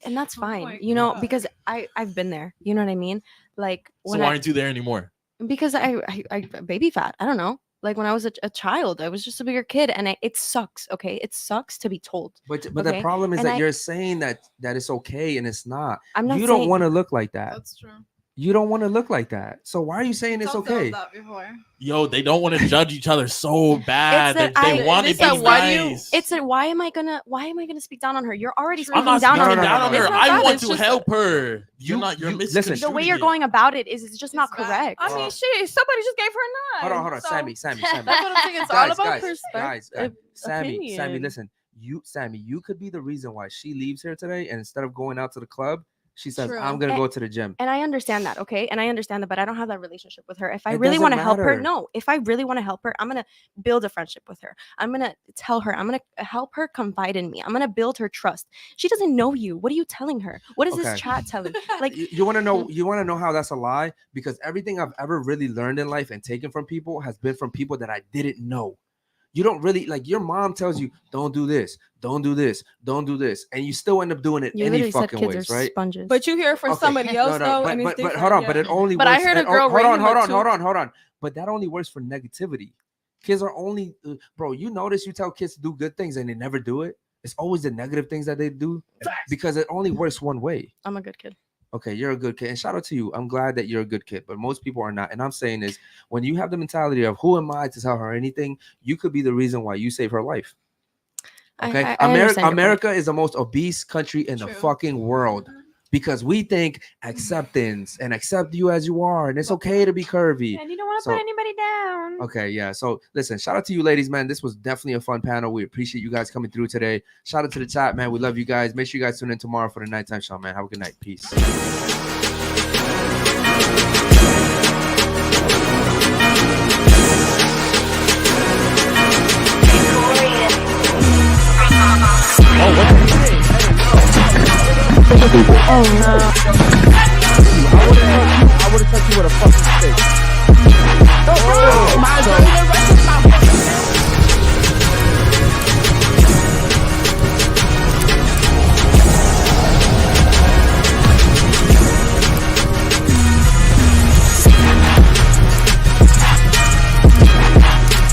and that's Oh fine, because I've been there. You know what I mean? Like So when why aren't you there anymore? because I baby fat. I don't know. Like when I was a child, I was just a bigger kid, and it sucks. Okay, it sucks to be told. But okay? the problem is And that I- you're saying that it's okay and it's not. I'm not You don't saying- want to look like that. That's true. You don't want to look like that. So why are you saying it's okay? Yo, they don't want to judge each other so bad. that They I- want to it's be that why do you- nice. It's a why am I gonna speak down on her? You're already I'm speaking not down speaking on her. down on her. It's not I that, want it's to just- help her. You're listen. misconstruing The way you're it. going about it is just not correct. I mean, shit. Somebody just gave her a 9. Hold on. so- Sammy. That's what I'm saying. It's all about perspective. Sammy, opinion. listen. You could be the reason why she leaves here today, and instead of going out to the club, she says, True. I'm gonna go to the gym. And I understand that, okay? And I understand that, but I don't have that relationship with her. If I It really doesn't want to help her, matter. no. If I really want to help her, I'm gonna build a friendship with her. I'm gonna tell her. I'm gonna help her confide in me. I'm gonna build her trust. She doesn't know you. What are you telling her? What is Okay. this chat telling? Like, You want to know? You want to know how that's a lie? Because everything I've ever really learned in life and taken from people has been from people that I didn't know. You don't really like your mom tells you, don't do this, don't do this, don't do this, and you still end up doing it You any literally said fucking kids ways, are right? sponges. But you hear it from somebody else though, and it's but different. hold on, yeah. but it only But works. I heard a girl hold on, rating it hold on. But that only works for negativity. Kids are only, bro. You notice you tell kids to do good things and they never do it. It's always the negative things that they do because it only works one way. I'm a good kid. Okay, you're a good kid, and shout out to you. I'm glad that you're a good kid, but most people are not. And I'm saying is, when you have the mentality of who am I to tell her anything, you could be the reason why you save her life. Okay, I understand your America is the most obese country in the fucking world because we think acceptance and accept you as you are, and it's okay to be curvy. And you don't want to So- put anybody down. Okay, yeah. So listen, shout out to you ladies, man. This was definitely a fun panel. We appreciate you guys coming through today. Shout out to the chat, man. We love you guys. Make sure you guys tune in tomorrow for the nighttime show, man. Have a good night. Peace. Oh no. I would have touched you with a fucking stick.